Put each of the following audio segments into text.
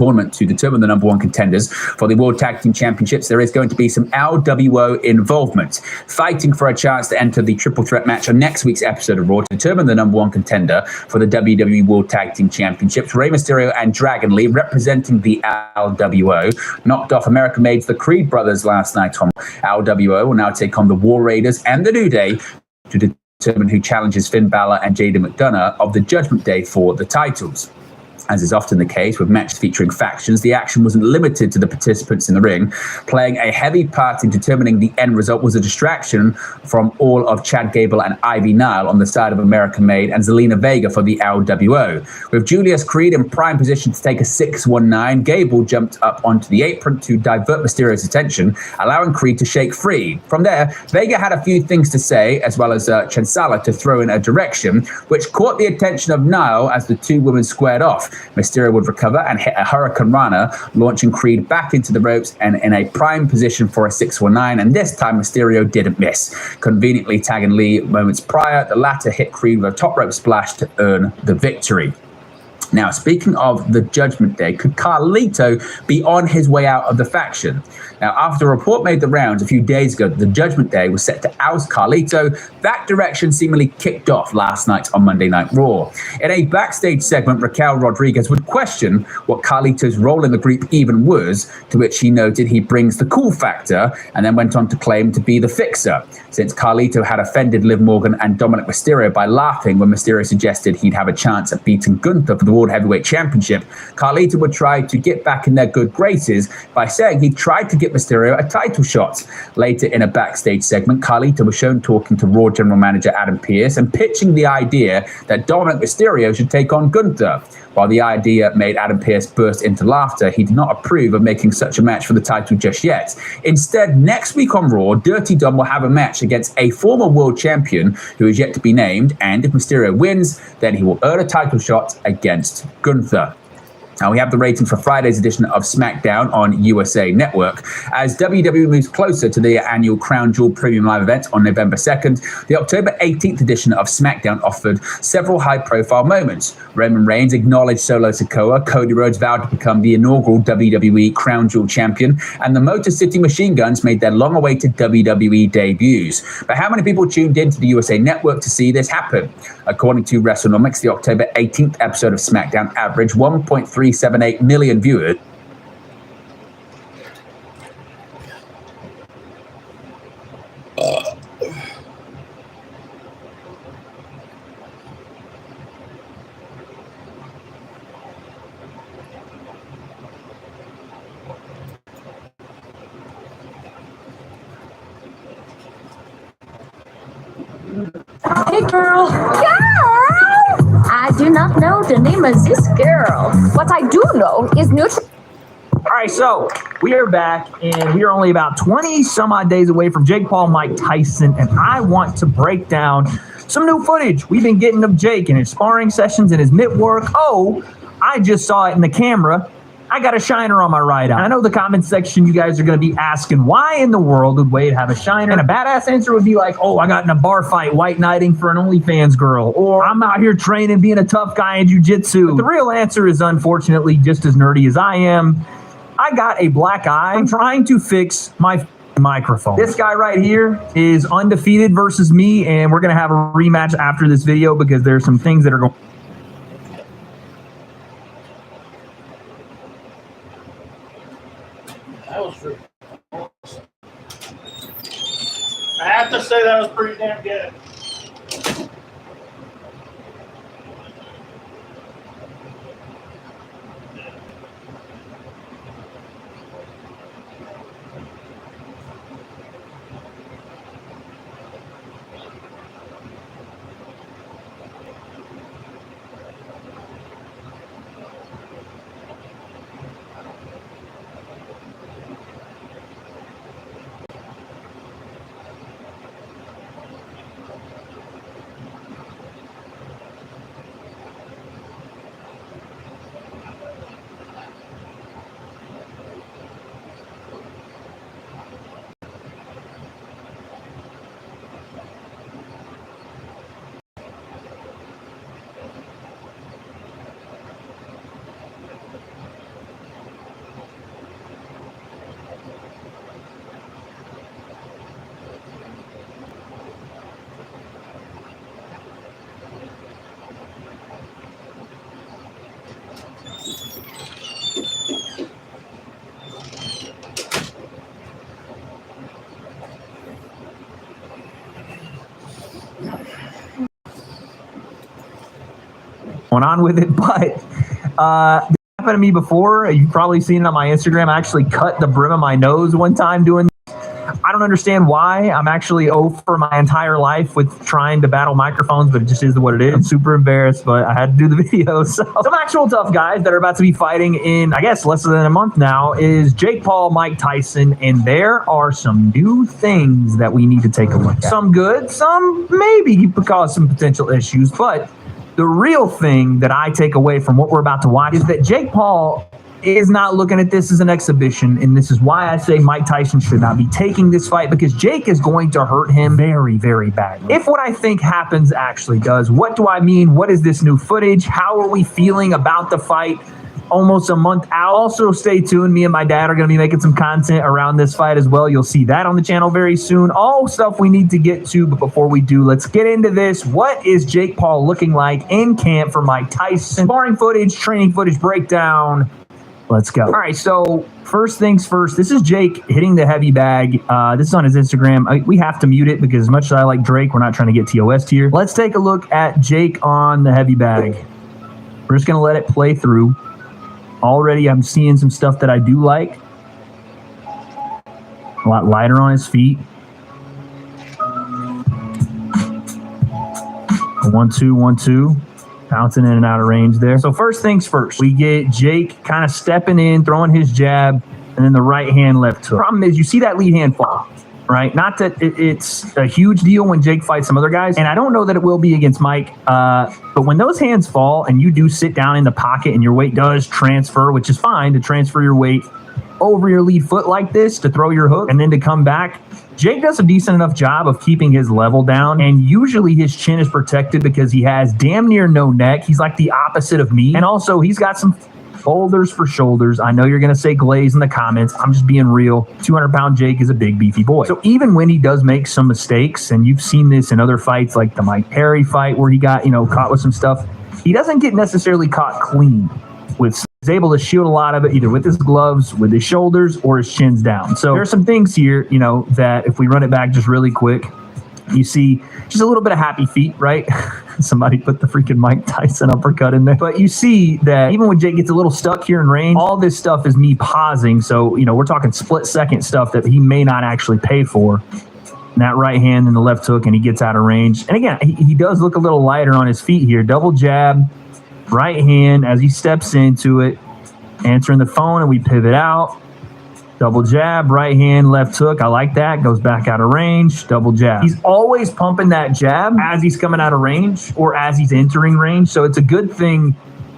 tournament to determine the number one contenders for the World Tag Team Championships, there is going to be some LWO involvement, fighting for a chance to enter the triple threat match on next week's episode of Raw to determine the number one contender for the WWE World Tag Team Championships. Rey Mysterio and Dragon Lee, representing the LWO, knocked off American Made's The Creed Brothers last night on LWO, will now take on the War Raiders and the New Day to determine who challenges Finn Balor and Jaden McDonough of the Judgment Day for the titles. As is often the case with matches featuring factions, the action wasn't limited to the participants in the ring. Playing a heavy part in determining the end result was a distraction from all of Chad Gable and Ivy Nile on the side of American Made and Zelina Vega for the LWO. With Julius Creed in prime position to take a 619, Gable jumped up onto the apron to divert Mysterio's attention, allowing Creed to shake free. From there, Vega had a few things to say, as well as Chansala to throw in a direction, which caught the attention of Nile as the two women squared off. Mysterio would recover and hit a Hurricane Rana, launching Creed back into the ropes and in a prime position for a 619, and this time Mysterio didn't miss. Conveniently tagging Lee moments prior, the latter hit Creed with a top rope splash to earn the victory. Now, speaking of the Judgment Day, could Carlito be on his way out of the faction? Now, after a report made the rounds a few days ago that the Judgment Day was set to oust Carlito, that direction seemingly kicked off last night on Monday Night Raw. In a backstage segment, Raquel Rodriguez would question what Carlito's role in the group even was, to which he noted he brings the cool factor, and then went on to claim to be the fixer, since Carlito had offended Liv Morgan and Dominic Mysterio by laughing when Mysterio suggested he'd have a chance at beating Gunther for the World Heavyweight Championship. Carlito would try to get back in their good graces by saying he tried to get Mysterio a title shot. Later in a backstage segment, Carlito was shown talking to Raw General Manager Adam Pearce and pitching the idea that Dominic Mysterio should take on Gunther. While the idea made Adam Pearce burst into laughter, he did not approve of making such a match for the title just yet. Instead, next week on Raw, Dirty Dom will have a match against a former world champion who is yet to be named, and if Mysterio wins, then he will earn a title shot against Gunther. Now, we have the rating for Friday's edition of SmackDown on USA Network. As WWE moves closer to the annual Crown Jewel Premium Live event on November 2nd, the October 18th edition of SmackDown offered several high-profile moments. Roman Reigns acknowledged Solo Sikoa, Cody Rhodes vowed to become the inaugural WWE Crown Jewel champion, and the Motor City Machine Guns made their long-awaited WWE debuts. But how many people tuned in to the USA Network to see this happen? According to WrestleNomics, the October 18th episode of SmackDown averaged 1.378 million viewers. Hey, girl. Girl! I do not know the name of this girl. What I do know is neutral. All right, so we are back, and we are only about 20 some odd days away from Jake Paul, Mike Tyson, and I want to break down some new footage we've been getting of Jake and his sparring sessions and his mitt work. Oh, I just saw it in the camera. I got a shiner on my right eye. I know the comment section, you guys are going to be asking, why in the world would Wade have a shiner? And a badass answer would be like, oh, I got in a bar fight white knighting for an OnlyFans girl. Or I'm out here training, being a tough guy in jiu-jitsu. But the real answer is unfortunately just as nerdy as I am. I got a black eye. I'm trying to fix my microphone. This guy right here is undefeated versus me, and we're going to have a rematch after this video because there's some things that are going. That was pretty awesome. I have to say that was pretty damn good. going on with it. But this happened to me before. You've probably seen it on my Instagram. I actually cut the brim of my nose one time doing this. I don't understand why. I'm actually over my entire life with trying to battle microphones, but it just is what it is. I'm super embarrassed, but I had to do the video. So some actual tough guys that are about to be fighting in, I guess, less than a month now is Jake Paul, Mike Tyson, and there are some new things that we need to take a look at. Some good, some maybe cause some potential issues, but the real thing that I take away from what we're about to watch is that Jake Paul is not looking at this as an exhibition, and this is why I say Mike Tyson should not be taking this fight, because Jake is going to hurt him very, very badly. If what I think happens actually does, what do I mean? What is this new footage? How are we feeling about the fight almost a month out? Also, stay tuned. Me and my dad are going to be making some content around this fight as well. You'll see that on the channel very soon. All stuff we need to get to, but before we do, let's get into this. What is Jake Paul looking like in camp for Mike Tyson? Sparring footage, training footage breakdown. Let's go. All right, so first things first, this is Jake hitting the heavy bag. This is on his Instagram. We have to mute it because as much as I like Drake, we're not trying to get TOS here. Let's take a look at Jake on the heavy bag. We're just going to let it play through. Already, I'm seeing some stuff that I do like. A lot lighter on his feet. 1-2, 1-2. Bouncing in and out of range there. So first things first, we get Jake kind of stepping in, throwing his jab, and then the right hand, left hook. Problem is, you see that lead hand fall, right? Not that it's a huge deal when Jake fights some other guys, and I don't know that it will be against Mike, but when those hands fall and you do sit down in the pocket and your weight does transfer, which is fine to transfer your weight over your lead foot like this to throw your hook and then to come back, Jake does a decent enough job of keeping his level down, and usually his chin is protected because he has damn near no neck. He's like the opposite of me, and also he's got some folders for shoulders. I know you're going to say glaze in the comments. I'm just being real. 200-pound Jake is a big, beefy boy. So even when he does make some mistakes, and you've seen this in other fights like the Mike Perry fight where he got, caught with some stuff, he doesn't get necessarily caught clean with. He's able to shield a lot of it either with his gloves, with his shoulders, or his chin's down. So there are some things here, that if we run it back just really quick, you see just a little bit of happy feet, right? Somebody put the freaking Mike Tyson uppercut in there. But you see that even when Jake gets a little stuck here in range, all this stuff is me pausing. So, we're talking split-second stuff that he may not actually pay for. And that right hand and the left hook, and he gets out of range. And again, he does look a little lighter on his feet here. Double jab. Right hand as he steps into it, answering the phone, and we pivot out. Double jab, right hand, left hook. I like that. Goes back out of range. Double jab. He's always pumping that jab as he's coming out of range or as he's entering range. So it's a good thing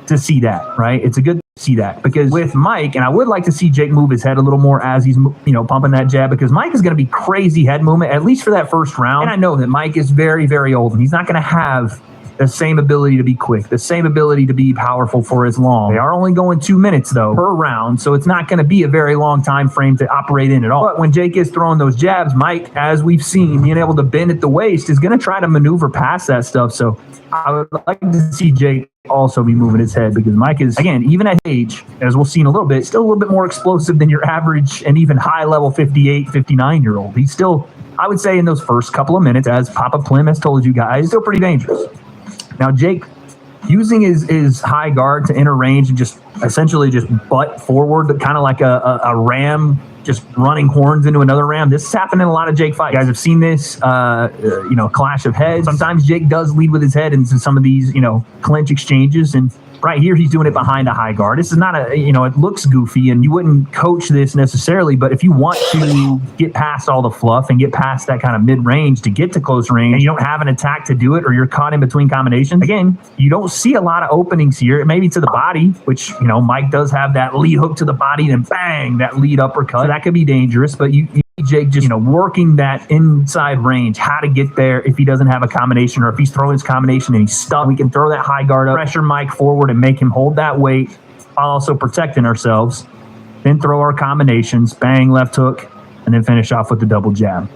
to see that, right? It's a good thing to see that because with Mike, and I would like to see Jake move his head a little more as he's, pumping that jab, because Mike is going to be crazy head movement, at least for that first round. And I know that Mike is very, very old, and he's not going to have the same ability to be quick, the same ability to be powerful for as long. They are only going 2 minutes, though, per round, so it's not going to be a very long time frame to operate in at all. But when Jake is throwing those jabs, Mike, as we've seen, being able to bend at the waist, is going to try to maneuver past that stuff. So I would like to see Jake also be moving his head, because Mike is, again, even at age, as we'll see in a little bit, still a little bit more explosive than your average and even high-level 58, 59-year-old. He's still, I would say, in those first couple of minutes, as Papa Plim has told you guys, still pretty dangerous. Now, Jake, using his high guard to enter range and just essentially just butt forward, kind of like a ram just running horns into another ram. This has happened in a lot of Jake fights. You guys have seen this, clash of heads. Sometimes Jake does lead with his head into some of these, clinch exchanges, and right here, he's doing it behind a high guard. This is not it looks goofy, and you wouldn't coach this necessarily, but if you want to get past all the fluff and get past that kind of mid-range to get to close range, and you don't have an attack to do it, or you're caught in between combinations, again, you don't see a lot of openings here. Maybe to the body, which, Mike does have that lead hook to the body, then bang, that lead uppercut. So that could be dangerous, but you Jake just, working that inside range, how to get there if he doesn't have a combination, or if he's throwing his combination and he's stuck, we can throw that high guard up, pressure Mike forward and make him hold that weight while also protecting ourselves. Then throw our combinations, bang, left hook, and then finish off with the double jab.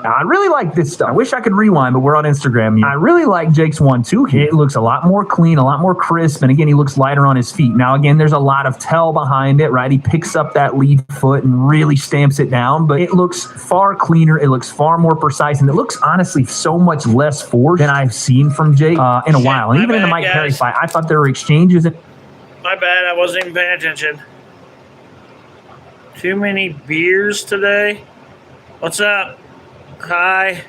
Now, I really like this stuff. I wish I could rewind, but we're on Instagram. I really like Jake's 1-2 here. It looks a lot more clean, a lot more crisp, and again, he looks lighter on his feet. Now, again, there's a lot of tell behind it, right? He picks up that lead foot and really stamps it down, but it looks far cleaner. It looks far more precise, and it looks honestly so much less forced than I've seen from Jake in a while. And even in the Mike Perry fight, I thought there were exchanges. My bad, I wasn't even paying attention. Too many beers today? What's up? Hi.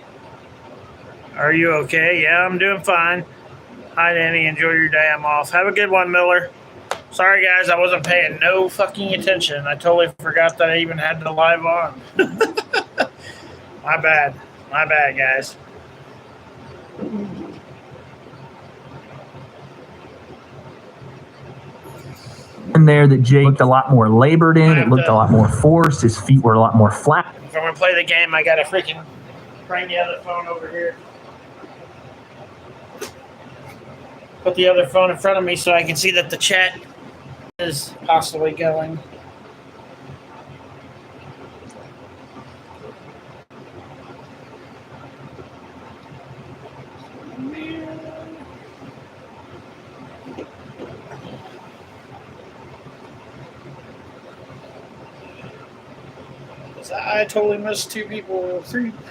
Are you okay? Yeah, I'm doing fine. Hi, Danny. Enjoy your day. I'm off. Have a good one, Miller. Sorry, guys. I wasn't paying no fucking attention. I totally forgot that I even had the live on. My bad. My bad, guys. In there that Jake looked a lot more labored in. It looked a lot more forced. His feet were a lot more flat. If I'm going to play the game, I got to freaking bring the other phone over here. Put the other phone in front of me so I can see that the chat is possibly going. I totally missed three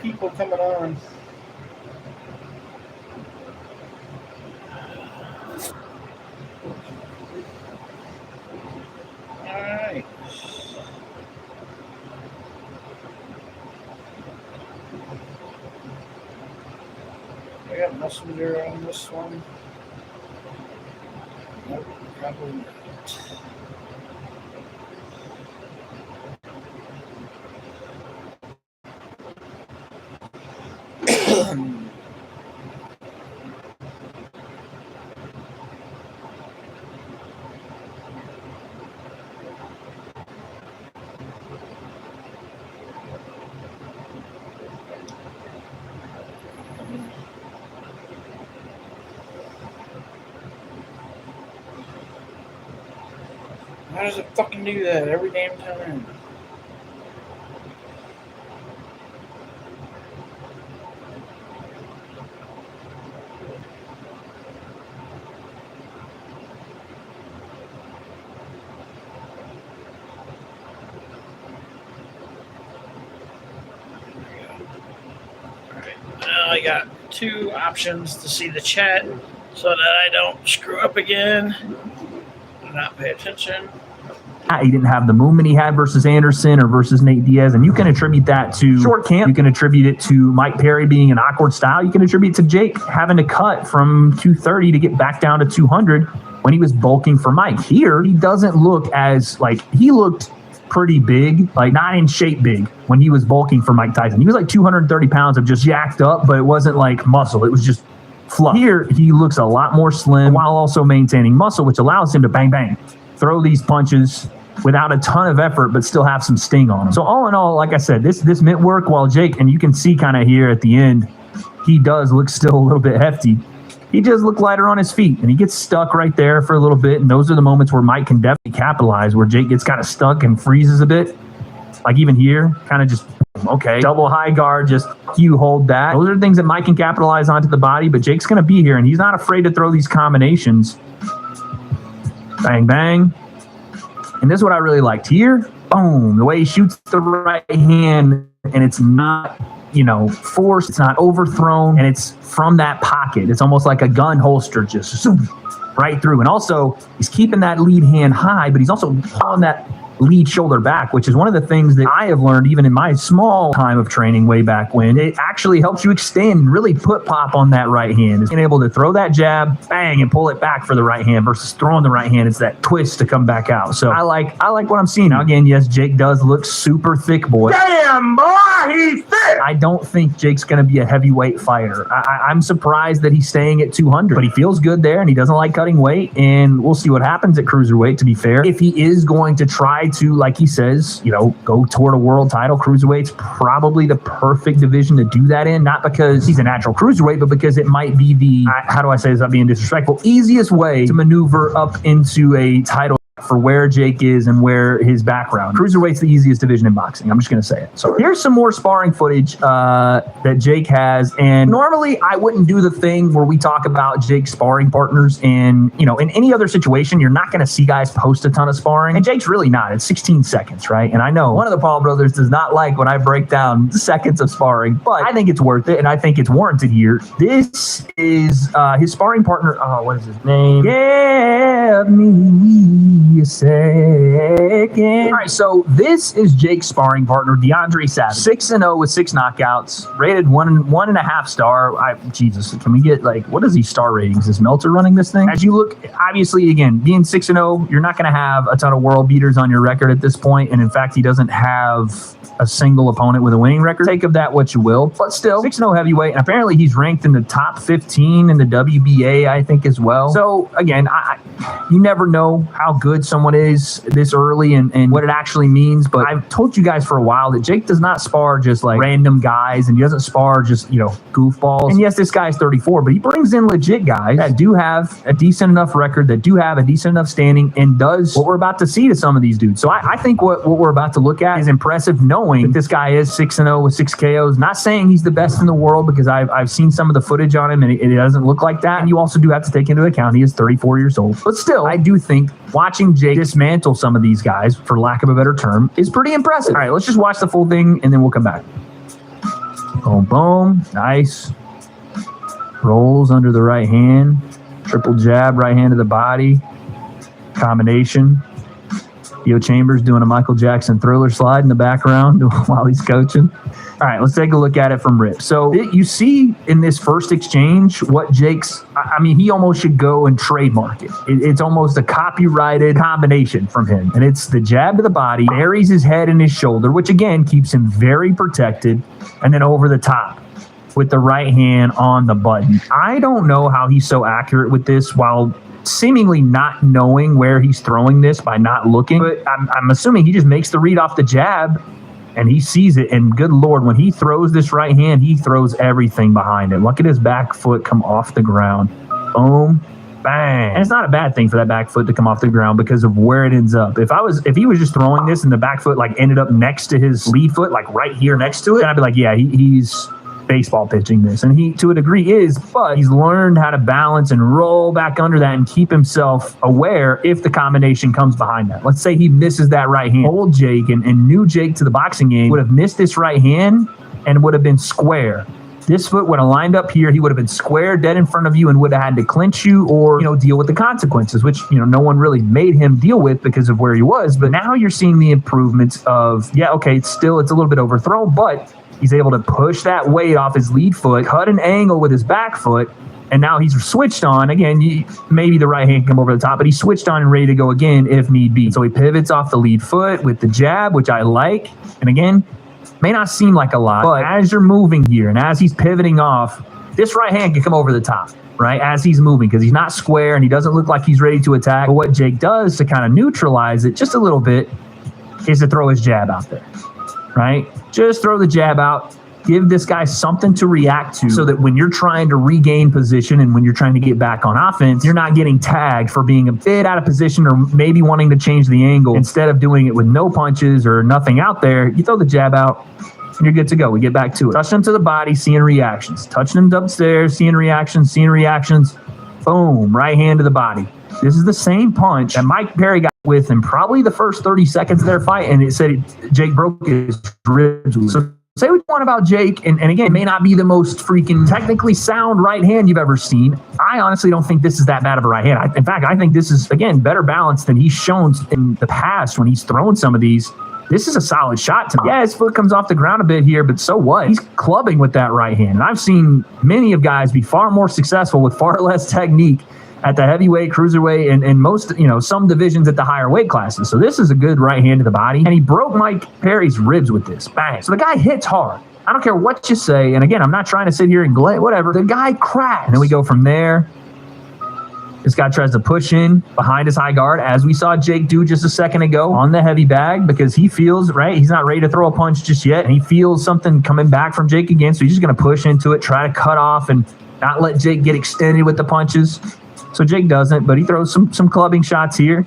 people coming on. Alright. I got Messenger on this one. Nope, probably not. How does it fucking do that every damn time? I got two options to see the chat so that I don't screw up again and not pay attention. He didn't have the movement he had versus Anderson or versus Nate Diaz, and you can attribute that to short camp. You can attribute it to Mike Perry being an awkward style. You can attribute it to Jake having to cut from 230 to get back down to 200 when he was bulking for Mike. Here, he doesn't look as, he looked pretty big, not in shape big when he was bulking for Mike Tyson. He was like 230 pounds of just jacked up, but it wasn't like muscle. It was just fluff. Here, he looks a lot more slim while also maintaining muscle, which allows him to bang, bang, throw these punches without a ton of effort, but still have some sting on him. So all in all, like I said, this mitt work, while Jake, and you can see kind of here at the end, he does look still a little bit hefty. He does look lighter on his feet, and he gets stuck right there for a little bit, and those are the moments where Mike can definitely capitalize, where Jake gets kind of stuck and freezes a bit. Like even here, kind of just, okay, double high guard, just you hold that. Those are things that Mike can capitalize onto the body, but Jake's going to be here, and he's not afraid to throw these combinations. Bang, bang. And this is what I really liked here. Boom, the way he shoots the right hand, and it's not, forced, it's not overthrown, and it's from that pocket. It's almost like a gun holster, just zoom, right through. And also, he's keeping that lead hand high, but he's also pulling that lead shoulder back, which is one of the things that I have learned even in my small time of training way back when. It actually helps you extend and really put pop on that right hand. Is being able to throw that jab, bang, and pull it back for the right hand versus throwing the right hand. It's that twist to come back out. So I like what I'm seeing. Now again, yes, Jake does look super thick, boy. Damn, boy, he's thick. I don't think Jake's going to be a heavyweight fighter. I'm surprised that he's staying at 200, but he feels good there and he doesn't like cutting weight, and we'll see what happens at cruiserweight, to be fair. If he is going to try to, like he says, go toward a world title, cruiserweight's probably the perfect division to do that in, not because he's a natural cruiserweight, but because it might be the, how do I say this without being disrespectful, easiest way to maneuver up into a title for where Jake is and where his background. Cruiserweight's the easiest division in boxing. I'm just going to say it. So here's some more sparring footage that Jake has. And normally I wouldn't do the thing where we talk about Jake's sparring partners. And, you know, in any other situation, you're not going to see guys post a ton of sparring. And Jake's really not. It's 16 seconds, right? And I know one of the Paul brothers does not like when I break down the seconds of sparring, but I think it's worth it. And I think it's warranted here. This is his sparring partner. Oh, what is his name? Give me a second. All right, so this is Jake's sparring partner, DeAndre Savage. 6-0 with 6 knockouts, rated 1.5 star. Jesus, can we get like, what is these star ratings? Is Meltzer running this thing? As you look, obviously, again, being 6-0, you're not going to have a ton of world beaters on your record at this point. And in fact, he doesn't have a single opponent with a winning record. Take of that what you will, but still 6-0 heavyweight. And apparently he's ranked in the top 15 in the WBA, I think, as well. So again, you never know how good someone is this early and what it actually means. But I've told you guys for a while that Jake does not spar just like random guys, and he doesn't spar just, you know, goofballs. And yes, this guy's 34, but he brings in legit guys that do have a decent enough record, that do have a decent enough standing, and does what we're about to see to some of these dudes. So I think what we're about to look at is impressive, knowing that this guy is 6-0 with 6 KOs. Not saying he's the best in the world, because I've seen some of the footage on him and it doesn't look like that. And you also do have to take into account he is 34 years old. But still, I do think watching Jake dismantle some of these guys, for lack of a better term, is pretty impressive. All right, let's just watch the full thing and then we'll come back. Boom, boom. Nice. Rolls under the right hand. Triple jab, right hand to the body. Combination. Theo Chambers doing a Michael Jackson Thriller slide in the background while he's coaching. All right, let's take a look at it from Rip. So you see in this first exchange what Jake's, I mean, he almost should go and trademark it. It's almost a copyrighted combination from him. And it's the jab to the body, buries his head in his shoulder, which again keeps him very protected, and then over the top with the right hand on the button. I don't know how he's so accurate with this while seemingly not knowing where he's throwing this by not looking. But I'm assuming he just makes the read off the jab and he sees it. And good Lord, when he throws this right hand, he throws everything behind it. Look at his back foot come off the ground. Boom, bang. And it's not a bad thing for that back foot to come off the ground because of where it ends up. If he was just throwing this and the back foot like ended up next to his lead foot, like right here next to it, then I'd be like, yeah, he's baseball pitching this, and he to a degree is, but he's learned how to balance and roll back under that and keep himself aware if the combination comes behind that. Let's say he misses that right hand. Old Jake and new Jake to the boxing game would have missed this right hand and would have been square. This foot would have lined up here. He would have been square dead in front of you and would have had to clinch you or, you know, deal with the consequences, which, you know, no one really made him deal with because of where he was. But now you're seeing the improvements of, yeah, okay, it's a little bit overthrown, but he's able to push that weight off his lead foot, cut an angle with his back foot, and now he's switched on. Again, maybe the right hand come over the top, but he's switched on and ready to go again if need be. So he pivots off the lead foot with the jab, which I like. And again, may not seem like a lot, but as you're moving here and as he's pivoting off, this right hand can come over the top, right, as he's moving, because he's not square and he doesn't look like he's ready to attack. But what Jake does to kind of neutralize it just a little bit is to throw his jab out there, right? Just throw the jab out, give this guy something to react to so that when you're trying to regain position and when you're trying to get back on offense, you're not getting tagged for being a bit out of position or maybe wanting to change the angle. Instead of doing it with no punches or nothing out there, you throw the jab out and you're good to go. We get back to it. Touching him to the body, seeing reactions. Touching him upstairs, seeing reactions. Boom, right hand to the body. This is the same punch that Mike Perry got with in probably the first 30 seconds of their fight, and it said Jake broke his ribs. So say what you want about Jake, and again, it may not be the most freaking technically sound right hand you've ever seen. I honestly don't think this is that bad of a right hand. In fact, I think this is, again, better balance than he's shown in the past when he's thrown some of these. This is a solid shot to me. Yeah, his foot comes off the ground a bit here, but so what? He's clubbing with that right hand. And I've seen many of guys be far more successful with far less technique at the heavyweight, cruiserweight, and most, some divisions at the higher weight classes. So this is a good right hand to the body. And he broke Mike Perry's ribs with this. Bang. So the guy hits hard. I don't care what you say. And again, I'm not trying to sit here and whatever. The guy cracks. And then we go from there. This guy tries to push in behind his high guard, as we saw Jake do just a second ago on the heavy bag, because he feels, right, he's not ready to throw a punch just yet. And he feels something coming back from Jake again. So he's just going to push into it, try to cut off and not let Jake get extended with the punches. So Jake doesn't, but he throws some clubbing shots here.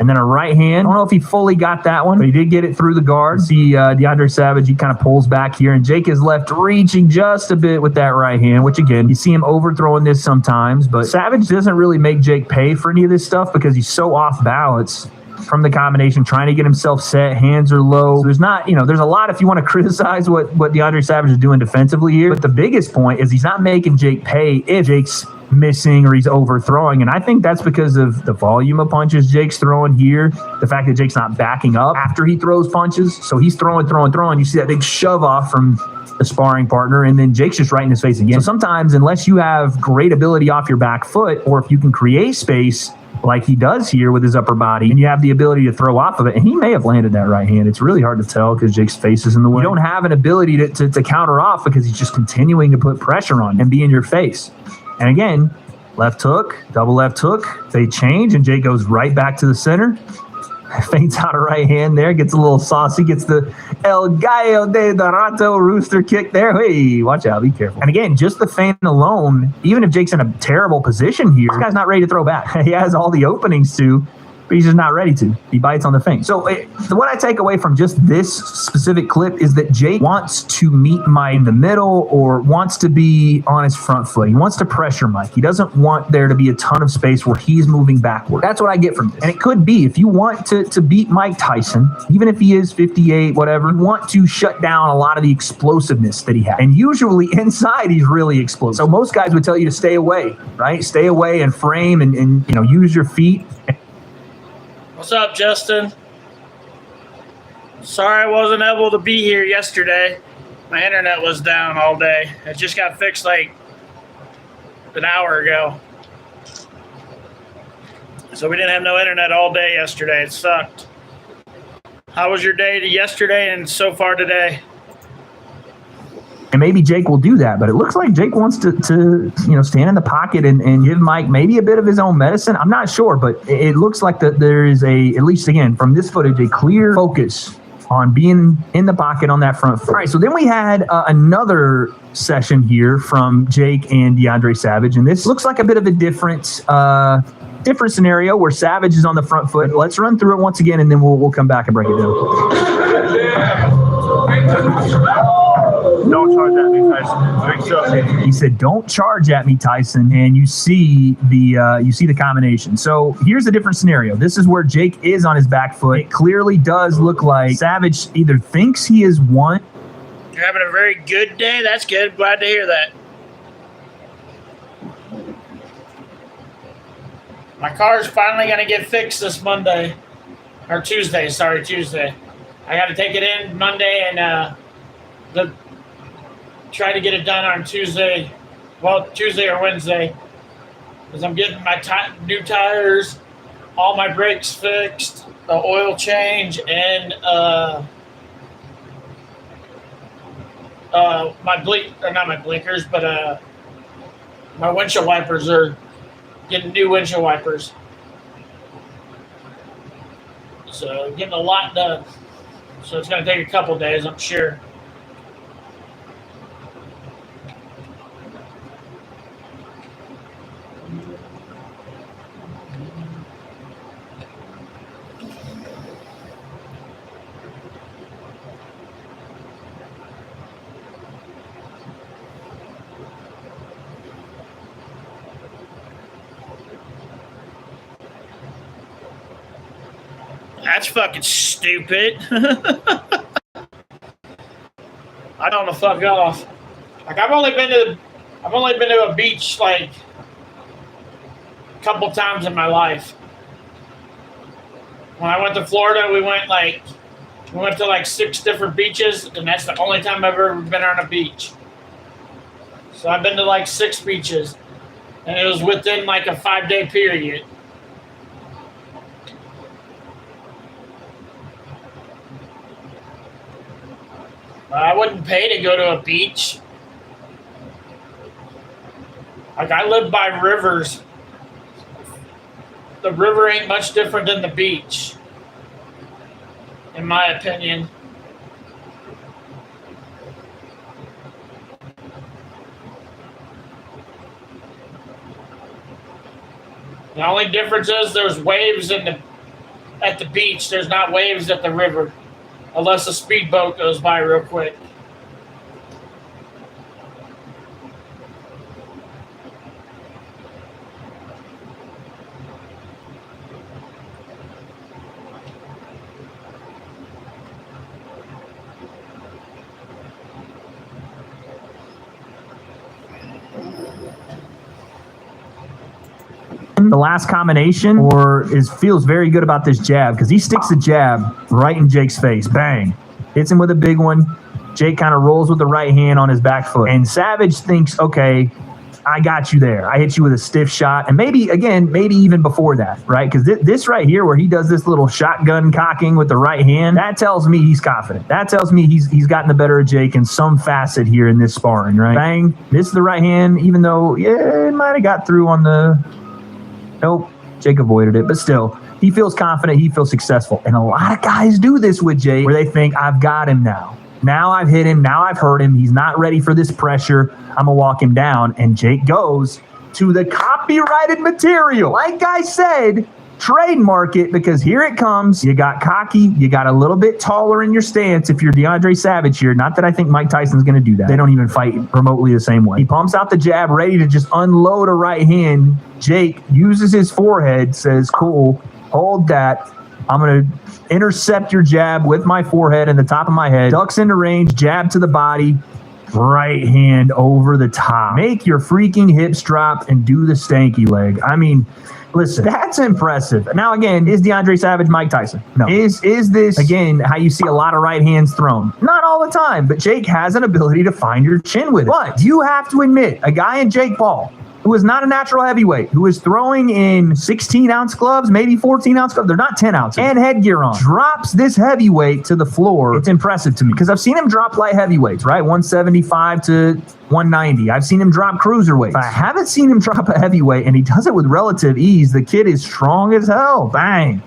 And And then a right hand. I don't know if he fully got that one, but he did get it through the guard. See DeAndre Savage, he kind of pulls back here, and Jake is left reaching just a bit with that right hand, which again, you see him overthrowing this sometimes, but Savage doesn't really make Jake pay for any of this stuff because he's so off balance from the combination, trying to get himself set, hands are low. So there's not, there's a lot if you want to criticize what DeAndre Savage is doing defensively here, but the biggest point is he's not making Jake pay if Jake's missing or he's overthrowing, and I think that's because of the volume of punches Jake's throwing here, the fact that Jake's not backing up after he throws punches, so he's throwing. You see that big shove off from the sparring partner, and then Jake's just right in his face again. So sometimes, unless you have great ability off your back foot, or if you can create space like he does here with his upper body, and you have the ability to throw off of it, and he may have landed that right hand. It's really hard to tell because Jake's face is in the way. You don't have an ability to counter off because he's just continuing to put pressure on and be in your face. And again, left hook, double left hook, they change, and Jake goes right back to the center. Feints out a right hand there, gets a little saucy, gets the El Gallo de Dorato rooster kick there. Hey, watch out, be careful. And again, just the feint alone, even if Jake's in a terrible position here, this guy's not ready to throw back. He has all the openings to, but he's just not ready to. He bites on the feint. So what I take away from just this specific clip is that Jake wants to meet Mike in the middle, or wants to be on his front foot. He wants to pressure Mike. He doesn't want there to be a ton of space where he's moving backward. That's what I get from this. And it could be, if you want to beat Mike Tyson, even if he is 58, whatever, you want to shut down a lot of the explosiveness that he has. And usually inside, he's really explosive. So most guys would tell you to stay away, right? Stay away and frame and use your feet. What's up, Justin? Sorry I wasn't able to be here yesterday. My internet was down all day. It just got fixed like an hour ago. So we didn't have no internet all day yesterday. It sucked. How was your day yesterday and so far today? And maybe Jake will do that, but it looks like Jake wants to stand in the pocket and give Mike maybe a bit of his own medicine. I'm not sure, but it looks like that there is at least again, from this footage, a clear focus on being in the pocket on that front foot. All right, so then we had another session here from Jake and DeAndre Savage, and this looks like a bit of a different scenario where Savage is on the front foot. Let's run through it once again, and then we'll come back and break it down. Don't charge at me, Tyson. He said, "Don't charge at me, Tyson." And you see the combination. So here's a different scenario. This is where Jake is on his back foot. It clearly does look like Savage either thinks he is won. You're having a very good day? That's good. Glad to hear that. My car's finally going to get fixed this Monday. Or Tuesday. Sorry, Tuesday. I got to take it in Monday and try to get it done on Tuesday. Well, Tuesday or Wednesday. Because I'm getting my new tires, all my brakes fixed, the oil change, and not my blinkers, but my windshield wipers are getting new windshield wipers. So getting a lot done. So it's going to take a couple days, I'm sure. That's fucking stupid. I don't know, fuck off. Like I've only been to a beach like a couple times in my life. When I went to Florida, we went to like 6 different beaches, and that's the only time I've ever been on a beach. So I've been to like 6 beaches, and it was within like a 5-day period. I wouldn't pay to go to a beach. Like, I live by rivers. The river ain't much different than the beach, in my opinion. The only difference is there's waves at at the beach. There's not waves at the river, unless a speedboat goes by real quick. The last combination, or feels very good about this jab because he sticks the jab right in Jake's face. Bang. Hits him with a big one. Jake kind of rolls with the right hand on his back foot. And Savage thinks, okay, I got you there. I hit you with a stiff shot. And maybe even before that, right? Because this right here where he does this little shotgun cocking with the right hand, that tells me he's confident. That tells me he's gotten the better of Jake in some facet here in this sparring, right? Bang. Missed the right hand, even though, yeah, it might have got through on the... Nope, Jake avoided it, but still, he feels confident, he feels successful. And a lot of guys do this with Jake, where they think, I've got him now. Now I've hit him, now I've hurt him, he's not ready for this pressure, I'm going to walk him down. And Jake goes to the copyrighted material. Like I said, trademark it, because here it comes. You got cocky, you got a little bit taller in your stance if you're DeAndre Savage here. Not that I think Mike Tyson's going to do that. They don't even fight remotely the same way. He pumps out the jab, ready to just unload a right hand. Jake uses his forehead, says, cool, hold that. I'm going to intercept your jab with my forehead and the top of my head. Ducks into range, jab to the body, right hand over the top. Make your freaking hips drop and do the stanky leg. I mean, listen, that's impressive. Now, again, is DeAndre Savage Mike Tyson? No. Is this, again, how you see a lot of right hands thrown? Not all the time, but Jake has an ability to find your chin with it. But you have to admit, a guy in Jake Paul, who is not a natural heavyweight, who is throwing in 16-ounce gloves, maybe 14-ounce gloves, they're not 10 ounces, and headgear on, drops this heavyweight to the floor. It's impressive to me, because I've seen him drop light heavyweights, right? 175 to 190. I've seen him drop cruiserweights. But I haven't seen him drop a heavyweight, and he does it with relative ease. The kid is strong as hell. Bang.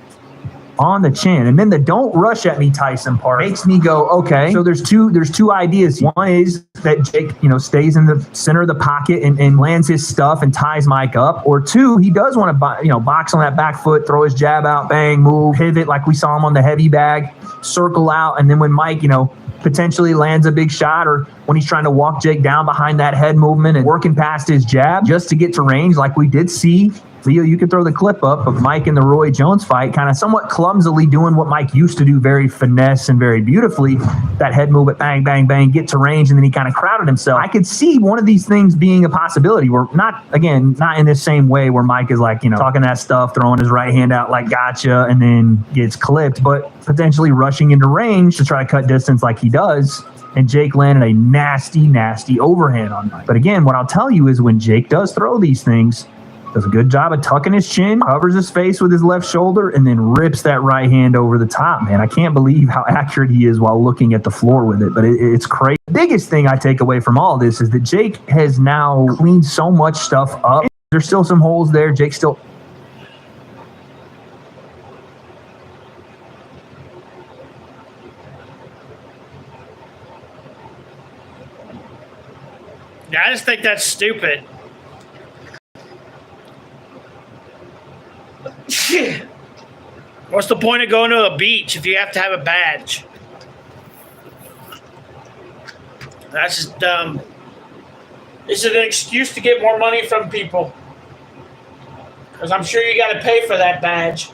On the chin. And then the don't rush at me Tyson part makes me go, okay, so there's two ideas. One is that Jake, stays in the center of the pocket and lands his stuff and ties Mike up. Or two, he does want to, box on that back foot, throw his jab out, bang, move, pivot like we saw him on the heavy bag, circle out. And then when Mike, potentially lands a big shot, or when he's trying to walk Jake down behind that head movement and working past his jab just to get to range, like we did see. Leo, you could throw the clip up of Mike in the Roy Jones fight, kind of somewhat clumsily doing what Mike used to do, very finesse and very beautifully. That head movement, bang, bang, bang, get to range, and then he kind of crowded himself. I could see one of these things being a possibility. Where not in this same way where Mike is like, talking that stuff, throwing his right hand out like gotcha, and then gets clipped, but potentially rushing into range to try to cut distance like he does. And Jake landed a nasty, nasty overhand on Mike. But again, what I'll tell you is when Jake does throw these things, does a good job of tucking his chin, covers his face with his left shoulder, and then rips that right hand over the top, man. I can't believe how accurate he is while looking at the floor with it, but it's crazy. The biggest thing I take away from all this is that Jake has now cleaned so much stuff up. There's still some holes there. Jake still... Yeah, I just think that's stupid. What's the point of going to a beach if you have to have a badge? That's just dumb. Is it an excuse to get more money from people? Because I'm sure you got to pay for that badge.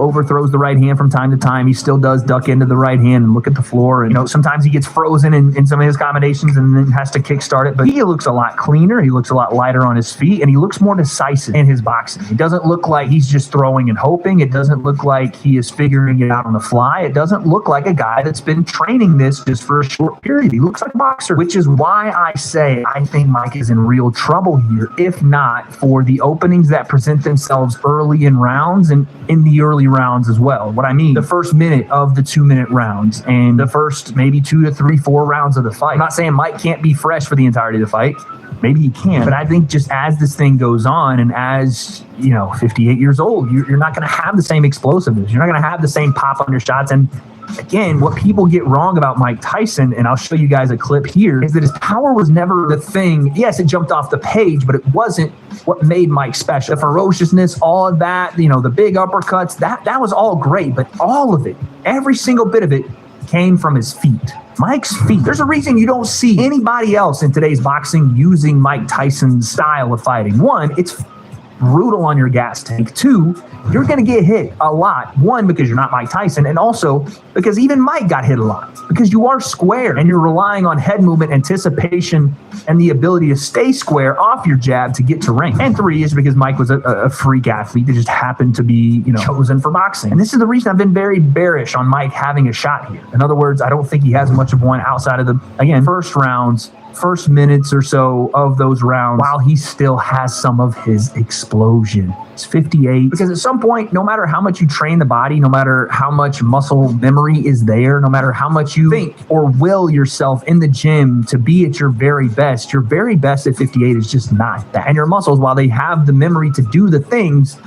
overthrows the right hand from time to time. He still does duck into the right hand and look at the floor. And, sometimes he gets frozen in some of his combinations and then has to kickstart it. But he looks a lot cleaner. He looks a lot lighter on his feet, and he looks more decisive in his boxing. It doesn't look like he's just throwing and hoping. It doesn't look like he is figuring it out on the fly. It doesn't look like a guy that's been training this just for a short period. He looks like a boxer, which is why I say I think Mike is in real trouble here, if not for the openings that present themselves early in rounds and in the early rounds as well. What I mean, the first minute of the 2-minute rounds and the first maybe 2 to 3, 4 rounds of the fight. I'm not saying Mike can't be fresh for the entirety of the fight. Maybe he can, but I think just as this thing goes on and as, 58 years old, you're not going to have the same explosiveness. You're not going to have the same pop on your shots. And again, what people get wrong about Mike Tyson, and I'll show you guys a clip here, is that his power was never the thing. Yes, it jumped off the page, but it wasn't what made Mike special. The ferociousness, all of that, the big uppercuts, that was all great, but all of it, every single bit of it came from his feet. Mike's feet. There's a reason you don't see anybody else in today's boxing using Mike Tyson's style of fighting. One, it's brutal on your gas tank. Two, you're going to get hit a lot. One, because you're not Mike Tyson, and also because even Mike got hit a lot because you are square and you're relying on head movement, anticipation, and the ability to stay square off your jab to get to range. And three is because Mike was a freak athlete that just happened to be, chosen for boxing. And this is the reason I've been very bearish on Mike having a shot here. In other words, I don't think he has much of one outside of the, again, first minutes or so of those rounds, while he still has some of his explosion. It's 58. Because at some point, no matter how much you train the body, no matter how much muscle memory is there, no matter how much you think or will yourself in the gym to be at your very best at 58 is just not that. And your muscles, while they have the memory to do the things,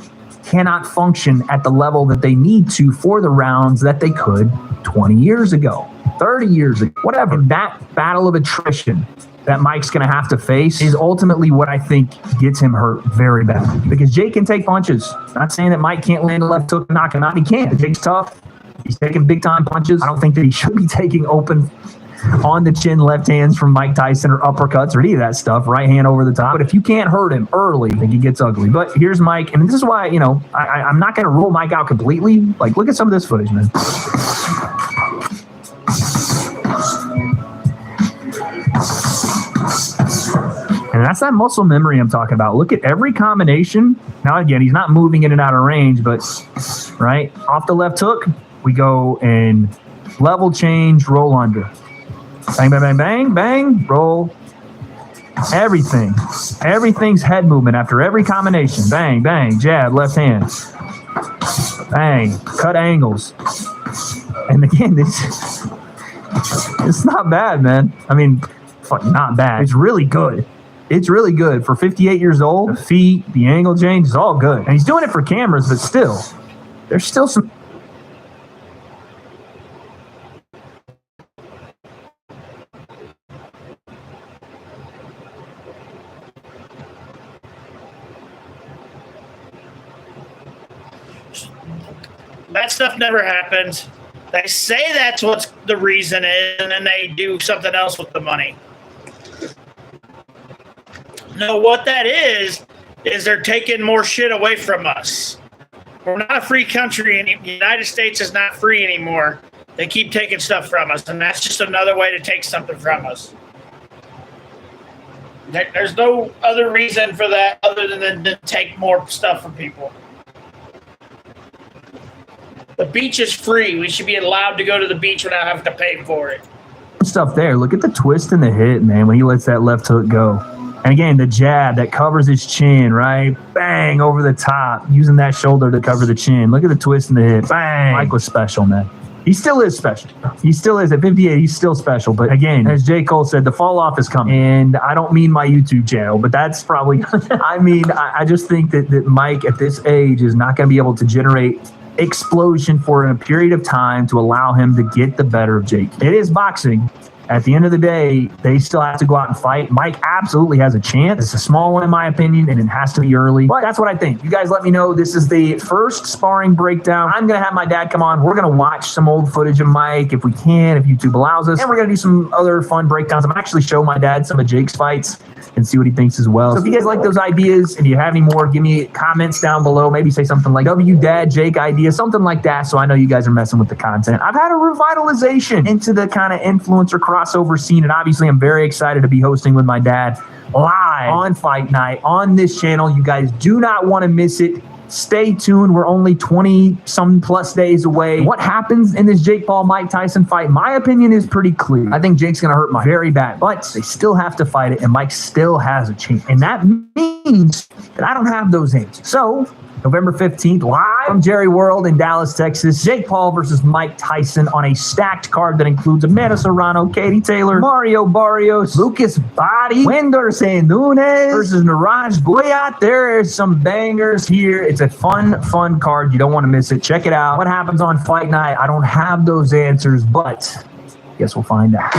cannot function at the level that they need to for the rounds that they could 20 years ago, 30 years ago, whatever. That battle of attrition that Mike's going to have to face is ultimately what I think gets him hurt very badly. Because Jake can take punches. Not saying that Mike can't land a left hook and knock him out. He can. Jake's tough. He's taking big-time punches. I don't think that he should be taking open on the chin left hands from Mike Tyson or uppercuts or any of that stuff, right hand over the top. But if you can't hurt him early, I think he gets ugly. But here's Mike, and this is why, I'm not going to rule Mike out completely. Like, look at some of this footage, man. And that's that muscle memory I'm talking about. Look at every combination. Now, again, he's not moving in and out of range, but right off the left hook, we go and level change, roll under. Bang, bang, bang, bang, bang, roll. Everything. Everything's head movement after every combination. Bang, bang, jab, left hand. Bang, cut angles. And again, it's not bad, man. I mean, not bad. It's really good. It's really good. For 58 years old, the feet, the angle change is all good. And he's doing it for cameras, but still, there's still some. That stuff never happens. They say that's what the reason is, and then they do something else with the money. No, what that is they're taking more shit away from us. We're not a free country, and the United States is not free anymore. They keep taking stuff from us, and that's just another way to take something from us. There's no other reason for that other than to take more stuff from people. The beach is free. We should be allowed to go to the beach without having to pay for it. Stuff there. Look at the twist and the hit, man, when he lets that left hook go. And again, the jab that covers his chin, right? Bang, over the top, using that shoulder to cover the chin. Look at the twist and the hit. Bang. Mike was special, man. He still is special. He still is. At 58, he's still special. But again, as J. Cole said, the fall off is coming. And I don't mean my YouTube channel, but that's probably, I just think that Mike at this age is not going to be able to generate explosion for a period of time to allow him to get the better of Jake. It is boxing. At the end of the day, they still have to go out and fight. Mike absolutely has a chance. It's a small one in my opinion, and it has to be early. But that's what I think. You guys let me know. This is the first sparring breakdown. I'm going to have my dad come on. We're going to watch some old footage of Mike if we can, if YouTube allows us. And we're going to do some other fun breakdowns. I'm actually show my dad some of Jake's fights and see what he thinks as well. So if you guys like those ideas and you have any more, give me comments down below. Maybe say something like W Dad Jake idea, something like that, so I know you guys are messing with the content. I've had a revitalization into the kind of influencer crossover scene, and obviously I'm very excited to be hosting with my dad live on Fight Night on this channel. You guys do not want to miss it. Stay tuned. We're only 20-some plus days away. What happens in this Jake Paul Mike Tyson fight, my opinion is pretty clear. I think Jake's going to hurt Mike very bad, but they still have to fight it, and Mike still has a chance. And that means that I don't have those answers. So November 15th, live from Jerry World in Dallas, Texas. Jake Paul versus Mike Tyson on a stacked card that includes Amanda Serrano, Katie Taylor, Mario Barrios, Lucas Body, Wenderson Nunes versus Niraj Goyat. There's some bangers here. It's a fun card. You don't want to miss it. Check it out. What happens on Fight Night? I don't have those answers, but guess we'll find out.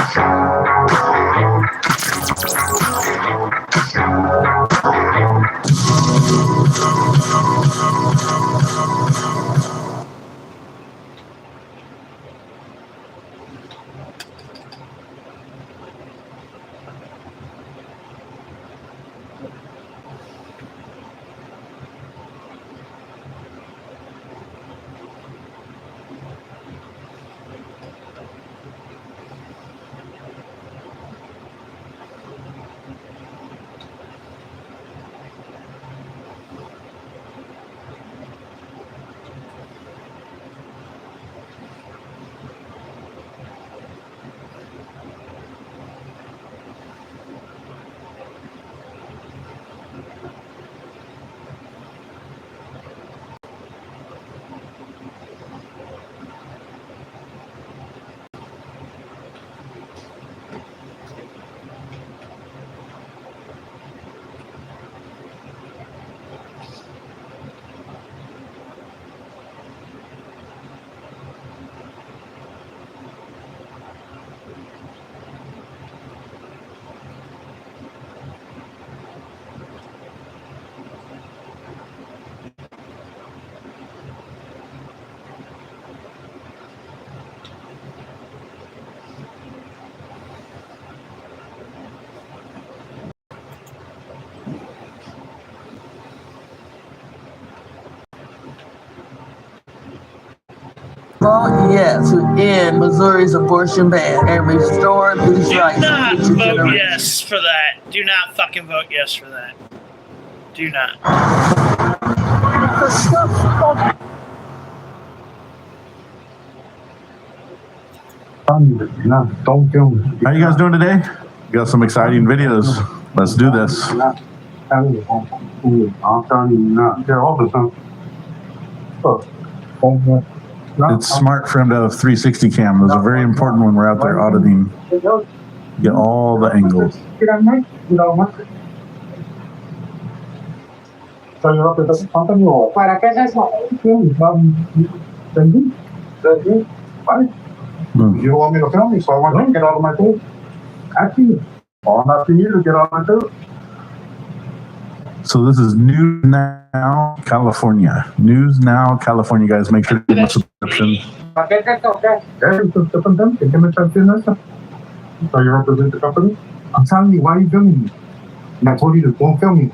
Vote yes to end Missouri's abortion ban and restore these Do rights not to future vote generations. yes for that. Do not fucking vote yes for that. Do not. Don't kill me. How you guys doing today? Got some exciting videos. Let's do this. I'm telling you not. They're all the time. It's smart for him to have 360 cam. Those are very important when we're out there auditing. Get all the angles. ¿Para qué es eso? You don't want me to film you, so I want you to get out of my food. Actually, I'm asking you to get out of my food. So this is News Now, California. News Now, California, guys. Make sure to give them a subscription. ¿Para qué es esto? ¿Qué? ¿Qué me estás haciendo esto? So you represent the company? I'm telling you, why are you filming me? And I told you to don't film me.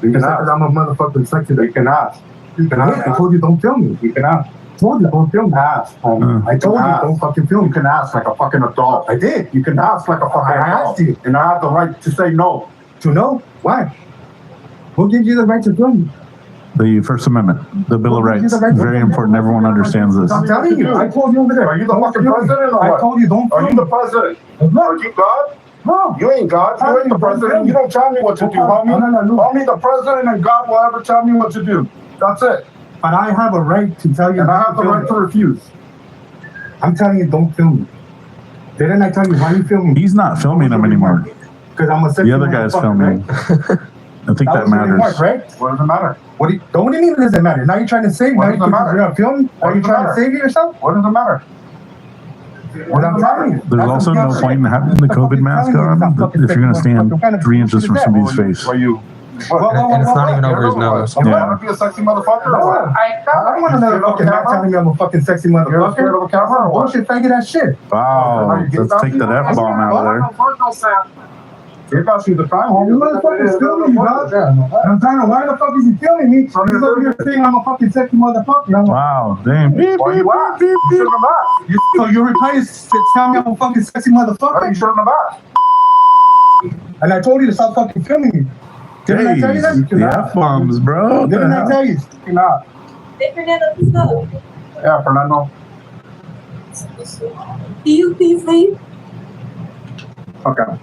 You can ask. I'm a motherfucking sexy. You can ask. You can ask. I told you don't film me. You can ask. I told you don't film me. Ask. I told you don't fucking film me. You can ask like a fucking adult. I did. You can ask like a fucking adult. I asked you. And I have the right to say no. To no? Why? Who gives you the right to film me? The First Amendment, the Bill of Rights. Very important. Everyone understands this. I'm telling you. I told you over there. Are you the fucking president or what? I told you don't film me. Are you the president? Are you God? No. You ain't God. You ain't the president. You don't tell me what to do, homie. Only the president and God will ever tell me what to do. That's it. But I have a right to tell you. And I have the right to refuse. I'm telling you, don't film me. Didn't I tell you why you filming me? He's not filming them anymore. Because I'm a The other guy's filming. I think that matters. Right? What does it matter? What do you mean does it matter? Now you're trying to save me. What does it matter? You're not filming? Are you trying to save yourself? What does it matter? What I'm telling you. There's also no point in having the COVID mask on if you're going to stand 3 inches from somebody's face. Are you? And it's not even over his nose. You want to be a sexy motherfucker? No, I don't want another fucking man telling me I'm a fucking sexy motherfucker. You're of a camera? Bullshit, faggot that shit. Wow, let's take that F-bomb out of there. You thought she was a crime, homie. You motherfucker's filming me, dog. I'm trying to, why the fuck is he filming me? He's over here saying I'm a fucking sexy motherfucker. I'm like, Wow, damn. Beep, why you asked? You shouldn't have asked. So you're replying to tell me I'm a fucking sexy motherfucker? You shouldn't have asked. And I told you to stop fucking filming me. Didn't I tell you that? The F-bombs, bro. Didn't I tell you? You're not. Hey, Fernando, please go. Yeah, Fernando. Do you please leave? Okay.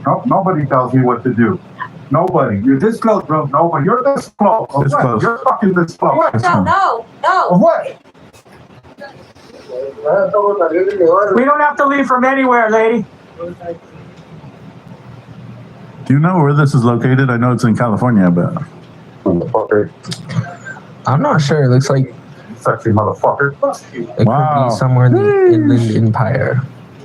No, nobody tells me what to do. Nobody. You're this close, bro. Nobody. You're this close. This What? close. You're fucking this close. No. Of what? We don't have to leave from anywhere, lady. Do you know where this is located? I know it's in California, but Motherfucker. I'm not sure. It looks like Sexy motherfucker. it could Wow. be somewhere in the Inland Empire.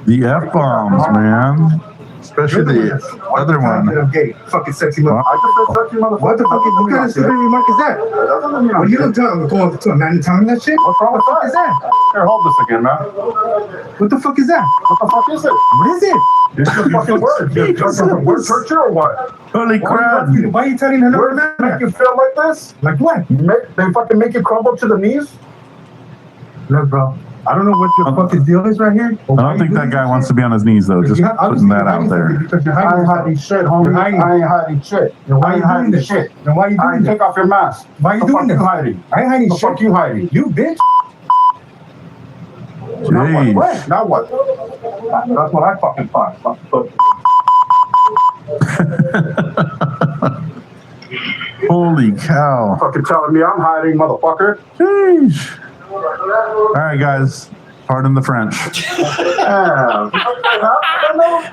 the F-bombs, man. Especially the other one. Gay. Fucking sexy motherfucker. I just said sexy motherfucker. What the fuck? What kind of stupid remark is that? Well, you don't tell going to a man and telling that shit? What's wrong with the fuck is that? Here, hold this again, man. What the fuck is that? What the fuck is it? What is it? It's just fucking words. Just word search or what? Holy crap. Why are you telling another man? Make you feel like this? Like what? They fucking make you crumble to the knees? Look, bro. I don't know what your fucking deal is right here. I don't think that guy wants to be on his knees, though. Just putting that out there. I ain't hiding shit, homie. I ain't hiding shit. Why are you doing this shit? Then why are you doing this? Take off your mask. Why are you doing this? Hiding. I ain't hiding shit. Fuck you hiding. You bitch. Jeez. Now what? That's what I fucking thought. Holy cow. Fucking telling me I'm hiding, motherfucker. Jeez. All right, guys. Pardon the French. Yeah.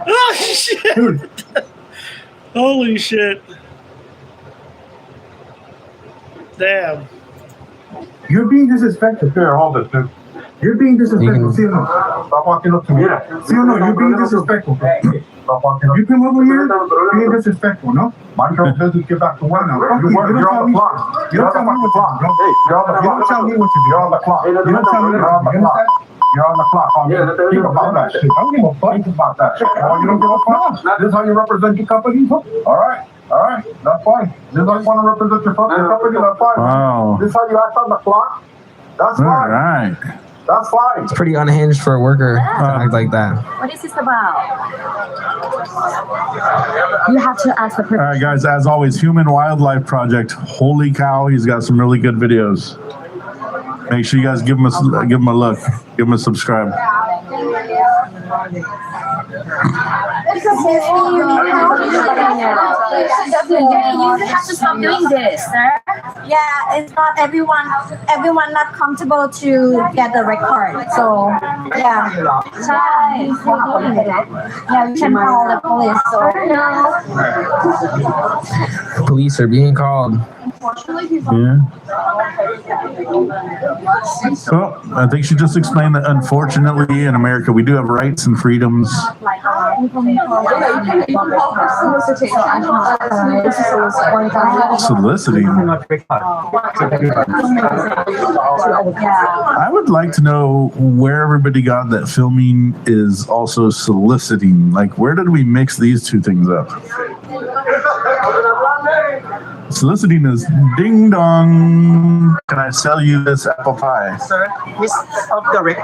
Oh, shit. Holy shit. Damn. You're being disrespectful. Here, hold it, dude. You're being disrespectful. See or no? Stop walking up to me. See or no? You're being disrespectful. Stop walking up. You come over here being disrespectful, no? Mind your own business. Get back to work now. You're on the clock. You don't tell me what to do. Hey, you're on the clock. You don't tell me what to do. You're on the clock. You don't tell me what to do. You're on the clock. Think about that shit. I don't give a fuck. Think about that shit. Oh, you don't give a fuck? This is how you represent your company? All right. All right. That's fine. This is how you want to represent your company? That's fine. Wow. This is how you act on the clock? That's All fine. right. That's fine. It's pretty unhinged for a worker to act like that. What is this about? You have to ask the person. All right, guys. As always, Human Wildlife Project. Holy cow, he's got some really good videos. Make sure you guys give him a look. Give him a subscribe. You have to stop doing this, sir. Yeah, it's not everyone not comfortable to get the record. So yeah. Yeah, we can call the police. So Police are being called. Yeah. Well, I think she just explained that unfortunately in America we do have rights and freedoms. Soliciting. I would like to know where everybody got that filming is also soliciting. Like, where did we mix these two things up? Soliciting is ding dong. Can I sell you this apple pie? Sir, it's off the record.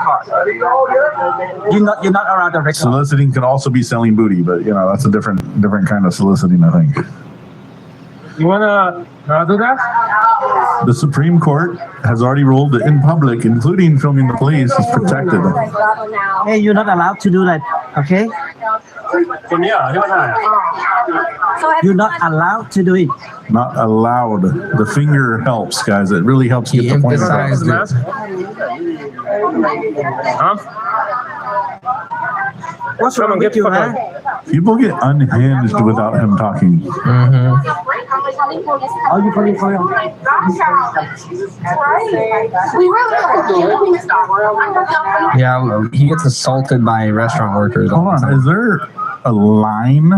You're not around the record. Soliciting can also be selling booty, but you know that's a different kind of soliciting, I think. You wanna do that? The Supreme Court has already ruled that in public, including filming the police, is protected. Hey, you're not allowed to do that, okay? You're not allowed to do it. Not allowed. The finger helps, guys. It really helps He get the point across. emphasized it. What's wrong with you, man? People get unhinged without him talking. Mm-hmm. Oh, you put it for him? Yeah, he gets assaulted by restaurant workers. Hold on, is there a line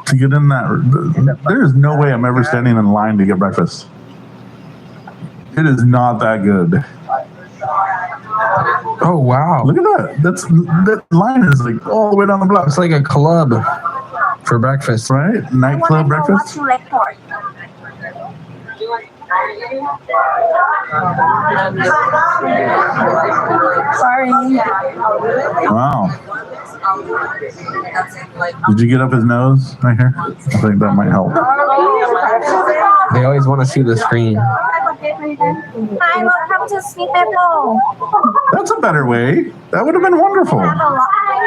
to get in that? There is no way I'm ever standing in line to get breakfast. It is not that good. Oh wow! Look at that. That line is like all the way down the block. It's like a club for breakfast, right? Nightclub breakfast. Sorry. Wow. Did you get up his nose right here? I think that might help. They always want to see the screen. Hi, welcome to Sweet Apple. That's a better way. That would have been wonderful.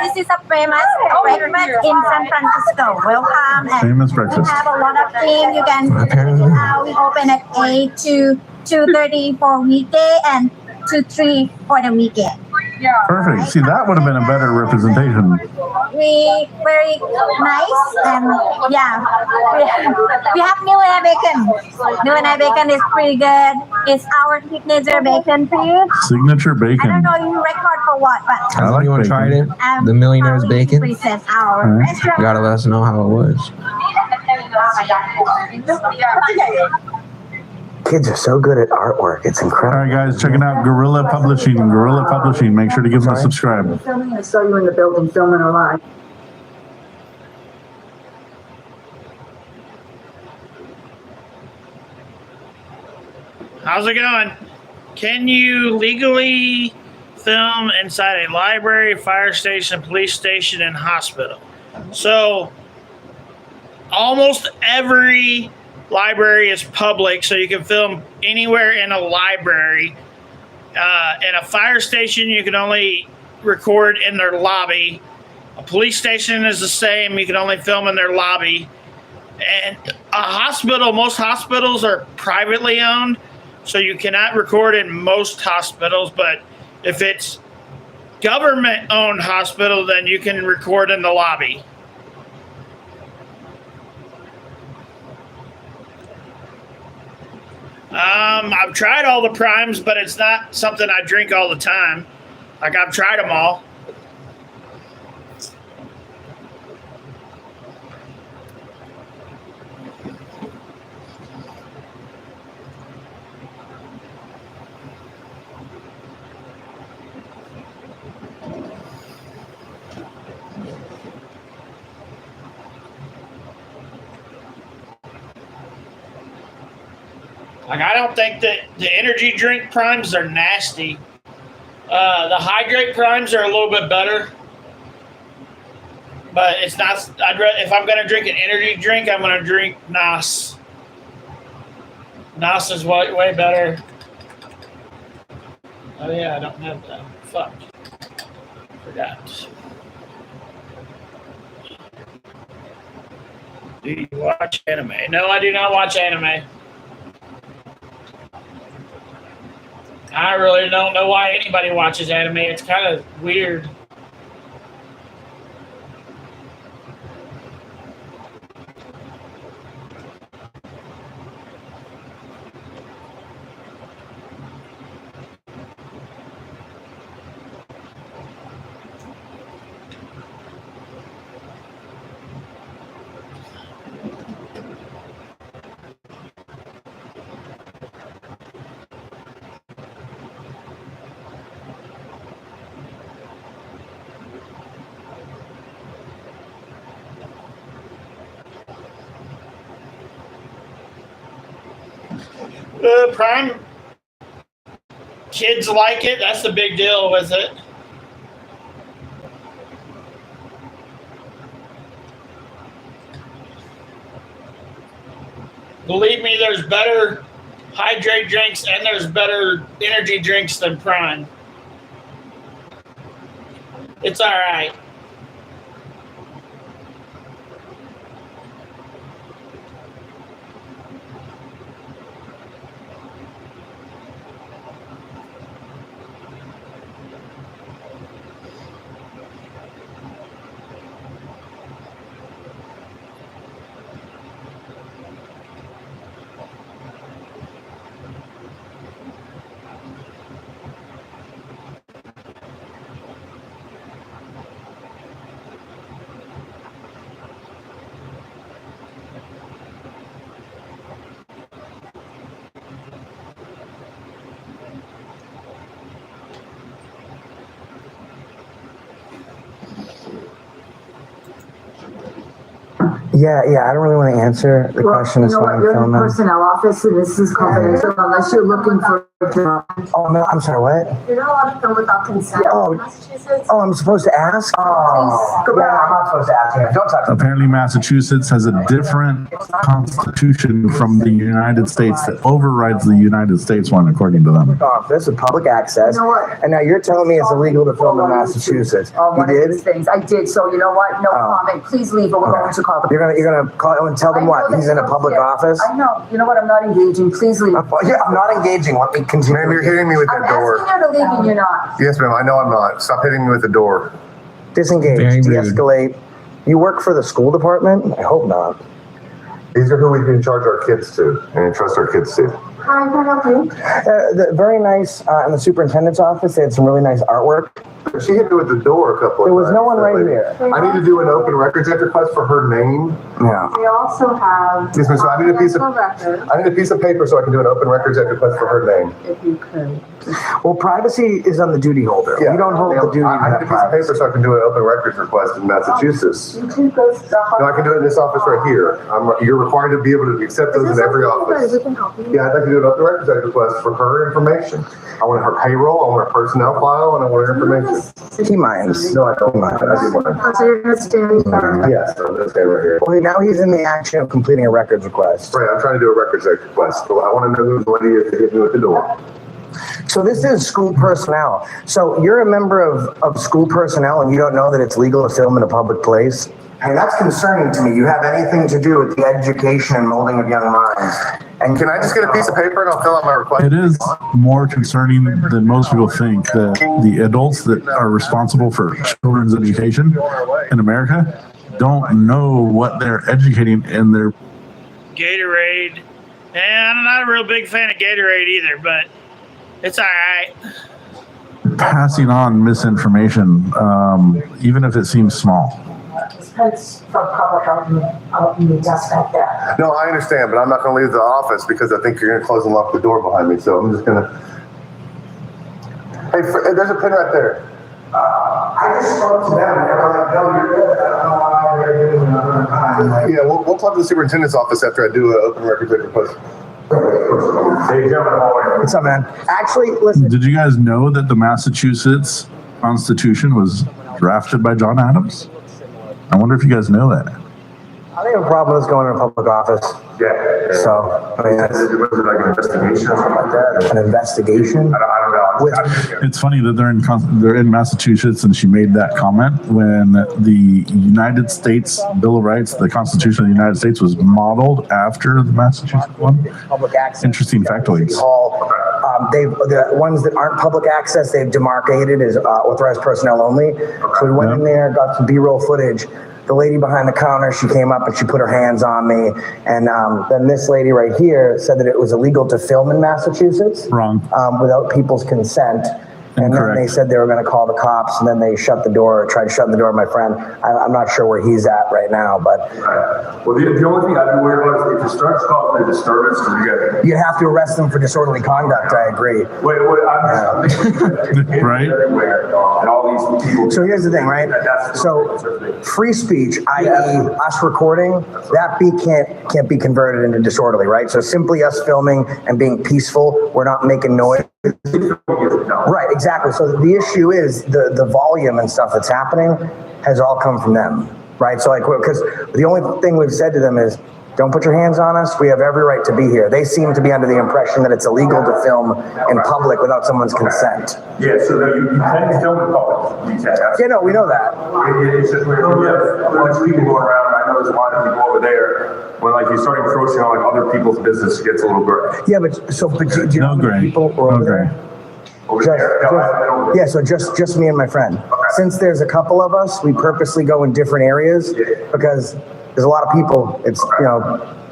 This is a famous breakfast in San Francisco. Welcome. And Famous breakfast. we have a lot of things. You can Apparently. we open at 8 to 2:30 for weekday and to 3 for the weekend. Perfect. See, that would have been a better representation. We very nice and yeah, we have new and bacon. New and bacon is pretty good. It's our signature bacon for you. Signature I bacon. don't know you record for what, but I like you want to try it? The Millionaire's how we Bacon? present our All right. restaurant. You gotta let us know how it was. Kids are so good at artwork. It's All incredible. right, guys, checking out Gorilla Publishing. Gorilla Publishing. Make sure to give them a subscribe. I saw you in the building filming a live. How's it going? Can you legally film inside a library, fire station, police station, and hospital? So almost every library is public, so you can film anywhere in a library. In a fire station, you can only record in their lobby. A police station is the same. You can only film in their lobby. And a hospital, most hospitals are privately owned, so you cannot record in most hospitals. But if it's government-owned hospital, then you can record in the lobby. I've tried all the primes, but it's not something I drink all the time. Like, I've tried them all. Like, I don't think that the energy drink primes are nasty. The hydrate primes are a little bit better, but it's not. If I'm going to drink an energy drink, I'm going to drink NOS. NOS is way better. Oh yeah, I don't have that. Fuck. Forgot. Do you watch anime? No, I do not watch anime. I really don't know why anybody watches anime. It's kind of weird. Prime kids like it. That's the big deal with it. Believe me, there's better hydrate drinks and there's better energy drinks than Prime. It's all right. Yeah, I don't really want to answer the question as far as You're in the filming. personnel office and this is confidential unless you're looking for a job. Oh, no, I'm sorry, what? You're not allowed to film without consent. Oh. Massachusetts. Oh, I'm supposed to ask? Oh, yeah, I'm not supposed to ask him. Don't talk to me. Apparently, Massachusetts has a different constitution from the United States that overrides the United States one, according to them. Office of public access. You know what? And now you're telling me it's illegal to film in Massachusetts. You One of did? these things. I did. So you know what? No Oh. comment. Please leave or we're going to call the You're gonna call and tell them what? He's in a public office? I know. You know what? I'm not engaging. Please leave. Yeah, I'm not engaging. Let me continue. Ma'am, you're hitting me with I'm that door. asking you to leave and you're not. Yes, ma'am. I know I'm not. Stop hitting me with the door. Disengage, Very rude. de-escalate. You work for the school department? I hope not. These are who we can charge our kids to and entrust our kids to. Hi, can I help you? Very nice in the superintendent's office. They had some really nice artwork. She hit me with the door a couple of There was times. no one right Like, here. I need to do an open records act request for her name. Yeah. We also have. Yes, ma'am. So I need a piece of record, I need a piece of paper so I can do an open records act request for her name. if you could. Well, privacy is on the duty holder. Yeah. You don't hold the duty to I need a have piece of privacy. paper so I can do an open records request in Massachusetts. You two go stop. No, I can do it in this office right here. You're required to be able to accept those in every office. We can help you. Yeah, I'd like to do an open records act request for her information. I want her payroll, I want her personnel file, and I want her information. He minds. No, I don't mind. I do mind. So you're gonna stand there. Yes, I'm gonna stay right here. Well, now he's in the action of completing a records request. Right, I'm trying to do a records act request. So I want to know who the lady is to hit me with the door. So this is school personnel. So you're a member of school personnel and you don't know that it's legal to film in a public place? I mean, that's concerning to me. You have anything to do with the education and molding of young minds. And Can I just get a piece of paper and I'll fill out my request? It is more concerning than most people think that the adults that are responsible for children's education in America don't know what they're educating in their Gatorade. And I'm not a real big fan of Gatorade either, but it's all right. passing on misinformation, even if it seems small. It's for public out in the desk back there. No, I understand, but I'm not going to leave the office because I think you're going to close and lock the door behind me. So I'm just going to. Hey, there's a pin right there. I just spoke to them and they were like, no, you're good. I don't know why they're doing another time. Yeah, we'll talk to the superintendent's office after I do an open records request. Hey, gentlemen. What's up, man? Actually, listen. Did you guys know that the Massachusetts Constitution was drafted by John Adams? I wonder if you guys know that. I don't have a problem with us going to a public office. Yeah. So, I mean, that's Was it like an investigation or something like that? an investigation. I don't know. It's funny that they're in Massachusetts, and she made that comment when the United States Bill of Rights, the Constitution of the United States, was modeled after the Massachusetts one. Public access. Interesting factoids. Hall. The ones that aren't public access, they've demarcated as authorized personnel only. So we went in there, got some B-roll footage. The lady behind the counter, she came up and she put her hands on me. And then this lady right here said that it was illegal to film in Massachusetts. Wrong. Without people's consent. And then Incorrect. they said they were going to call the cops, and then they shut the door, or tried to shut the door. My friend, I'm not sure where he's at right now, but Well, the only thing I'd be worried about is if it starts causing a disturbance, because you guys. you have to arrest them for disorderly conduct. I agree. Wait, I'm thinking. Right. Everywhere, and all these people. So here's the thing, right? So free speech, i.e., us recording, that can't be converted into disorderly, right? So simply us filming and being peaceful, we're not making noise. Right, exactly. So the issue is the volume and stuff that's happening has all come from them, right? So like, because the only thing we've said to them is, don't put your hands on us. We have every right to be here. They seem to be under the impression that it's illegal to film in public without someone's consent. Yeah, so you can film in public. You can. Yeah, no, we know that. It's just when you have a bunch of people going around, I know there's a lot of people over there, when like you start encroaching on like other people's business, it gets a little gray. Yeah, but do you know No how many gray. people were No over gray. there? Over there. No, I don't. Yeah, so just me and my friend. Since there's a couple of us, we purposely go in different areas because there's a lot of people. It's,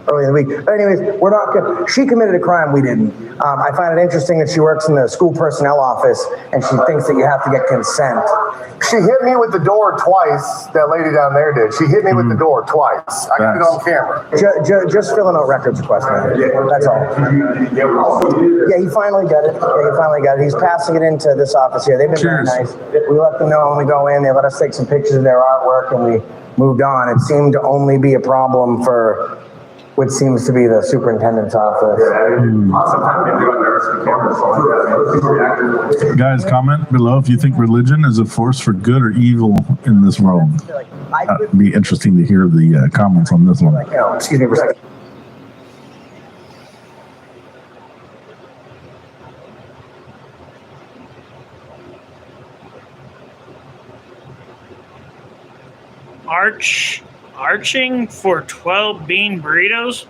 early in the week. But anyways, we're not good. She committed a crime, we didn't. I find it interesting that she works in the school personnel office and she thinks that you have to get consent. She hit me with the door twice. That lady down there did. She hit me with the door twice. I got it on camera. Just filling out records request, man. That's all. Yeah, he finally got it. He's passing it into this office here. They've been very nice. We let them know when we go in. They let us take some pictures of their artwork, and we moved on. It seemed to only be a problem for what seems to be the superintendent's office. Guys, comment below if you think religion is a force for good or evil in this world. It'd be interesting to hear the comments on this one. Excuse me for a second. Arching for 12 bean burritos?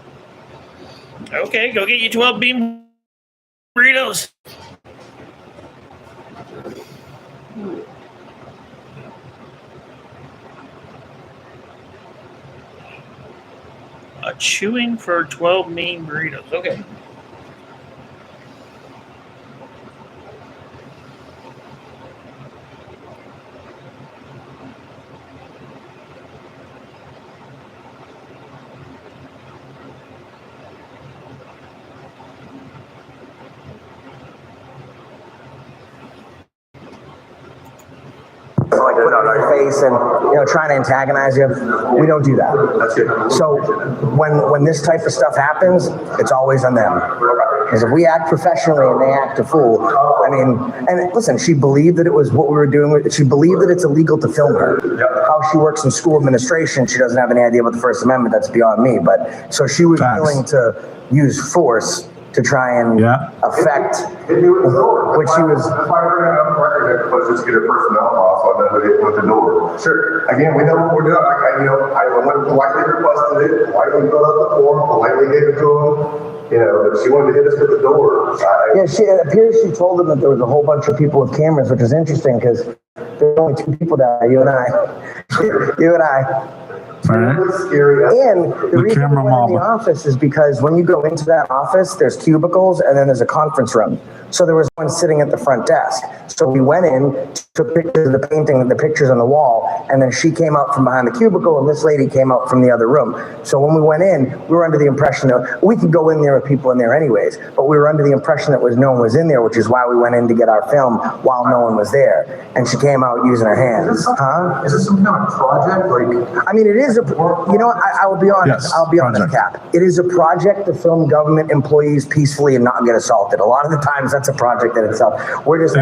Okay, go get you 12 bean burritos. A chewing for 12 bean burritos. Okay. Like put on our face and trying to antagonize you. We don't do that. That's good. So when this type of stuff happens, it's always on them. Because if we act professionally and they act a fool, I mean, and listen, she believed that it was what we were doing. She believed that it's illegal to film her. How she works in school administration, she doesn't have any idea about the First Amendment. That's beyond me. But so she was willing to use force to try and affect what she was. Let's just get her personnel off so I know who hit with the door. Sure. Again, we know what we're doing. I politely requested it, politely filled out the form, politely gave it to him. She wanted to hit us with the door. It appears she told them that there was a whole bunch of people with cameras, which is interesting because there's only two people down there, you and I. You and I. Right. And the reason we went in the office is because when you go into that office, there's cubicles and then there's a conference room. So there was one sitting at the front desk. So we went in, took pictures of the painting, the pictures on the wall, and then she came out from behind the cubicle and this lady came out from the other room. So when we went in, we were under the impression that we could go in there with people in there anyways, but we were under the impression that no one was in there, which is why we went in to get our film while no one was there. And she came out using her hands. Is this some kind of project? I mean, it is I will be honest. Yes, I'll be honest, Cap. It is a project to film government employees peacefully and not get assaulted. A lot of the times that's a project in itself. We're just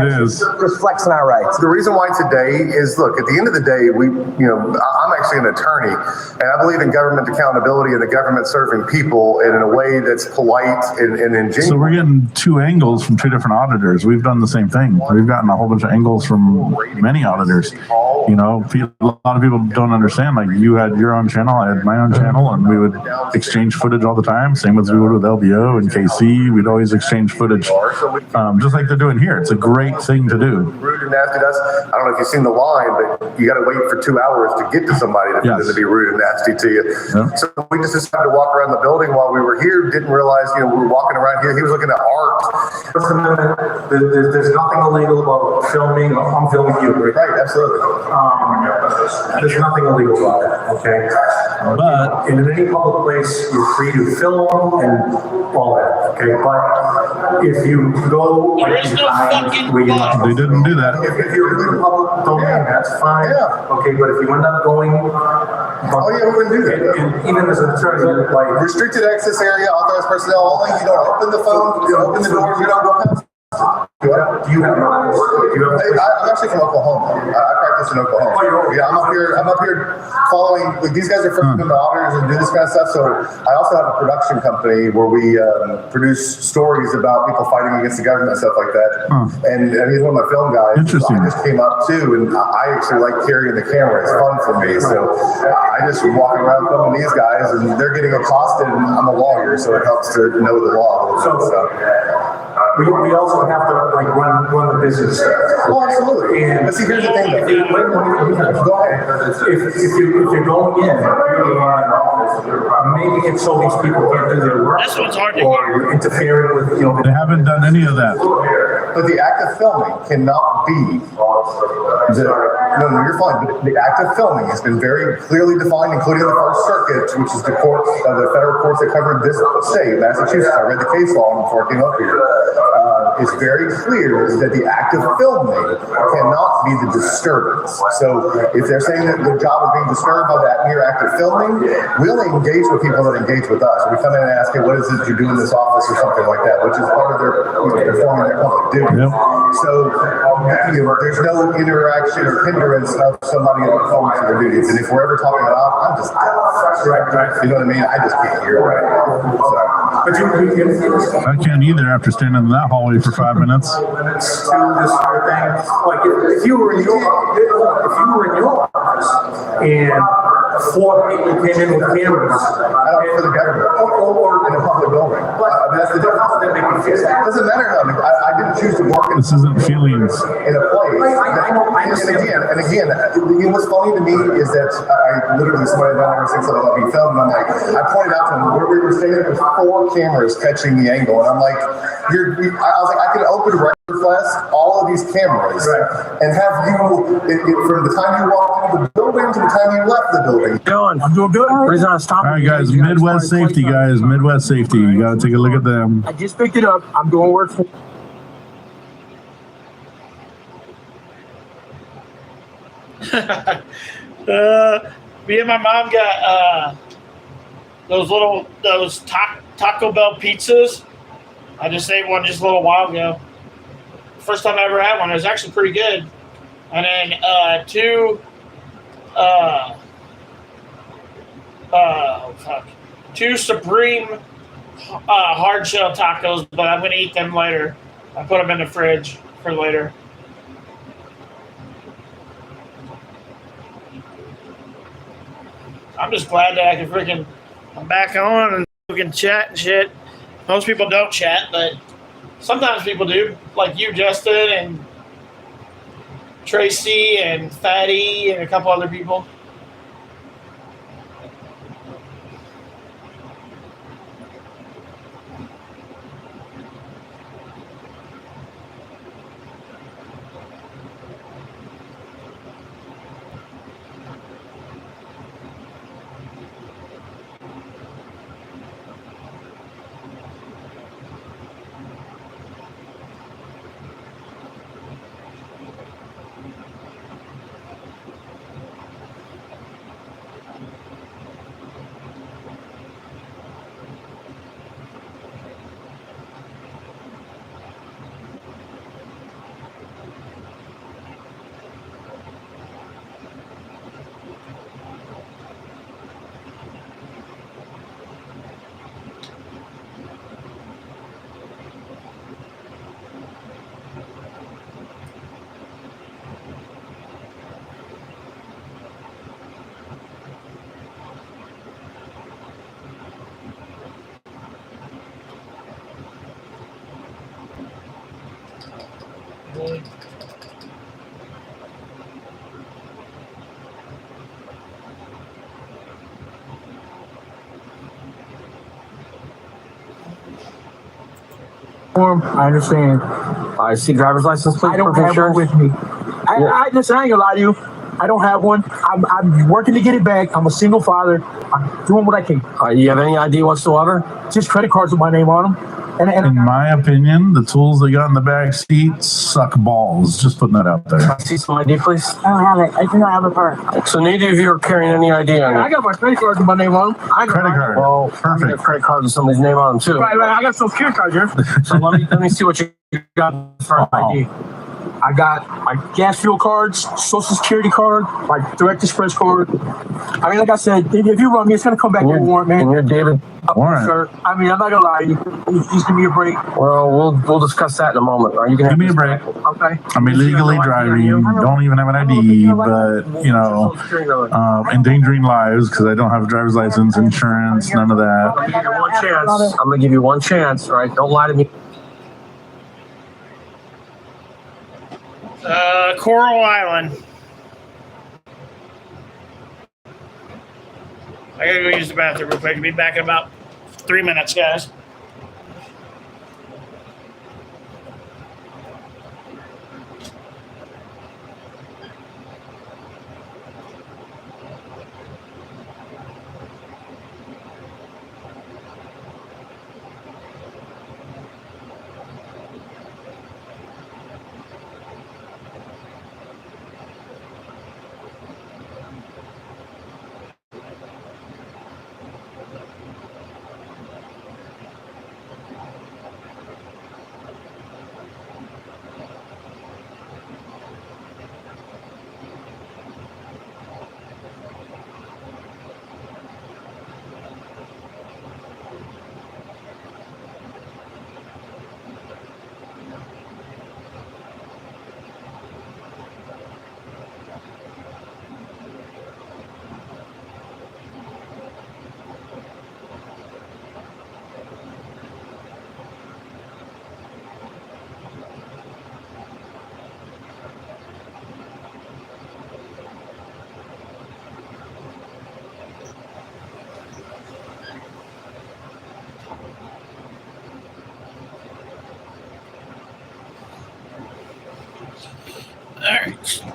flexing our rights. The reason why today is, look, at the end of the day, I'm actually an attorney, and I believe in government accountability and the government serving people in a way that's polite and ingenuous. So we're getting two angles from two different auditors. We've done the same thing. We've gotten a whole bunch of angles from many auditors. A lot of people don't understand. Like, you had your own channel, I had my own channel, and we would exchange footage all the time. Same as we would with LBO and KC. We'd always exchange footage, just like they're doing here. It's a great thing to do. Rude and nasty to us. I don't know if you've seen the line, but you got to wait for 2 hours to get to somebody for them to be rude and nasty to you. Yeah. So we just decided to walk around the building while we were here. Didn't realize, we were walking around here. He was looking at art. There's nothing illegal about filming. I'm filming you, right? Absolutely. There's nothing illegal about that. Okay. But in any public place, you're free to film and all that. Okay. But if you go where you're not, they didn't do that. If you're in the public domain, that's fine. Yeah. Okay. But if you end up going, we wouldn't do that. And even as an attorney, like restricted access area, authorized personnel only. You don't open the phone. You don't open the doors. You don't go past. Do you have I'm actually from Oklahoma. I practice in Oklahoma. Yeah, I'm up here following. These guys are first into auditors and do this kind of stuff. So I also have a production company where we produce stories about people fighting against the government and stuff like that. And he's one of my film guys. Interesting. I just came up too, and I actually like carrying the camera. It's fun for me. So I just walk around filming these guys, and they're getting accosted. And I'm a lawyer, so it helps to know the law a little bit. So. We also have to run the business. Oh, absolutely. And but see, here's the thing. Go ahead. If you're going in, maybe it's so these people can't do their work. This one's hard to or you're interfering with They haven't done any of that. But the act of filming cannot be No, you're fine. But the act of filming has been very clearly defined, including the First Circuit, which is the court, the federal courts that covered this state, Massachusetts. I read the case law before I came up here. It's very clear that the act of filming cannot be the disturbance. So if they're saying that the job is being disturbed by that mere act of filming, we'll engage with people that engage with us. We come in and ask, hey, what is it you do in this office or something like that, which is part of their performing their public duty. Yep. So there's no interaction or hindrance of somebody in performance of their duties. And if we're ever talking about, I'm just, you know what I mean? I just can't hear it right now. So, but I can't either after standing in that hallway for 5 minutes. To this sort of thing. Like if you were in your office and 4 people came in with cameras, for the government or in a public building. That's the difference. It doesn't matter how I didn't choose to work in. This isn't feelings. In a place. And again, what's funny to me is that I literally somebody down there thinks that I'll be filmed, and I'm like, I pointed out to him where we were standing with 4 cameras catching the angle, and I'm like, I was like, I could open request all of these cameras and have you from the time you walked into the building to the time you left the building. I'm doing good. Reason I stopped. All right, guys, Midwest Safety, guys. Midwest Safety. You got to take a look at them. I just picked it up. I'm doing work for. Me and my mom got those Taco Bell pizzas. I just ate one just a little while ago. First time I ever had one. It was actually pretty good. And then 2 Supreme hard shell tacos, but I'm gonna eat them later. I put them in the fridge for later. I'm just glad that I can I'm back on and we can chat and shit. Most people don't chat, but sometimes people do, like you, Justin, and Tracy, and Fatty, and a couple other people. I understand. I see driver's license plate. I don't have one with me. Listen, I ain't gonna lie to you. I don't have one. I'm working to get it back. I'm a single father. I'm doing what I can. You have any ID whatsoever? Just credit cards with my name on them. And in my opinion, the tools they got in the back seat suck balls. Just putting that out there. Can I see some ID, please? I don't have it. I do not have a purse. So neither of you are carrying any ID on you? I got my credit cards with my name on them. Credit card. Well, perfect. I got credit cards with somebody's name on them too. Right. I got Social Security cards here. So let me see what you got for ID. I got my gas fuel cards, Social Security card, my Direct Express card. I mean, like I said, if you run me, it's gonna come back with a warrant, man. And you're David Warren. Sir, I mean, I'm not gonna lie to you. Just give me a break. Well, we'll discuss that in a moment. Are you gonna give me a break? Okay. I'm illegally driving. Don't even have an ID, but endangering lives because I don't have a driver's license, insurance, none of that. I'm gonna give you one chance. I'm gonna give you one chance. All right? Don't lie to me. Coral Island. I gotta go use the bathroom real quick. I'll be back in about 3 minutes, guys.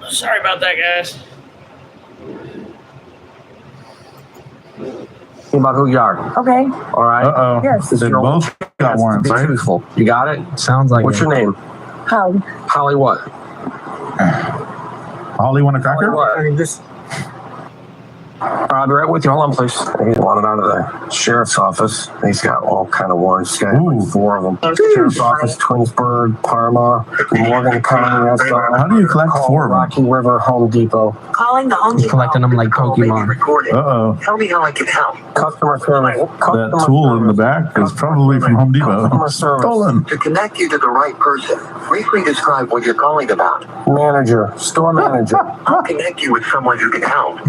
Sorry about that, guys. Think about who you are. Okay. All right. Uh-oh. Yes. They both got warrants, Be right? truthful. You got it? Sounds like What's it. your name? Holly. Holly what? Holly want a cracker? What? I'll be right with you. Hold on, please. He's wanted out of the sheriff's office. He's got all kind of warrants. He's got like 4 of them. Sheriff's office, Twinsburg, Parma, Morgan County. How do you collect 4 of them? Rocky River, Home Depot. Calling the Home He's collecting them like Pokemon. Uh-oh. Tell me how I can help. Customer service. That tool in the back is probably from Home Depot. Customer service. Stolen. To connect you to the right person, briefly describe what you're calling about. Manager. Store manager. I'll connect you with someone who can help.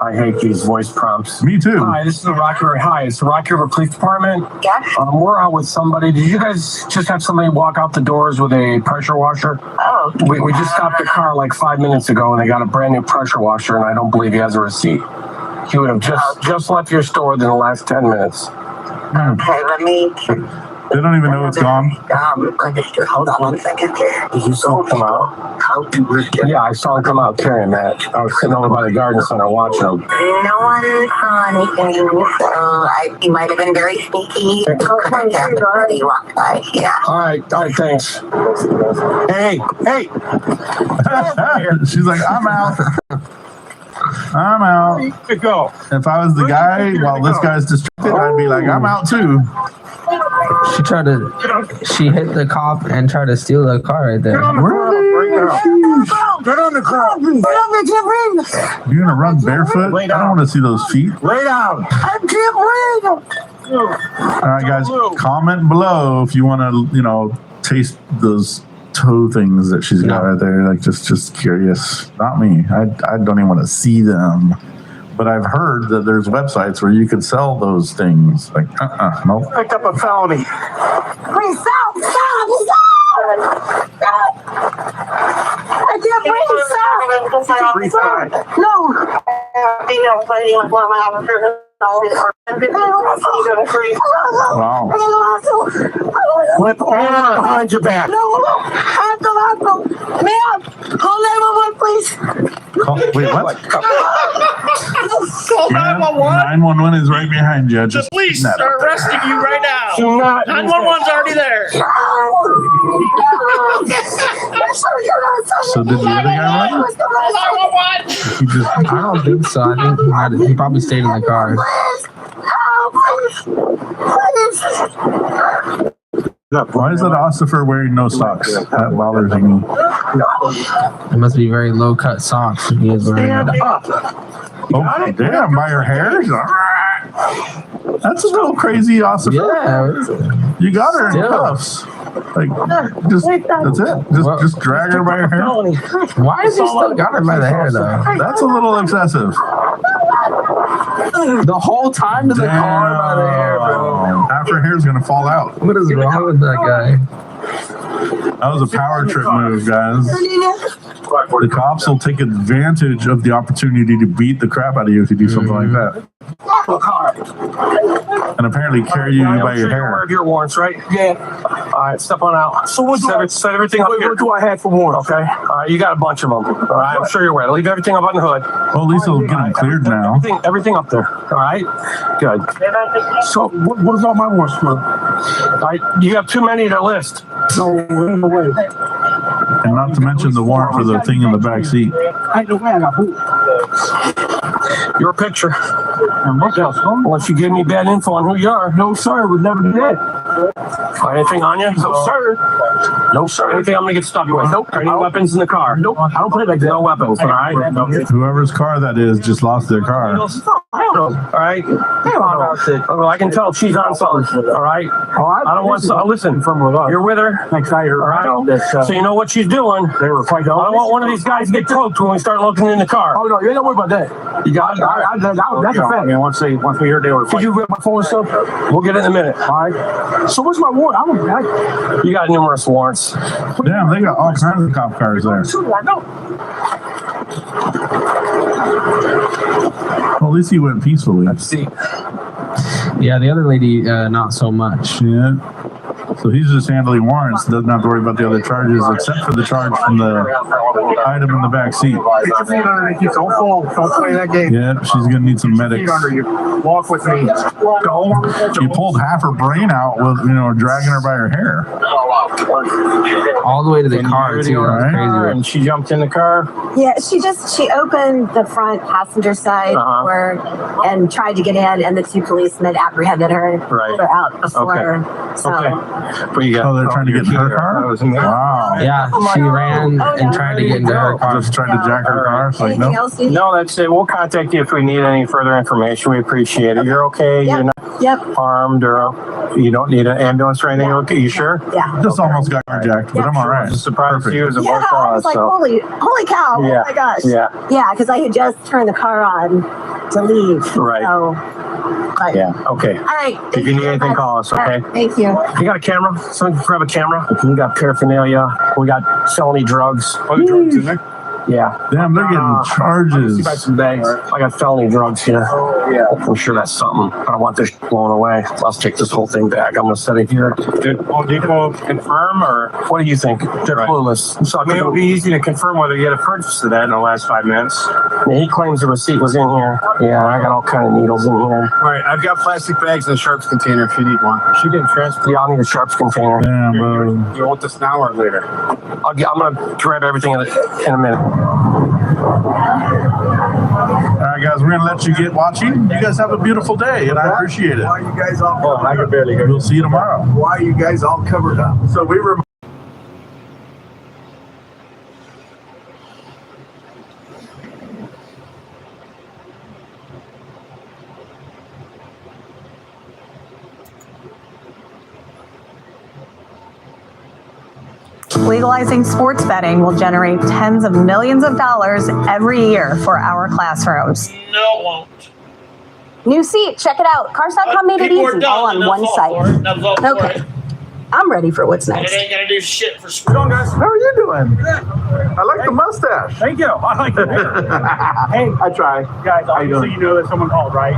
I hate these voice prompts. Me too. Hi, this is the Rocky River. Hi, it's the Rocky River Police Department. Yes? We're out with somebody. Did you guys just have somebody walk out the doors with a pressure washer? Oh. We just stopped the car like 5 minutes ago, and they got a brand new pressure washer, and I don't believe he has a receipt. He would have just left your store in the last 10 minutes. Okay, let me. They don't even know it's gone. Understood. Hold on 1 second. Did you saw him come out? How to risk it? Yeah, I saw him come out carrying that. I was sitting over by the garden center watching him. No one saw anything, so he might have been very sneaky. He walked by. Yeah. All right, thanks. Hey. She's like, I'm out. I'm out. Good go. If I was the guy while this guy's distracted, I'd be like, I'm out too. She hit the cop and tried to steal the car right there. Get on the ground. You're gonna run barefoot? I don't want to see those feet. Lay down. I can't breathe. All right, guys, comment below if you want to, taste those toe things that she's got right there. Like, just curious. Not me. I don't even want to see them. But I've heard that there's websites where you can sell those things. Like, nope. Picked up a felony. Please stop. I can't breathe. Stop. No. Female fighting with one of my officers. Wow. Flip all behind your back. No. Ma'am, call 911, please. Wait, what? Call 911. 911 is right behind you. The Just police that are up. arresting you right now. Do not. 911's already there. So did the other guy run? He just, I don't think so. I think he probably stayed in the car. why is that ossifer wearing no socks? That bothers me. It must be very low cut socks. He is wearing them. Oh, damn, by her hair? That's a little crazy, ossifer. Yeah. You got her in cuffs. Like, just, that's it. Just drag her by her hair. Why is he still got her by the hair, though? That's a little excessive. The whole time to the car by the hair, bro. Half her hair's gonna fall out. What is wrong with that guy? That was a power trip move, guys. The cops will take advantage of the opportunity to beat the crap out of you if you do something like that. And apparently carry you by your hair. Aware of your warrants, right? Yeah. All right, step on out. So set everything up here. What do I have for warrants? Okay. All right, you got a bunch of them. All right, I'm sure you're aware. Leave everything up on the hood. Well, at least it'll get them cleared now. Everything up there. All right. Good. So what is all my warrants for? All right, you have too many to list. No way. And not to mention the warrant for the thing in the back seat. Your picture. Unless you give me bad info on who you are. No, sir. Would never do that. Anything on you? No, sir. No, sir. Anything I'm going to get stuck with? Nope. Any weapons in the car? Nope. I don't play like that. No weapons. All right. Whoever's car that is just lost their car. All right. Well, I can tell she's on something. All right. I don't want to listen. You're with her. All right. So you know what she's doing. I don't want one of these guys to get choked when we start looking in the car. Oh no, you don't worry about that. You got it. That's a fact. Man, once we hear they were. Could you grab my phone and stuff? We'll get it in a minute. All right. So what's my warrant? You got numerous warrants. Damn, they got all kinds of cop cars there. Well, at least he went peacefully. Yeah, the other lady, not so much. Yeah. So he's just handling warrants, doesn't have to worry about the other charges except for the charge from the item in the back seat. Get your feet underneath you. Don't fall. Don't play that game. Yeah, she's gonna need some medics. Feet under you. Walk with me. Go. She pulled half her brain out with, dragging her by her hair. All the way to the car too. Right? Crazy. And she jumped in the car. Yeah, she opened the front passenger side door and tried to get in, and the two policemen apprehended her. Right. Put her out before her. So. But you got, Oh, they're trying to get in her car? Wow. Yeah, she ran and tried to get into her car. Just tried to jack her car. It's like, Anything no. else you need? No, that's it. We'll contact you if we need any further information. We appreciate it. You're okay? Yep. You're not harmed or you don't need an ambulance or anything? Okay, you sure? Yeah. Just almost got carjacked, but I'm all right. Just surprised Perfect. you as a Yeah, work I was like, so. holy cow! Yeah. Oh my gosh! Yeah. Yeah, because I had just turned the car on to leave. Right. So, but, Yeah. Okay. All right. If you need anything, call us. Okay. Thank you. You got a camera? Someone grab a camera. If you got paraphernalia, we got selling drugs. Other drugs in there? Yeah. Damn, they're getting charges. See by some bags. I got felony drugs here. Yeah. I'm sure that's something. I don't want this blown away. Let's take this whole thing back. I'm gonna set it here. Did people confirm, or what do you think? They're clueless. So it would be easy to confirm whether you had a purchase of that in the last 5 minutes. Yeah, he claims the receipt was in here. Yeah, I got all kind of needles in here. All right, I've got plastic bags in the Sharps container if you need one. She didn't transfer. Yeah, I'll need a Sharps container. Damn, bro. You want this now or later? I'm gonna grab everything in a minute. All right, guys, we're going to let you get watching. You guys have a beautiful day, and I appreciate it. Why are you guys all I can barely hear. We'll see you tomorrow. Why are you guys all covered up? So we were. Legalizing sports betting will generate tens of millions of dollars every year for our classrooms. No, it won't. New seat. Check it out. Cars.com made it People are easy, all dumb, on and one they'll fall for it. site. They'll fall for Okay. it. I'm ready for what's It next. ain't gonna do shit for school. Guys, how are you doing? I like the mustache. Thank you. I like it. Hey, I try. Guys, obviously you know that someone called, right?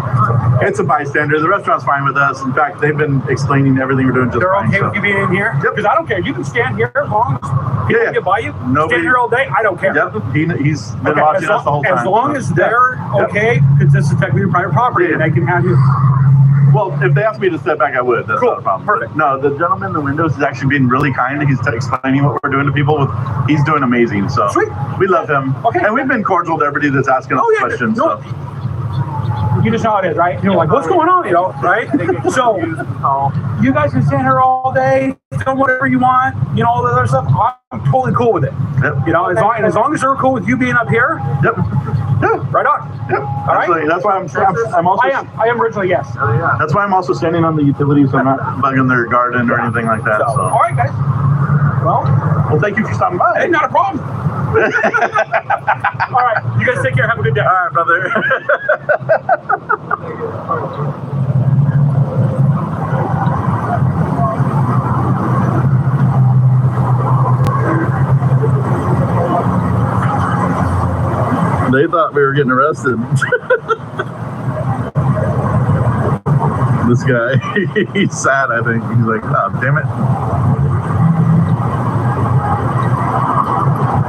It's a bystander. The restaurant's fine with us. In fact, they've been explaining everything we're doing just They're fine. okay so. with you being in here? Yep. Because I don't care. You can stand here as long as people Yeah. get by you. Nobody- Stand here all day. I don't care. Yep, he's been Okay, watching us the whole time. As long as they're Yep. okay, because this is technically private property, Yeah. and they can have you. Well, if they asked me to step back, I would. That's Cool. not a problem. Perfect. No, the gentleman in the windows is actually being really kind. He's explaining what we're doing to people. He's doing amazing. So Sweet. We love him. Okay. And we've been cordial to everybody that's asking us questions. No. So. You just know how it is, right? You're like, what's going on? Right? So you guys can stand here all day, film whatever you want, all the other stuff. I'm totally cool with it. Yep. As long as they're cool with you being up here. Yep. Yeah. Right on. Yep. All right. Absolutely. That's why I'm also. I am originally, yes. That's why I'm also standing on the utilities, so I'm not bugging their garden or anything like that. So. All right, guys. Well, thank you for stopping by. Hey, not a problem. All right. You guys take care. Have a good day. All right, brother. They thought we were getting arrested. This guy, he's sad, I think. He's like, oh, damn it.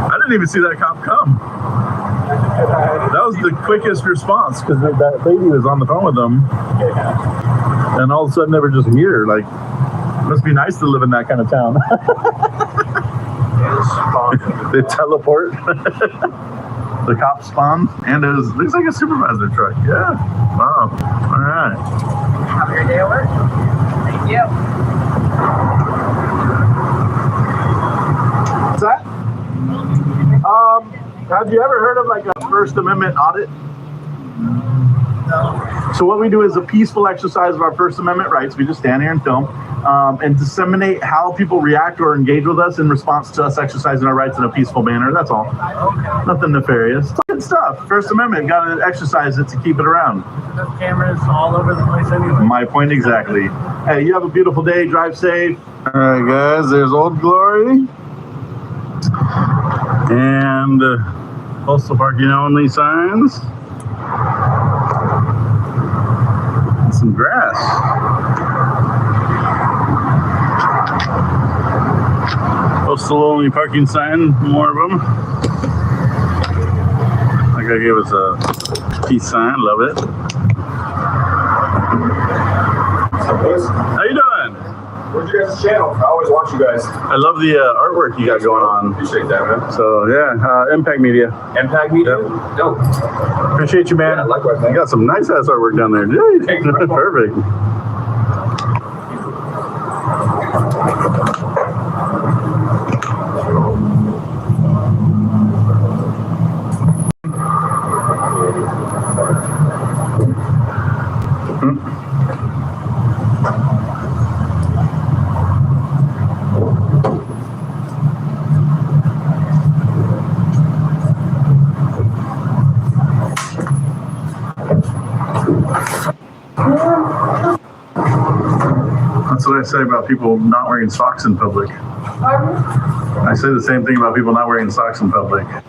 I didn't even see that cop come. That was the quickest response because that lady was on the phone with them. And all of a sudden they were just here. Like, must be nice to live in that kind of town. They teleport. The cops spawn, and it looks like a supervisor truck. Yeah. Wow. All right. Have a great day at work. Thank you. What's that? Have you ever heard of like a First Amendment audit? No. So what we do is a peaceful exercise of our First Amendment rights. We just stand here and film and disseminate how people react or engage with us in response to us exercising our rights in a peaceful manner. That's all. Okay. Nothing nefarious. It's good stuff. First Amendment, got to exercise it to keep it around. There's cameras all over the place anyway. My point exactly. Hey, you have a beautiful day. Drive safe. All right, guys. There's Old Glory. And postal parking only signs. And some grass. There's the lonely parking sign, more of them. That guy gave us a peace sign, love it. How you doing? Where's your guys' channel? I always watch you guys. I love the artwork you got going on. Appreciate that, man. So yeah, Impact Media. Impact Media? Yep. Dope. Appreciate you, man. Yeah, likewise, man. You got some nice ass artwork down there. Dude. Perfect. That's what I say about people not wearing socks in public. I say the same thing about people not wearing socks in public. I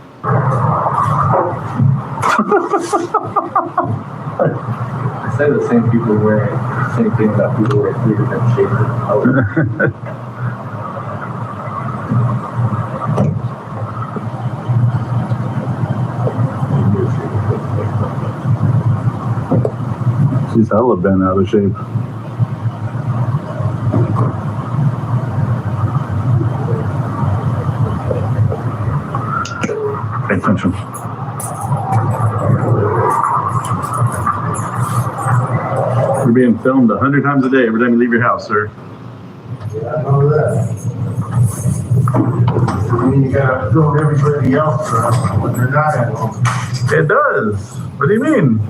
say the same people wearing the same thing about people wearing 3 different shades of color. She's hella bent out of shape. Pay attention. You're being filmed 100 times a day every time you leave your house, sir. Yeah, I know that. I mean, you gotta film everybody else when they're not at home. It does. What do you mean?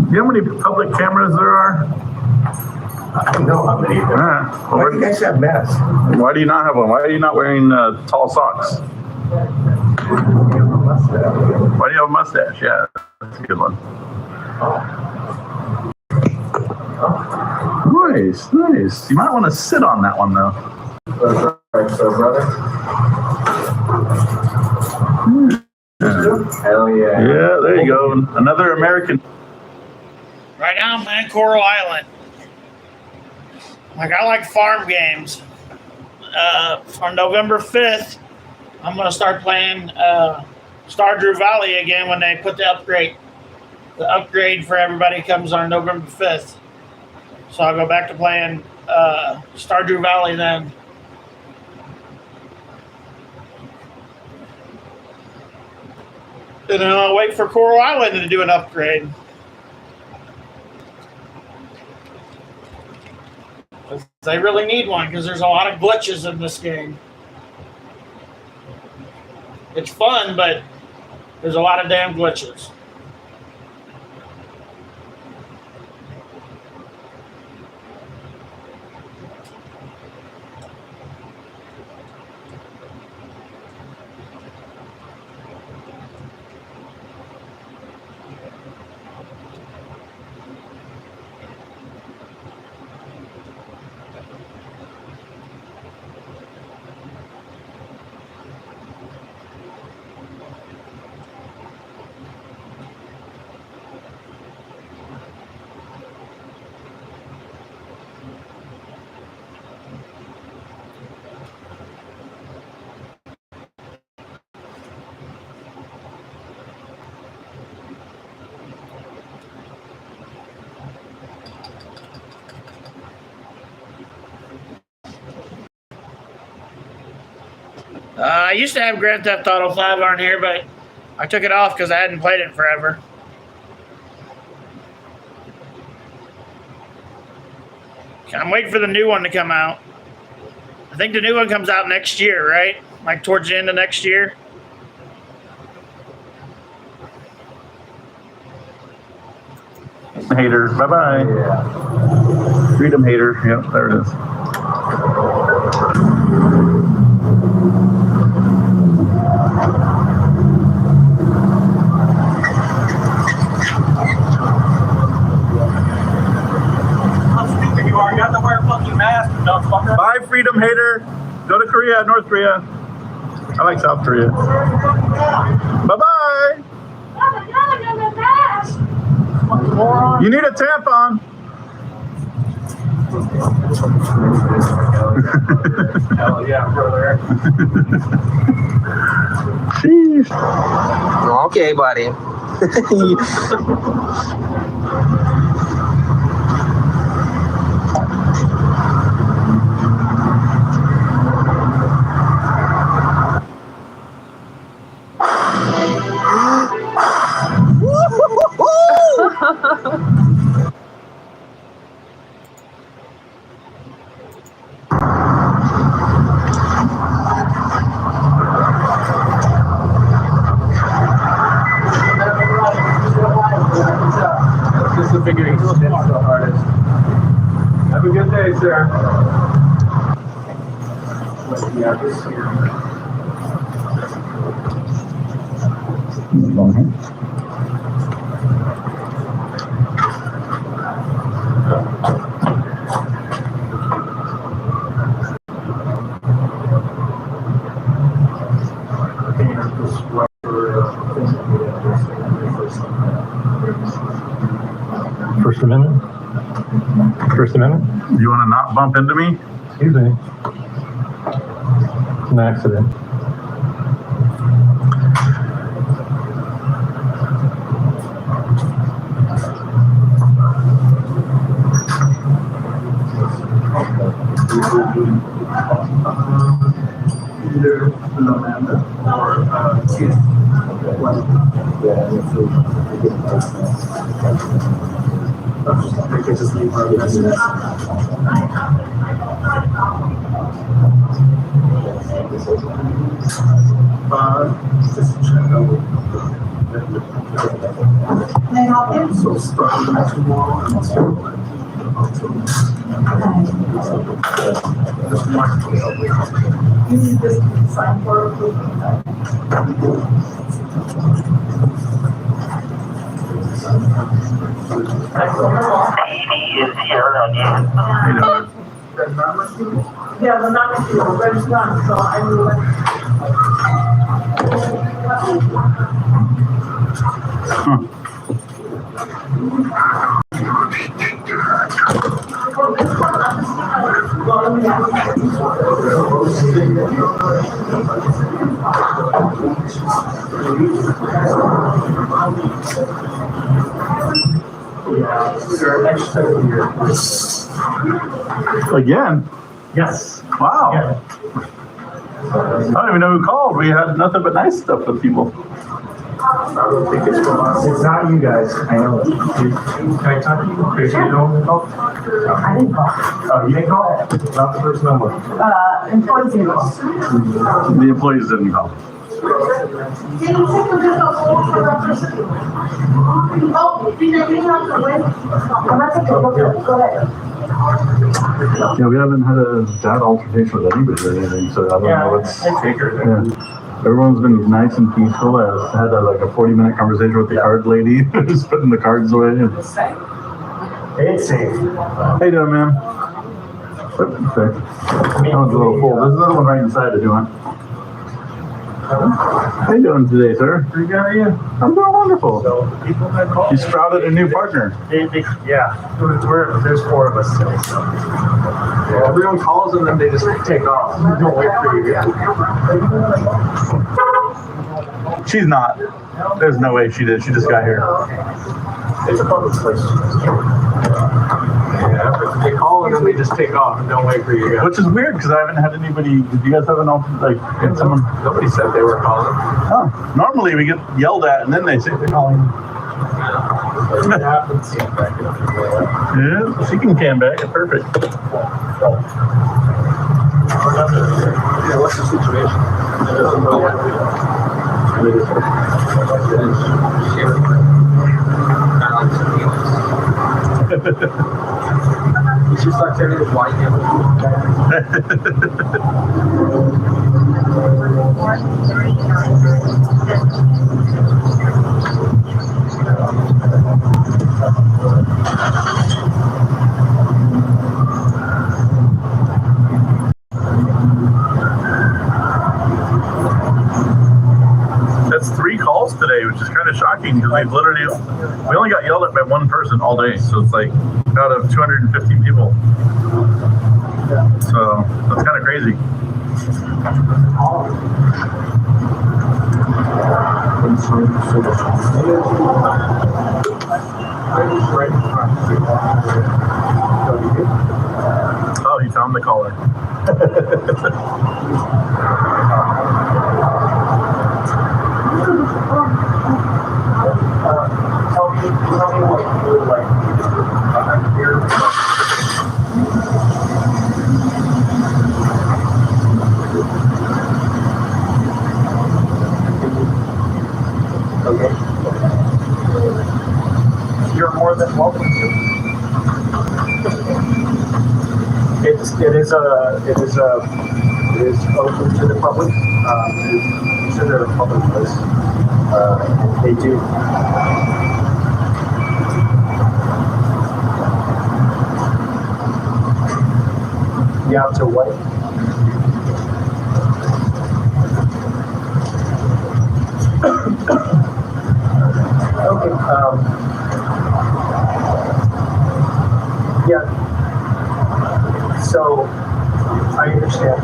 You know how many public cameras there are? I don't know how many. Why do you guys have masks? Why do you not have one? Why are you not wearing tall socks? Why do you have a mustache? Yeah, that's a good one. Nice, nice. You might want to sit on that one, though. That's right, so, brother. Hell yeah. Yeah, there you go. Another American. Right now, I'm in Coral Island. Like, I like farm games. On November 5th, I'm going to start playing Stardew Valley again when they put the upgrade. The upgrade for everybody comes on November 5th. So I'll go back to playing Stardew Valley then. And then I'll wait for Coral Island to do an upgrade. They really need one because there's a lot of glitches in this game. It's fun, but there's a lot of damn glitches. I used to have Grand Theft Auto 5 on here, but I took it off because I hadn't played it forever. I'm waiting for the new one to come out. I think the new one comes out next year, right? Like towards the end of next year. Hater. Bye-bye. Yeah. Freedom hater. Yep, there it is. Bye, freedom hater. Go to Korea, North Korea. I like South Korea. Bye-bye. You need a tampon. yeah, brother. Okay, buddy. Just a figure he's the hardest. Have a good day, sir. First Amendment? First Amendment? You want to not bump into me? Excuse me. It's an accident. Either Amanda or Keith. They could just leave our messages. Just check out. Can I help you? So starting tomorrow until You need this sign for approval. is here again. Yeah, the number two, but it's not, so I will Again? Yes. Wow. Yeah. I don't even know who called. We had nothing but nice stuff with people. I don't think it's from us. It's not you guys. I know it. Can I talk to you? Chris, you know who called? I didn't call. Oh, you didn't call? Not the first number. Employees didn't call. The employees didn't call. Yeah, we haven't had a bad altercation with anybody or anything, so I don't know what's. Yeah. Everyone's been nice and peaceful. I had like a 40-minute conversation with the card lady who's putting the cards away. It's safe. How you doing, man? Okay. That one's a little full. There's another one right inside of you, man. How you doing today, sir? Pretty good, are you? I'm doing wonderful. So the people that call. You sprouted a new partner. Yeah. There's four of us today, so. Yeah. Everyone calls and then they just take off. Don't wait for you. She's not. There's no way she did. She just got here. It's a public place. Yeah, but they call and then they just take off and don't wait for you guys. Which is weird because I haven't had anybody. Did you guys have an open, like, had someone? Nobody said they were calling. Oh, normally we get yelled at and then they say they're calling. It happens. Yeah, she can cam back. It's perfect. Yeah, what's the situation? It doesn't know You should start turning his white That's 3 calls today, which is kind of shocking because we only got yelled at by one person all day. So it's like out of 215 people. So that's kind of crazy. Oh, he found the caller. Tell me what you would like. I'm here. Okay. You're more than welcome to. It is open to the public. It's considered a public place. They do. Yeah, to what? Okay. Yeah. So I understand.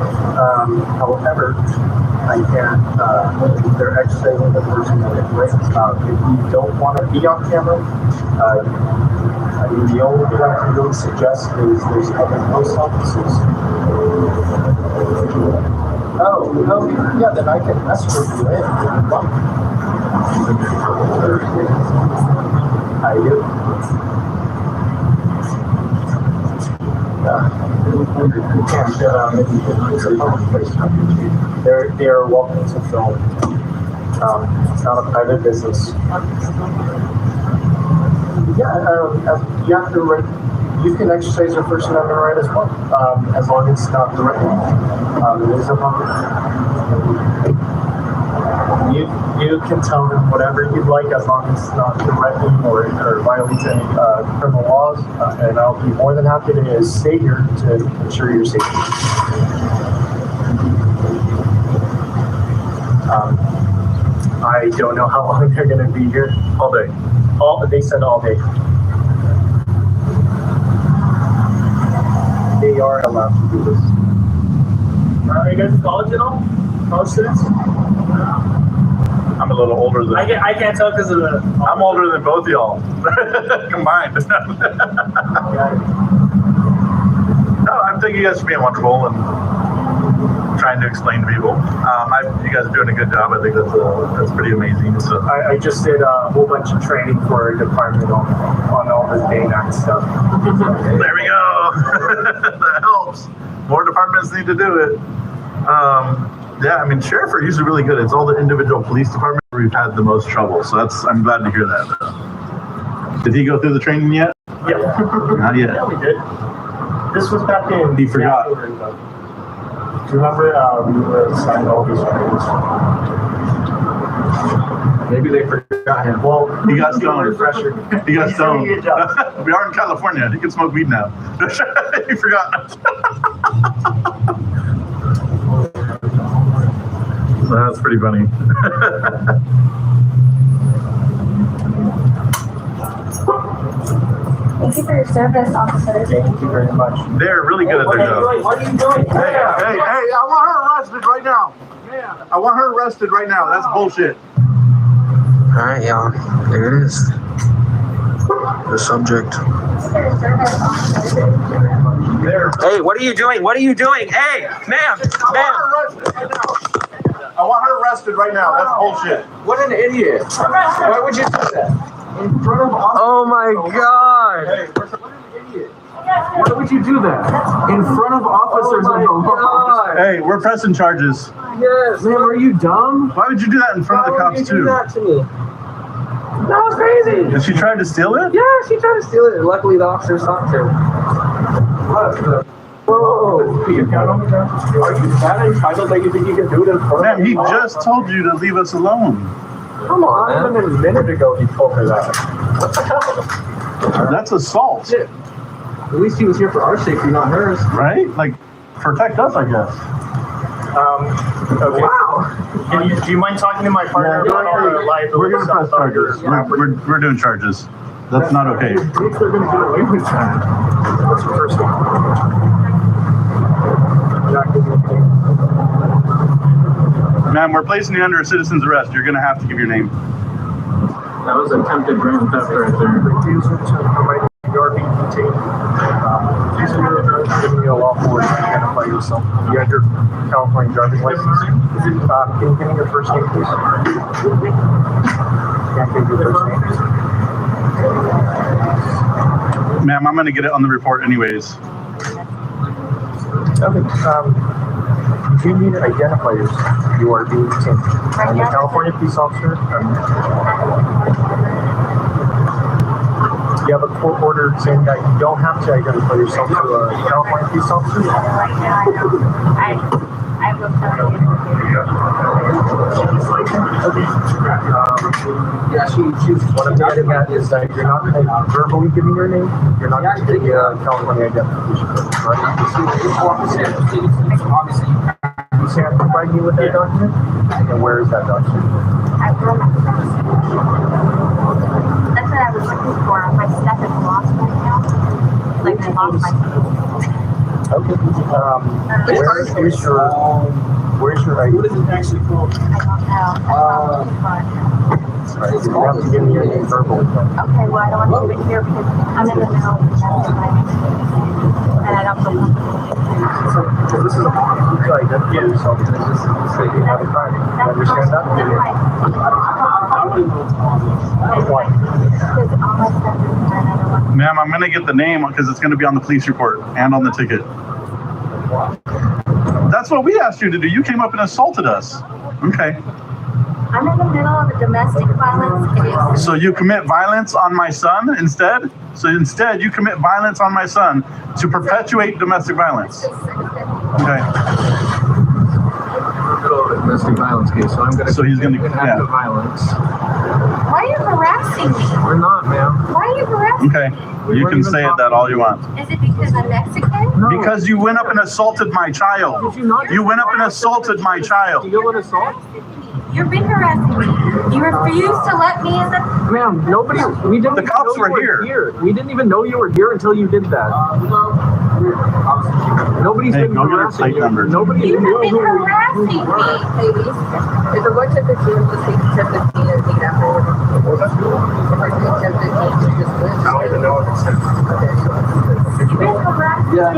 However, I can't. They're exercising the First Amendment right. If you don't want to be on camera, I mean, the only thing I can really suggest is there's other post offices. Oh, yeah, then I can escort you in. I do. You can't, it's a public place. They are welcome to film. It's not a private business. Yeah, you have to. You can exercise your First Amendment right as well, as long as it's not threatening. It is a public. You can tell them whatever you'd like as long as it's not threatening or violates any criminal laws, and I'll be more than happy to stay here to ensure your safety. I don't know how long they're going to be here. All day. They said all day. They are allowed to do this. Are you guys in college at all? College students? I'm a little older than. I can't tell because of the. I'm older than both of y'all combined. No, I'm thinking you guys are being wonderful and trying to explain to people. You guys are doing a good job. I think that's pretty amazing. So I just did a whole bunch of training for a department on all the Dane Act stuff. There we go. That helps. More departments need to do it. Yeah, I mean, sheriff are usually really good. It's all the individual police departments where we've had the most trouble. So I'm glad to hear that. Did he go through the training yet? Yeah. Not yet. Yeah, we did. This was back in. He forgot. Do you remember we were assigned all these trainings? Maybe they forgot him. Well, he got stoned. He got stoned. We are in California. He can smoke weed now. He forgot. That's pretty funny. Thank you for your service, officer. Thank you very much. They're really good at their job. What are you doing? Hey, I want her arrested right now. I want her arrested right now. That's bullshit. All right, y'all. There it is. The subject. Hey, what are you doing? What are you doing? Hey, ma'am. I want her arrested right now. That's bullshit. What an idiot. Why would you do that? In front of Oh my God. Hey, what an idiot. Why would you do that? In front of officers of the law. Hey, we're pressing charges. Yes. Man, are you dumb? Why would you do that in front of the cops too? That to me. That was crazy. Did she try to steal it? Yeah, she tried to steal it. Luckily, the officer stopped her. Whoa. Are you that entitled that you think you can do it in front Man, of he just told you to leave us alone. Come on, even a minute ago he told her that. What the hell? That's assault. Shit. At least he was here for our safety, not hers. Right? Like, protect us, I guess. Okay. Wow. Do you mind talking to my partner about all the liability? We're going to press charges. We're doing charges. That's not okay. They're going to get away with that. What's your first one? Jack, is it okay? Ma'am, we're placing you under a citizen's arrest. You're going to have to give your name. That was attempted grand theft right there. Refusal to provide your being detained. Refusal to giving you a lawful order to identify yourself. You have your California driving license. Can you give me your first name, please? Can't give your first name. Ma'am, I'm going to get it on the report anyways. Okay. You need to identify yourself. You are being detained. I'm a California police officer. You have a court order saying that you don't have to identify yourself to a California police officer. I will tell you. What I'm getting at is that you're not verbally giving your name. You're not going to take a California identification card, right? You say I provide you with that document? And where is that document? I will. That's what I was looking for. My stuff is lost right now. Like I lost my stuff. Okay. Where's your ID? What is it actually called? I don't know. Right, you have to give me your name verbally. Okay, well, I don't want to do it here because I'm in the middle of the and I don't feel comfortable. So this is a moment to identify yourself and just say you have a crime. You understand that? Why? Ma'am, I'm going to get the name because it's going to be on the police report and on the ticket. That's what we asked you to do. You came up and assaulted us. Okay. I'm in the middle of a domestic violence case. So you commit violence on my son instead? So instead you commit violence on my son to perpetuate domestic violence. Okay. Domestic violence case, so I'm going to. So he's going to have violence. Why are you harassing me? We're not, ma'am. Why are you harassing me? Okay. You can say that all you want. Is it because I'm Mexican? No. Because you went up and assaulted my child. Did you not? You went up and assaulted my child. You want assault? You're being harassing me. You refuse to let me in the. Ma'am, nobody. We didn't. The even cops know you were here. We didn't even know you were here until you did that. Nobody's been harassing you. Nobody. You have been harassing me. Ladies, if we're going to 15, just take 10-15 and take it after. If we're taking 10-15, just win. I don't even know if it's 10. You've been harassing me.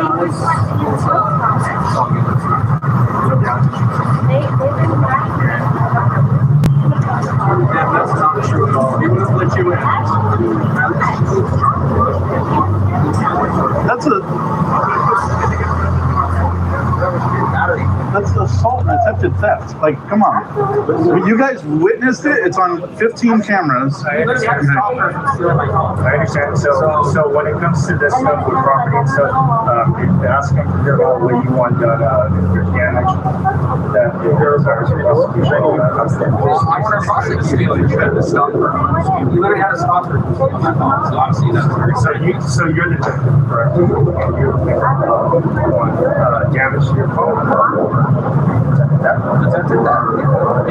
They've been harassing me. That's not true at all. We would have let you in. That's assault and attempted theft. Like, come on. You guys witnessed it. It's on 15 cameras. I understand. So when it comes to this stuff with property and stuff, you ask them to figure out what you want done. The annex that the prosecution. I want to prosecute you. You literally had a stop for so obviously that's So you're the detective, correct? You want damage to your phone.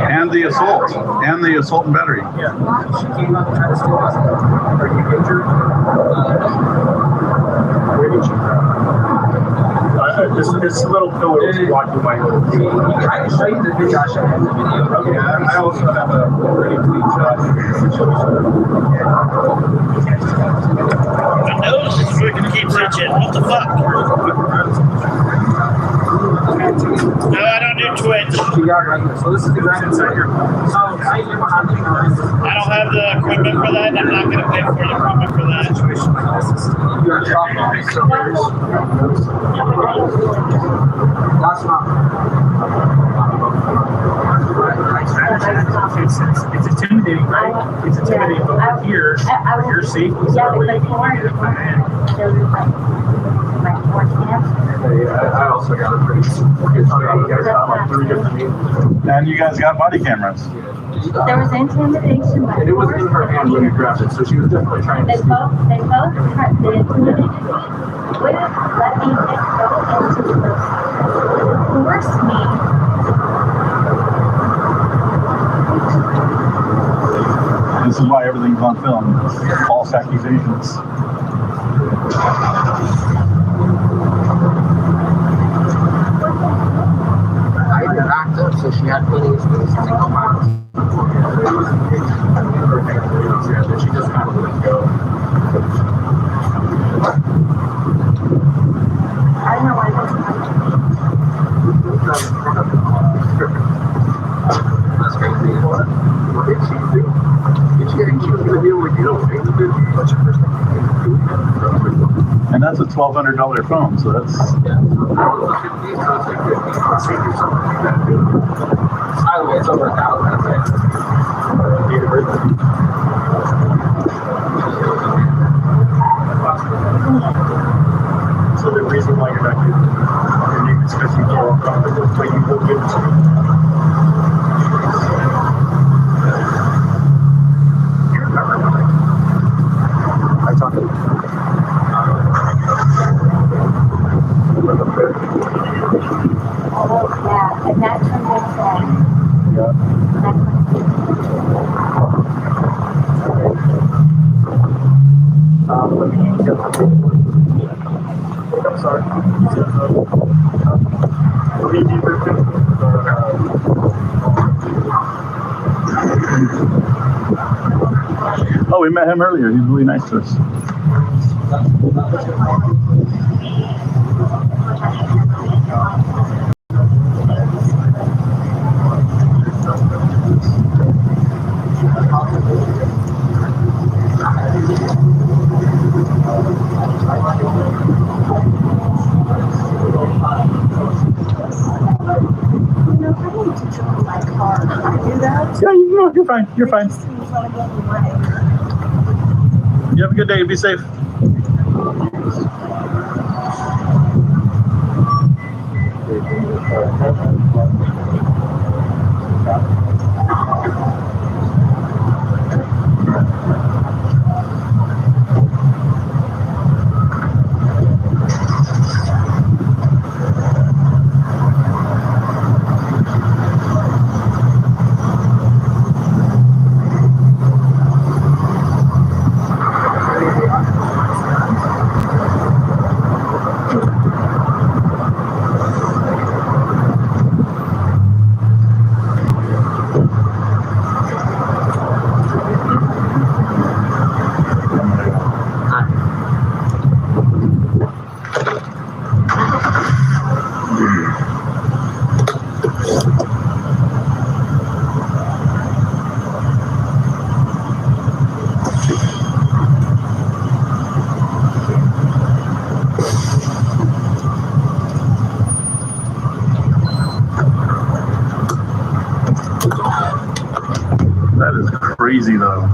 And the assault. And the assault and battery. Yeah. She came up and tried to steal my stuff. Are you injured? Where did you go? This little pillar is blocking my view. I can show you the video. I showed you the video. Okay, I also have a pretty clean shot. My nose is freaking keeps itching. What the fuck? No, I don't do Twitch. So this is exactly inside here. So I don't have the equipment for that, and I'm not going to pay for the equipment for that. You're a shop. That's not. It's intimidating, right? It's intimidating, but here, your safety is not really intimidated by man. I also got a pretty good And you guys got body cameras. There was intimidation. And it was in her hand when you grabbed it, so she was definitely trying to They both intimidated me. Wouldn't let me go into the force me. This is why everything's on film. False accusations. I backed up, so so she had plenty of space to go back. She just kind of let it go. I don't know why That's crazy. What did she do? Did she think she was going to be able to get away with it? What's your first thing? And that's a $1,200 phone, so that's. It's over 1,000. So the reason why you're not giving your name is because you can't come with it, but you will give it to me. You remember when I talked to yeah, and that's when they said. I'm sorry. Oh, we met him earlier. He's really nice to us. Yeah, you're fine. You're fine. You have a good day. Be safe. That is crazy, though.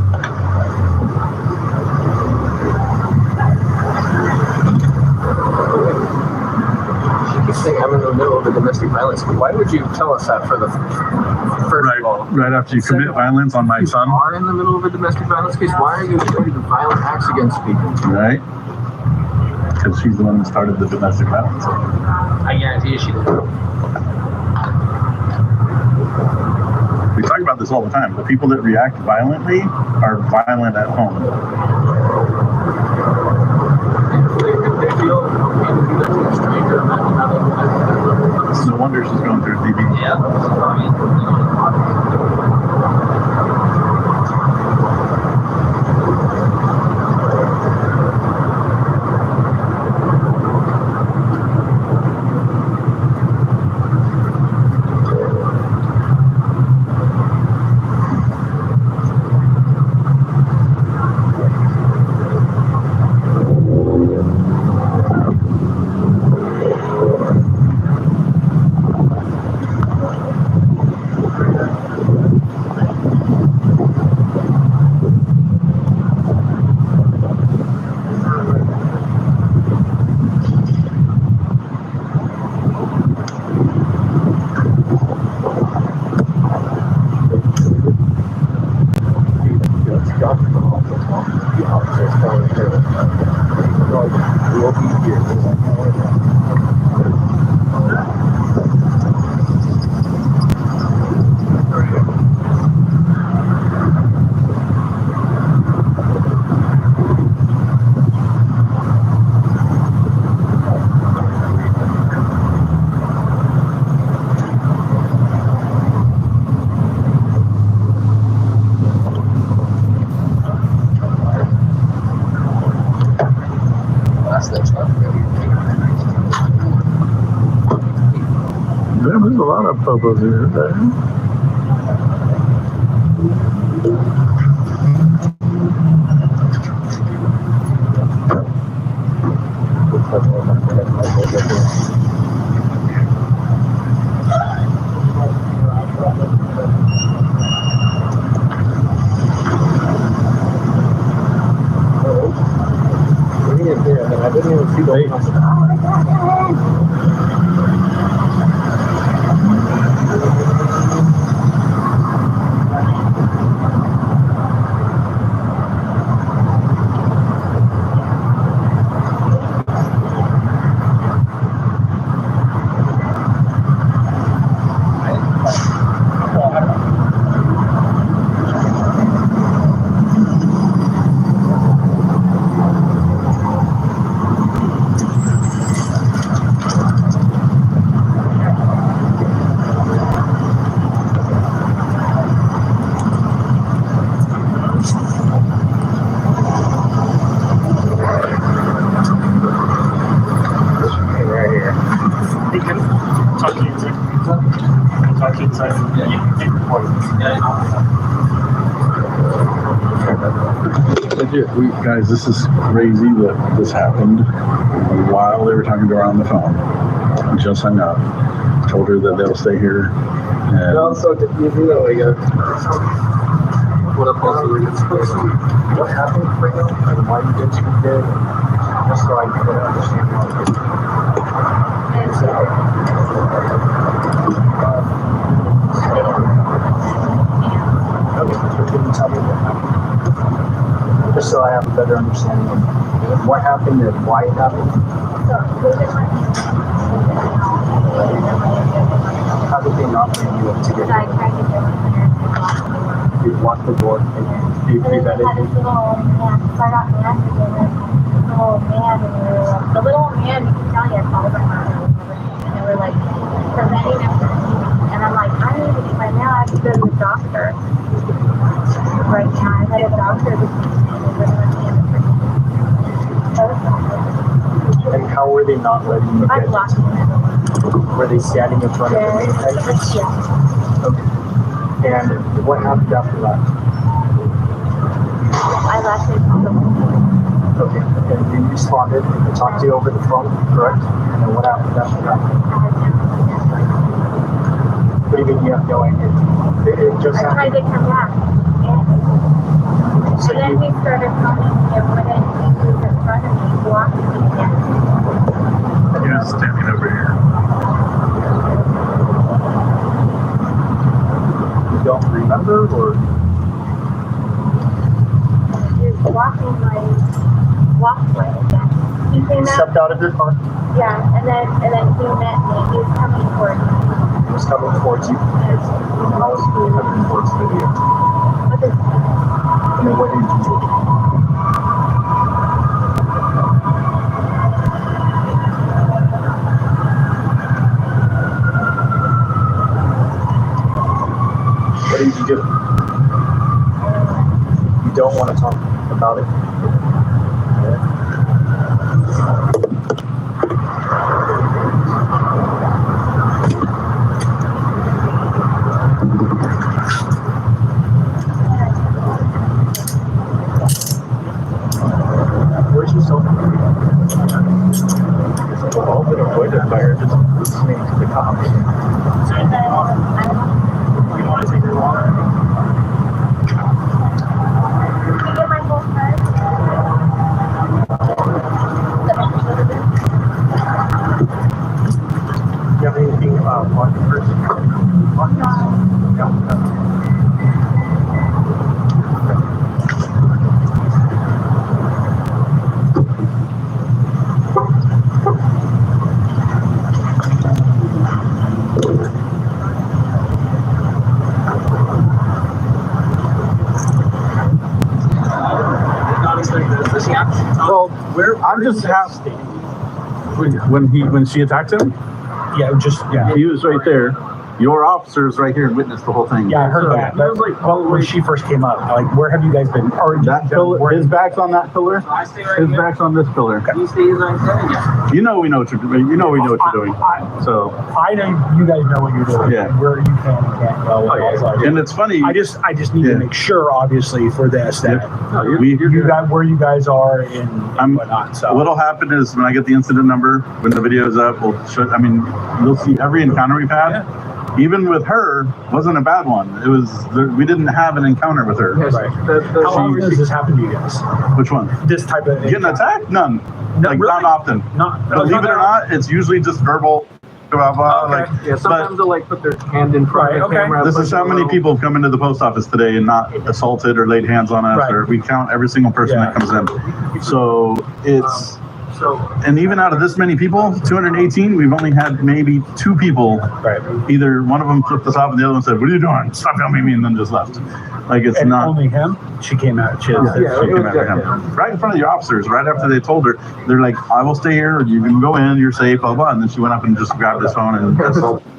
You say I'm in the middle of a domestic violence. Why would you tell us that for the first of all? Right after you commit violence on my son? You are in the middle of a domestic violence case. Why are you doing the violent acts against people? Right? Because she's the one that started the domestic violence. I guarantee you she did. We talk about this all the time. The people that react violently are violent at home. No wonder she's going through DV. Yeah. There's a lot of popos here. I didn't even see the Guys, this is crazy that this happened while they were talking to her on the phone. Just hung up. Told her that they'll stay here. And so confusing though, what happened for you and why you did what you did, just so I can understand how it Can you tell me what happened? Just so I have a better understanding of what happened and why it happened. How did they not bring you up to get you locked the door and you prevented it? The little man, you can tell you, I called them and they were like preventing him from eating. And I'm like, I need to eat right now. I have to go to the doctor. Right now, I had a doctor And how were they not letting you get it? Were they standing in front of the main entrance? Yeah. Okay. And what happened after that? I left it on the phone. Okay. And you responded and they talked to you over the phone, correct? And then what happened after that? What do you mean you have no idea? It just I tried to come back. So and then he started running and wouldn't move in front of me, blocking me again. yeah, standing over here. You don't remember, or? He was blocking my walkway again. He came out. Stepped out of your car? Yeah, and then he met me. He was coming towards me. He was coming towards you? How was he coming towards the video? With his And then what did you do? What did you do? You don't want to talk about it? Where's your cell phone? It's all been avoided by her just listening to the cops. You want to take her along? Do you have anything on the person? Well, I'm just when she attacked him. Yeah, he was right there. your officers right here witnessed the whole thing. Yeah, I heard that. But when she first came up, like, where have you guys been? Or that pillar, his back's on that pillar. His back's on this pillar. You know we know what you're doing. You know we know what you're doing. So I know you guys know what you're doing. Yeah. Where you can and can't go. And it's funny. I just need to make sure, obviously, for this that you guys, where you guys are and whatnot. So what'll happen is when I get the incident number, when the video's up, we'll show. I mean, you'll see every encounter we've had. Yeah. Even with her, wasn't a bad one. It was we didn't have an encounter with her. Right. How often does this happen to you guys? Which one? This type of getting attacked? None. Like really? not often. Believe it or not, it's usually just verbal. Blah, blah, Okay. like, Sometimes they'll like put their hand in front of the camera. This is how many people have come into the post office today and not assaulted or laid hands on us, or we count every single person that comes in. So it's. And even out of this many people, 218, we've only had maybe 2 people. Right. Either one of them flipped us off and the other one said, "What are you doing? Stop filming me," and then just left. Like it's and not only him. She came out. She came after him. Right in front of the officers. Right after they told her, they're like, "I will stay here. You can go in. You're safe." Blah blah. And then she went up and just grabbed his phone and assaulted.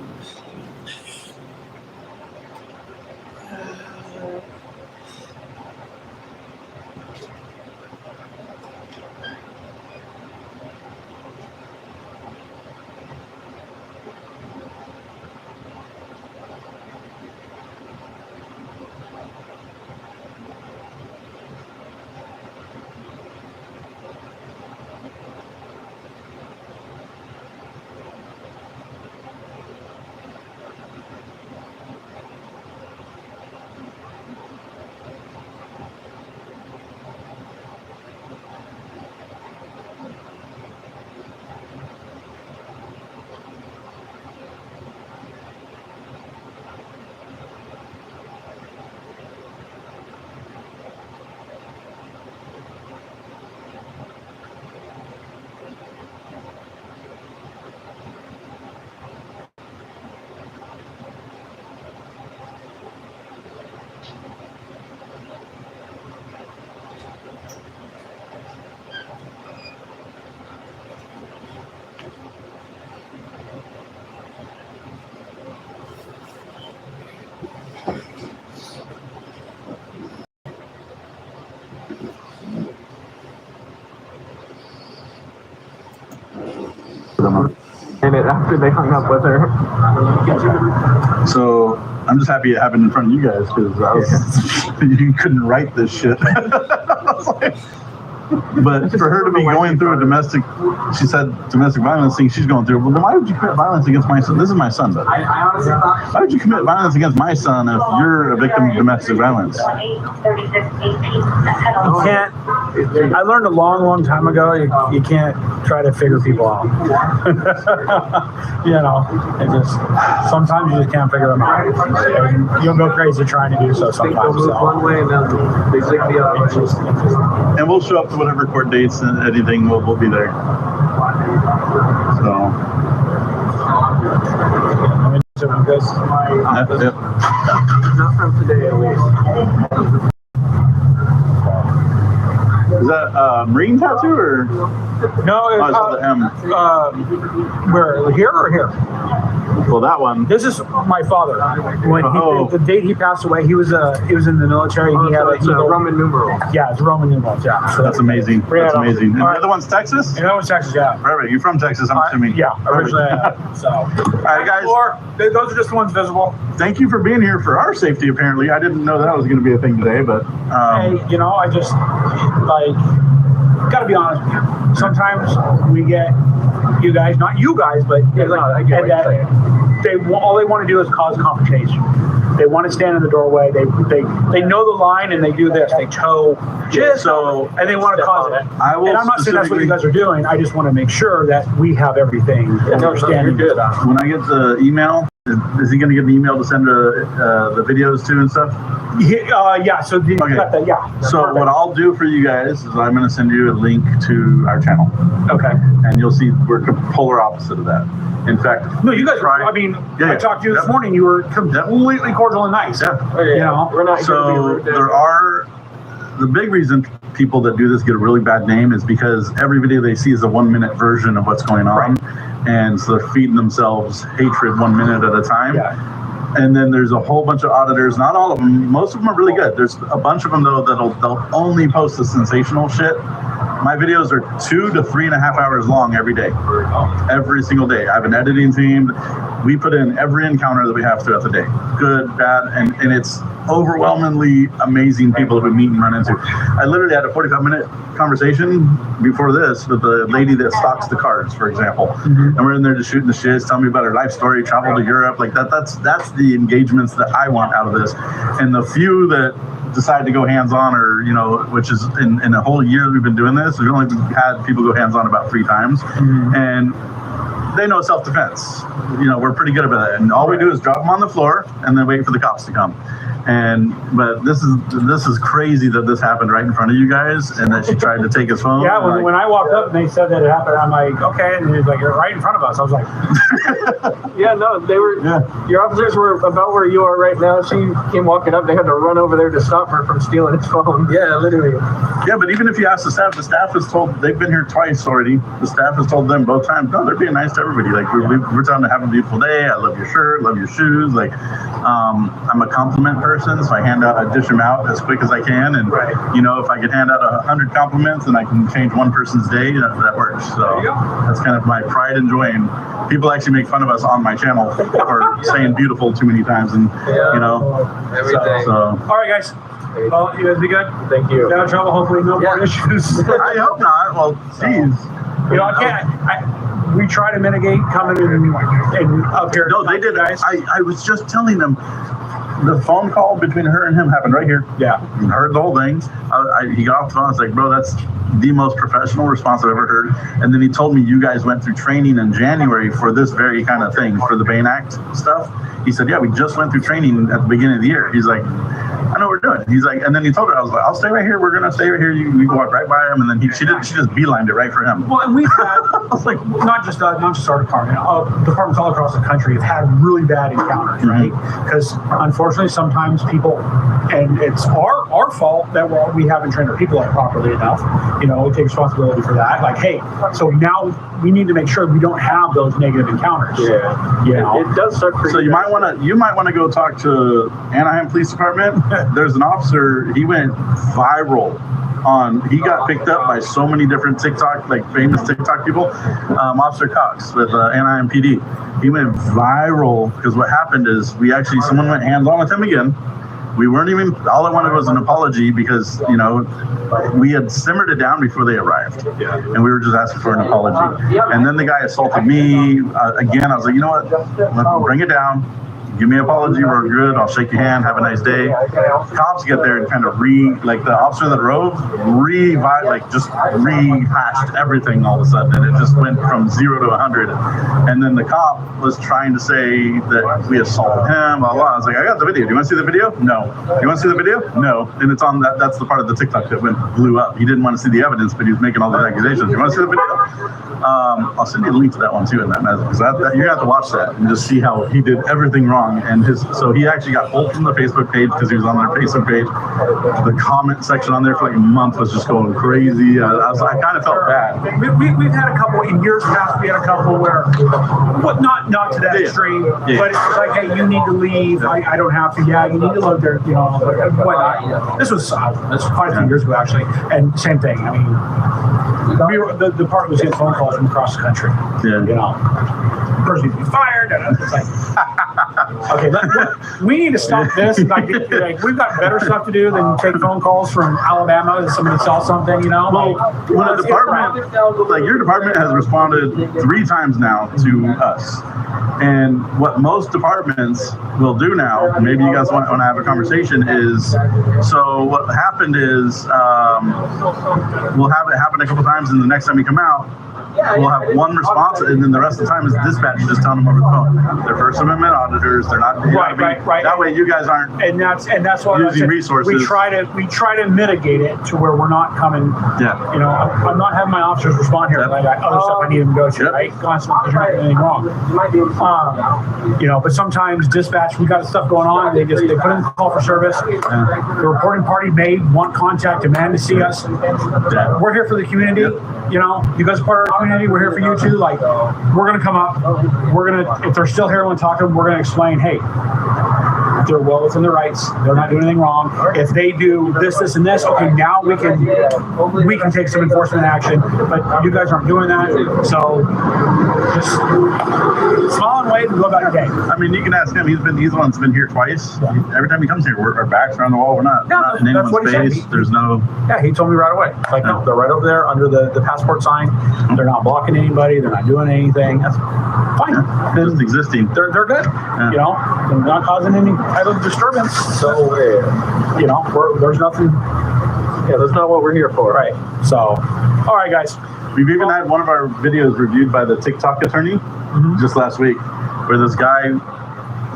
And after they hung up with her. So I'm just happy it happened in front of you guys because you couldn't write this shit. But for her to be going through a domestic, she said domestic violence thing she's going through. Well, then why would you commit violence against my son? This is my son, but why would you commit violence against my son if you're a victim of domestic violence? You can't. I learned a long time ago. You can't try to figure people out. You know, it just sometimes you just can't figure them out. And you'll go crazy trying to do so sometimes. One way and then they stick the other. And we'll show up to whatever court dates and anything. We'll be there. So. Not from today, at least. Is that Marine tattoo or? No, it's the M. Where, here or here? Well, that one. This is my father. When the date he passed away, he was in the military. And he had a Roman numeral. Yeah, it's Roman numerals. Yeah, so that's amazing. That's amazing. And the other one's Texas. And the other one's Texas. Yeah. Perfect. You're from Texas, I'm assuming. Yeah, originally. So. All right, guys. Those are just the ones visible. Thank you for being here for our safety. Apparently, I didn't know that was going to be a thing today, but. Hey, you know, I just got to be honest with you. Sometimes we get you guys, not you guys, but all they want to do is cause confrontation. They want to stand in the doorway. They know the line and they do this. They toe and they want to cause it. And I'm not saying that's what you guys are doing. I just want to make sure that we have everything. When I get the email, is he going to get an email to send the videos to and stuff? Yeah. So you got that. Yeah. So perfect. What I'll do for you guys is I'm going to send you a link to our channel. Okay. And you'll see we're polar opposite of that. In fact, no, you guys. I talked to you this morning. You were completely cordial and nice. Yeah. You know, we're not. So there are the big reason people that do this get a really bad name is because every video they see is a 1-minute version of what's going on. Right. And so they're feeding themselves hatred 1 minute at a time. And then there's a whole bunch of auditors, not all of them, most of them are really good. There's a bunch of them though they'll only post the sensational shit. My videos are 2 to 3.5 hours long every day, every single day. I have an editing team. We put in every encounter that we have throughout the day, good, bad, and it's overwhelmingly amazing people that we meet and run into. I literally had a 45-minute conversation before this with the lady that stocks the cards, for example. And we're in there just shooting the shit, telling me about her life story, travel to Europe. Like that's the engagements that I want out of this. And the few that decide to go hands-on, or which is in a whole year we've been doing this, we've only had people go hands-on about 3 times. And they know self-defense. We're pretty good about it. And all we do is drop them on the floor and then wait for the cops to come. But this is crazy that this happened right in front of you guys, and that she tried to take his phone. Yeah, when I walked up and they said that it happened, I'm like, okay, and he's like, you're right in front of us. I was like, Yeah, no, they were. Your officers were about where you are right now. She came walking up. They had to run over there to stop her from stealing his phone. Yeah, literally. Yeah, but even if you ask the staff has told, they've been here twice already. The staff has told them both times, no, they're being nice to everybody. Like we're telling them to have a beautiful day. I love your shirt, love your shoes. Like I'm a compliment person, so I dish them out as quick as I can. And if I could hand out 100 compliments and I can change one person's day, that works. So that's kind of my pride and joy. And people actually make fun of us on my channel for saying beautiful too many times, and every day. So all right, guys. Well, you guys be good. Thank you. No trouble. Hopefully, no more issues. I hope not. Well, geez. We try to mitigate coming in up here. No, they did. Guys. I was just telling them. The phone call between her and him happened right here. Yeah. Heard the whole thing. He got off the phone. I was like, bro, that's the most professional response I've ever heard. And then he told me you guys went through training in January for this very kind of thing, for the Bain Act stuff. He said, yeah, we just went through training at the beginning of the year. He's like, I know what we're doing. He's like, and then he told her, I was like, I'll stay right here. We're going to stay right here. You walk right by him. And then she just beelined it right for him. Well, and we've had, like, not just our department, departments all across the country have had really bad encounters, right? Because unfortunately, sometimes people, and it's our fault that we haven't trained our people properly enough. We take responsibility for that. Like, hey, so now we need to make sure we don't have those negative encounters. Yeah. It does suck for so you might want to go talk to Anaheim Police Department. There's an officer, he went viral he got picked up by so many different TikTok, like famous TikTok people. Officer Cox with Anaheim PD. He went viral because what happened is someone went hands-on with him again. We weren't even, all I wanted was an apology because, we had simmered it down before they arrived. And we were just asking for an apology. And then the guy assaulted me again. I was like, you know what, let's bring it down. Give me an apology, we're good, I'll shake your hand, have a nice day. Cops get there and kind of the officer that drove, rehashed everything all of a sudden, and it just went from 0 to 100. And then the cop was trying to say that we assaulted him, blah, blah. I was like, I got the video. Do you want to see the video? No. You want to see the video? No. And it's on that's the part of the TikTok that blew up. He didn't want to see the evidence, but he was making all those accusations. You want to see the video? I'll send you a link to that one too in that message, because you're gonna have to watch that and just see how he did everything wrong. And so he actually got pulled from the Facebook page because he was on their Facebook page. The comment section on there for like a month was just going crazy. I kind of felt bad. We've had a couple in years past. We had a couple where, but not to that extreme. But it's like, hey, you need to leave. I don't have to. Yeah, you need to live there. Whatnot. This was quite a few years ago actually, and same thing. I mean, the department was getting phone calls from across the country. The person needs to be fired. And it's like, okay, we need to stop this. Like, we've got better stuff to do than take phone calls from Alabama that somebody saw something. Well, when a department, like your department, has responded 3 times now to us. And what most departments will do now, maybe you guys want to have a conversation, is, so what happened is we'll have it happen a couple times, and the next time we come out, we'll have one response, and then the rest of the time is dispatch just telling them over the phone. They're First Amendment auditors. They're not right. That way, you guys aren't and that's why using resources. We try to mitigate it to where we're not coming. I'm not having my officers respond here. Like other stuff I need them to go to. Right, constantly doing anything wrong. But sometimes dispatch, we got stuff going on. They put in the call for service. The reporting party may want contact, demand to see us. We're here for the community. You guys are part of our community. We're here for you too. Like, we're gonna come up. We're gonna, if they're still here when we talk to them, we're gonna explain. Hey, they're well within their rights. They're not doing anything wrong. If they do this, this, and this, okay, now we can take some enforcement action. But you guys aren't doing that, so just smile and wave and go about your day. I mean, you can ask him. He's the one that's been here twice. Yeah. Every time he comes here, our backs are on the wall. We're not in that's what anyone's he said. face. There's no. Yeah, he told me right away. Like, no, they're right over there under the passport sign. They're not blocking anybody. They're not doing anything. That's fine. Just existing. They're good. Yeah. You know, they're not causing any type of disturbance. So, you know, there's nothing. Yeah, that's not what we're here for. Right. So, all right, guys. We've even had one of our videos reviewed by the TikTok attorney just last week, where this guy,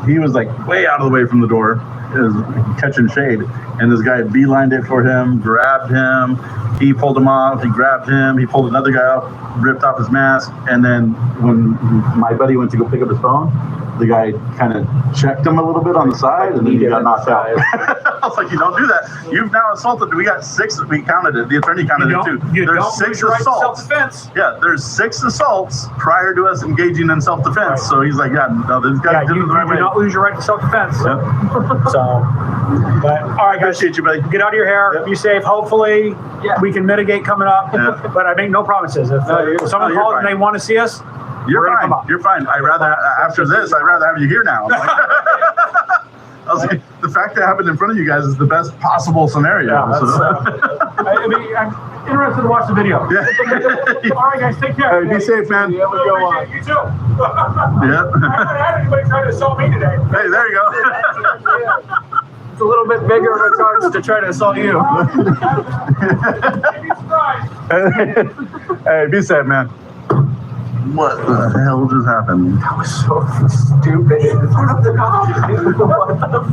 he was like way out of the way from the door, is catching shade, and this guy beelined it for him, grabbed him, he pulled him off, he grabbed him, he pulled another guy off, ripped off his mask, and then when my buddy went to go pick up his phone, the guy kind of checked him a little bit on the side, and then he got knocked out. I was like, you don't do that. You've now assaulted. We got 6. We counted it. The attorney counted it too. There's 6 assaults. Self-defense. Yeah, there's 6 assaults prior to us engaging in self-defense. Right. So he's like, yeah, no, this guy did it the right way. You do not lose your right to self-defense. Yep. So, but all right, guys. Appreciate you, buddy. Get out of your hair. Yep. Be safe. Hopefully, we can mitigate coming up. Yeah. But I make no promises. If someone calls and they want to see us, you're fine. You're fine. I'd rather after this. I'd rather have you here now. I was like, the fact that it happened in front of you guys is the best possible scenario. Yeah, I mean, I'm interested to watch the video. Yeah. All right, guys, take care. Hey, be safe, man. Yeah, you too. Yeah. I haven't had anybody try to assault me today. Hey, there you go. It's a little bit bigger of a charge to try to assault you. Hey, be safe, man. What the hell just happened? That was so stupid.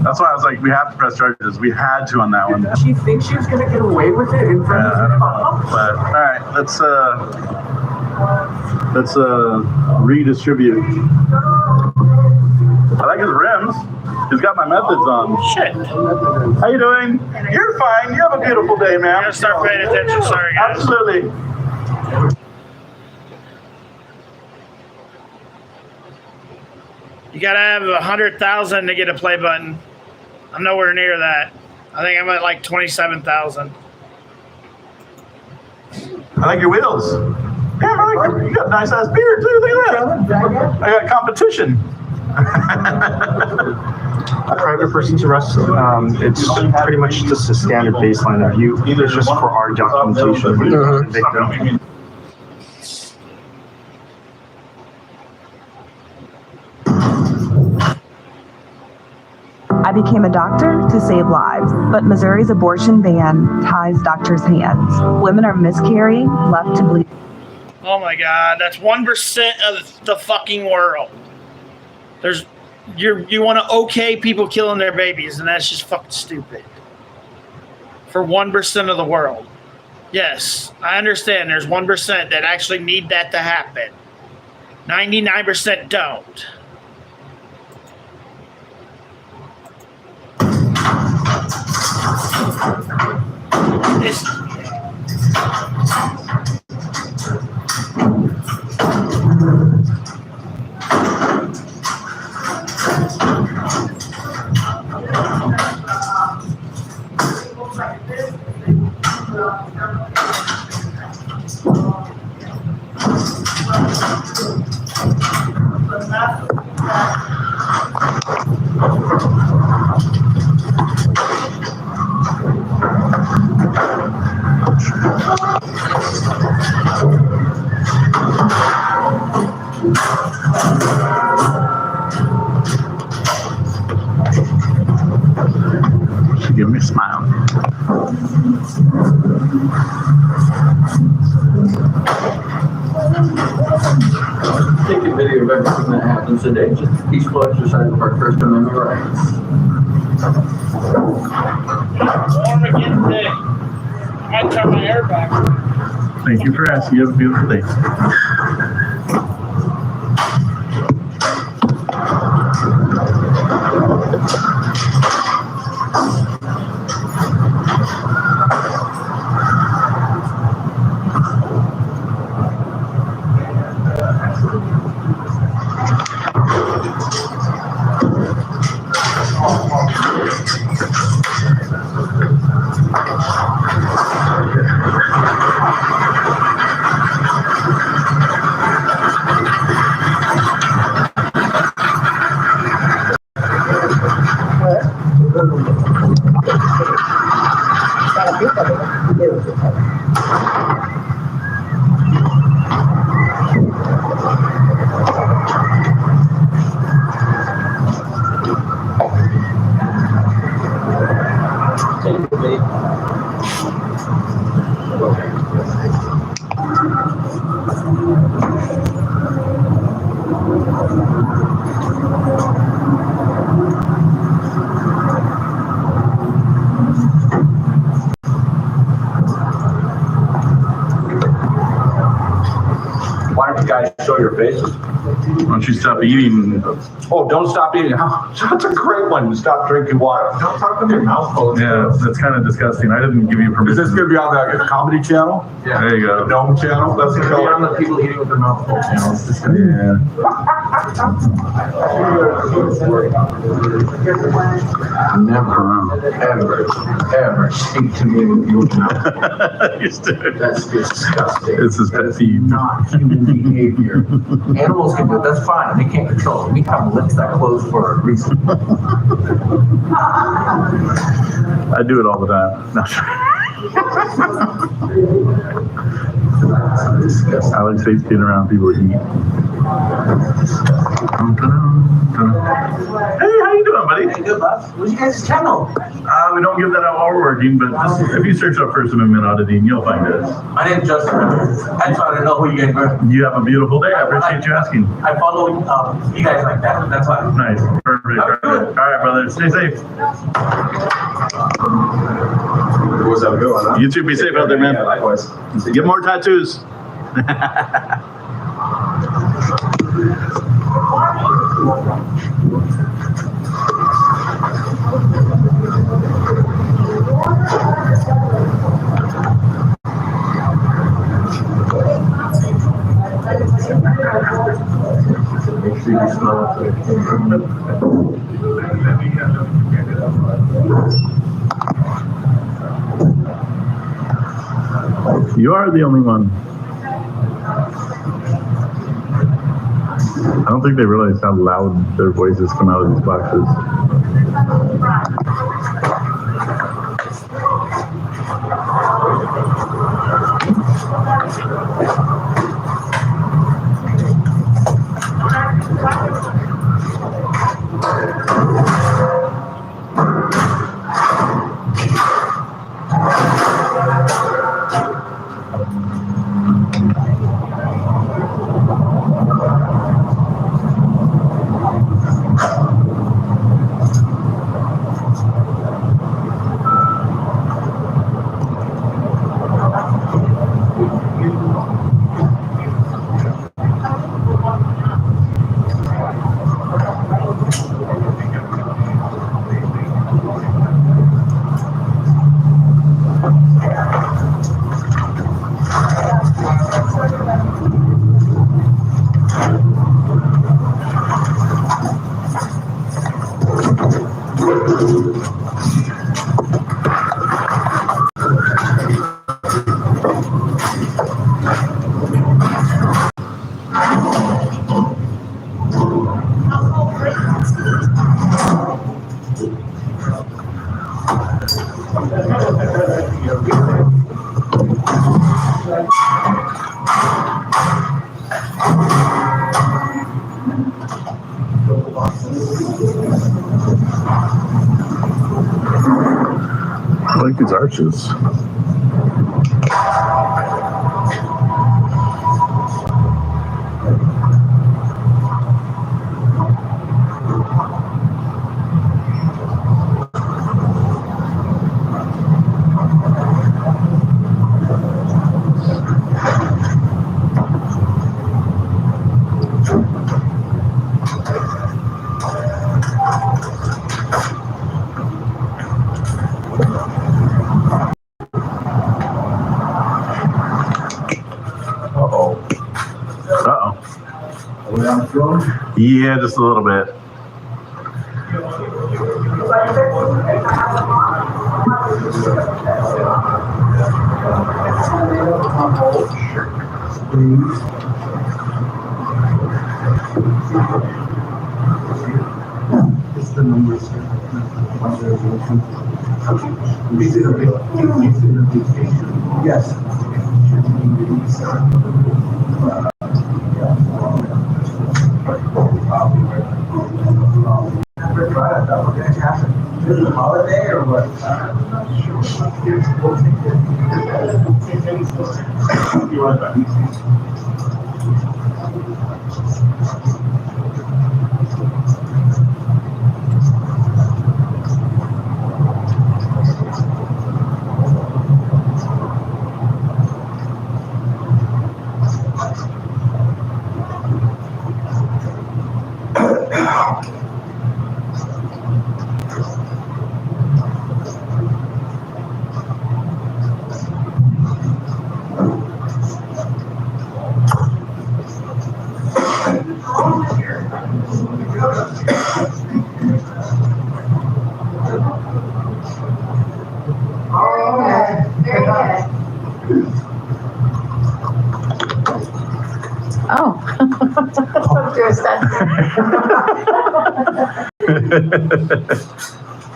That's why I was like, we have to press charges. We had to on that one. Did she think she was going to get away with it in front of the mom? But all right, let's redistribute. I like his rims. He's got my methods on. Shit. How you doing? You're fine. You have a beautiful day, man. I'm gonna start paying attention. Sorry, guys. Absolutely. You gotta have 100,000 to get a play button. I'm nowhere near that. I think I'm at like 27,000. I like your wheels. Damn, I like you got a nice ass beard too. Look at that. I got competition. A private person's arrest, it's pretty much just a standard baseline review. It's just for our documentation for the victim. I became a doctor to save lives, but Missouri's abortion ban ties doctors' hands. Women are miscarrying, left to bleed. Oh my God, that's 1% of the fucking world. You want to okay people killing their babies, and that's just fucking stupid. For 1% of the world. Yes, I understand there's 1% that actually need that to happen. 99% don't. She gave me a smile. Take a video of everything that happens today. Just a peaceful exercise of our First Amendment rights. Warm again today. I might turn my hair back. Thank you for asking. You have a beautiful day. your faces. Why don't you stop eating? Oh, don't stop eating. That's a great one. Stop drinking water. Don't talk with your mouth full. Yeah, that's kind of disgusting. I didn't give you permission. Is this going to be on the comedy channel? Yeah. There you go. The Gnome channel? That's It's going gonna to be on the people eating with their mouth full channel. It's just gonna be. Never, ever speak to me with your mouth. That's disgusting. This is pet peeve. Not human behavior. Animals can do it. That's fine. They can't control it. We have lips that close for a reason. I do it all the time. No. Alex hates being around people that eat. Hey, how you doing, buddy? Hey, good, bud. What's your guys' channel? We don't give that out while we're working, but just, if you search up First Amendment Auditing, you'll find us. My name's Justin. I just wanted to know who you guys were. You have a beautiful day. I appreciate you asking. I follow you guys like that. That's why. Nice. Perfect. All right, brother. Stay safe. Was that a good one, huh? You too. Be safe out there, man. Yeah, likewise. Get more tattoos. You are the only one. I don't think they realize how loud their voices come out of these boxes. I like these arches. Yeah, just a little bit. It's the numbers. Yes. Holiday or what?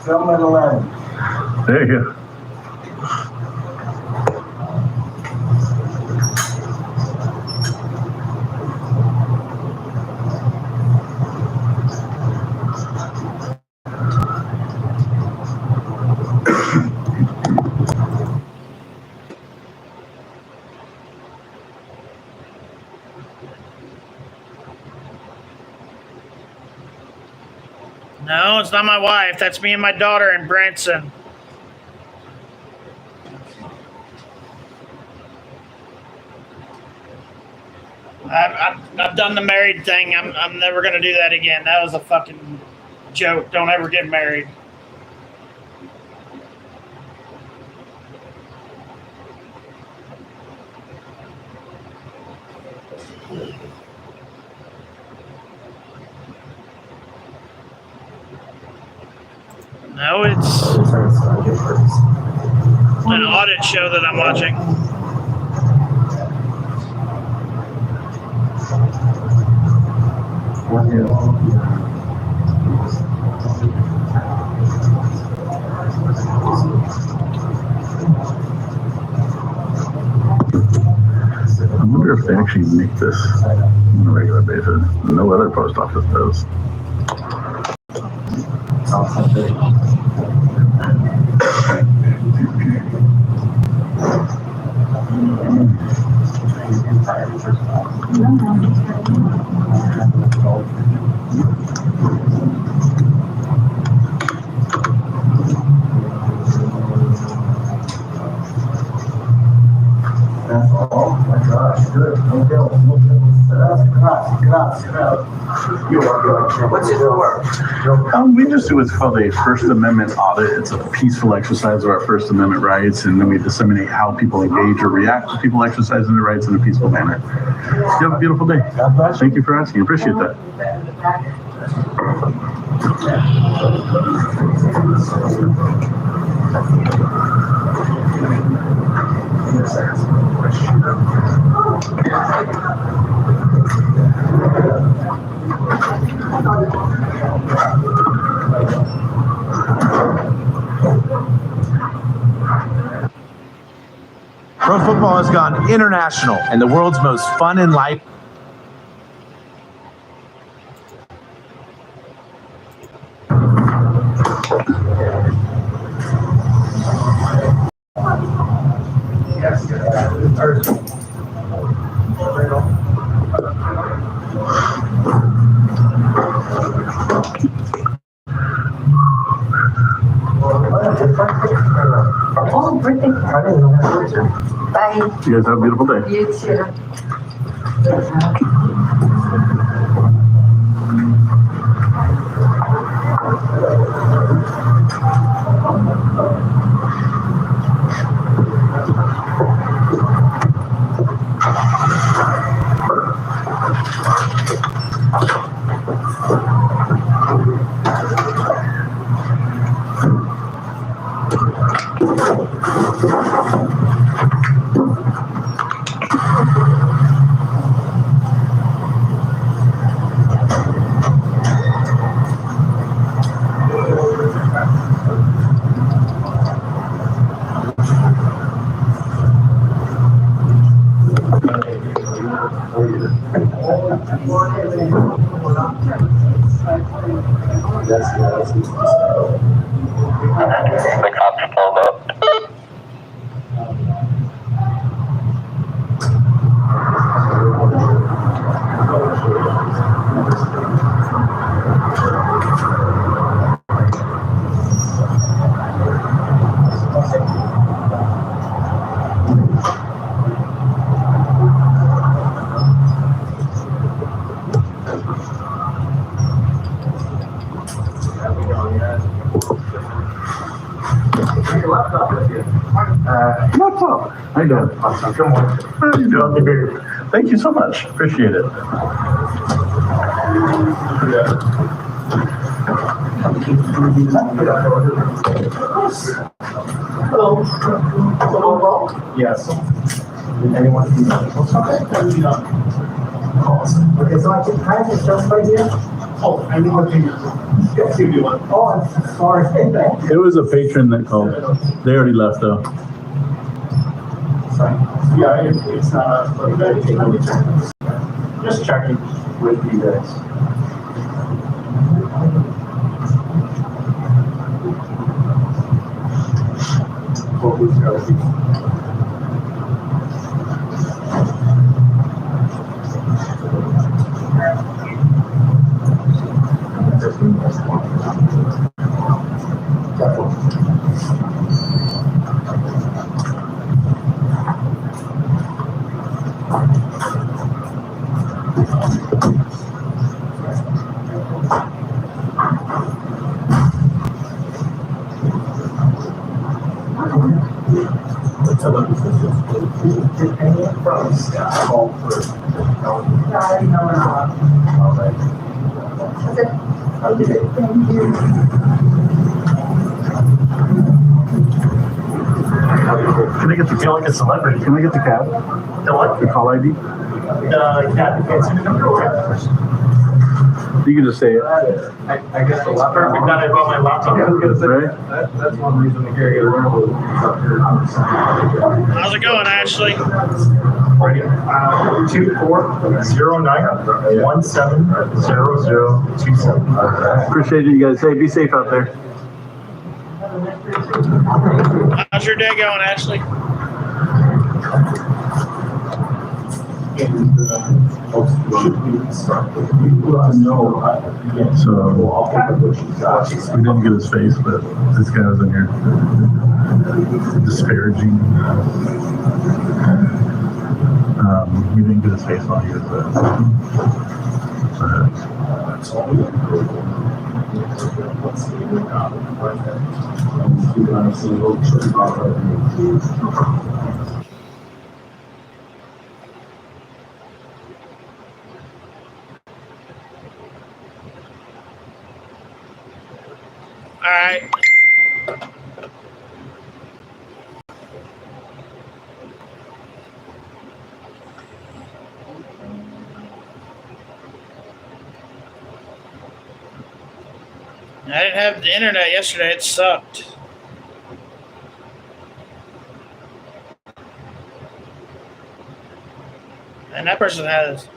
Film at 11. There you go. No, it's not my wife. That's me and my daughter in Branson. I've done the married thing. I'm never going to do that again. That was a fucking joke. Don't ever get married. No, it's an audit show that I'm watching. I wonder if they actually make this on a regular basis. No other post office does. Oh my gosh, good. No bill. What's it for? We just do what's called a First Amendment audit. It's a peaceful exercise of our First Amendment rights, and then we disseminate how people engage or react to people exercising their rights in a peaceful manner. You have a beautiful day. Thank you for asking. Appreciate that. Pro football has gone international, and the world's most fun and life. Oh, birthday. Bye. You guys have a beautiful day. You too. The cops pulled up. What's up? How you doing? Awesome. Good morning. How you doing? Thank you so much. Appreciate it. Hello. Yes. Anyone? Okay, so I can just right here. Oh, I need the picture. Yes, you do one. Oh, I'm sorry. It was a patron that called. They already left though. Sorry. Yeah, it's not. Just checking with you guys. What was Can I get the feel like a celebrity? Can I get the cab? The what? The call ID? Yeah, you can't see the number. You can just say it. I guess the laptop. Perfect. That I brought my laptop. Yeah, I was gonna say, Right? that's one reason to carry it around. How's it going, Ashley? 2409170027. Appreciate you guys. Hey, be safe out there. How's your day going, Ashley? So we didn't get his face, but this guy was in here disparaging. We didn't get his face on here, All right. I didn't have the internet yesterday. It sucked. And that person has.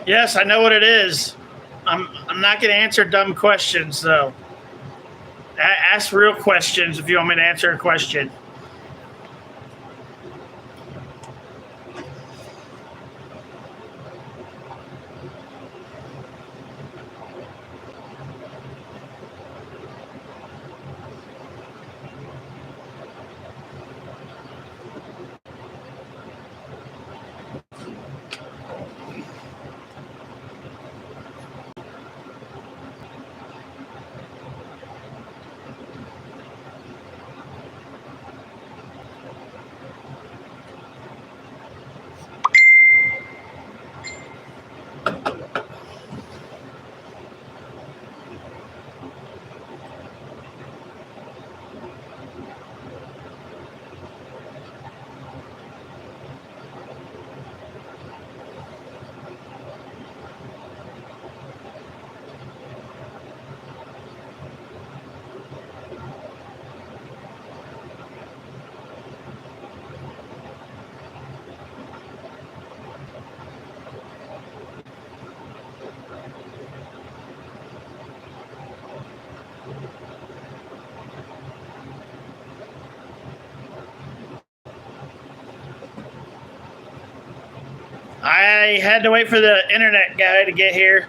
Yes, I know what it is. I'm not going to answer dumb questions, though. Ask real questions if you want me to answer a question. I had to wait for the internet guy to get here,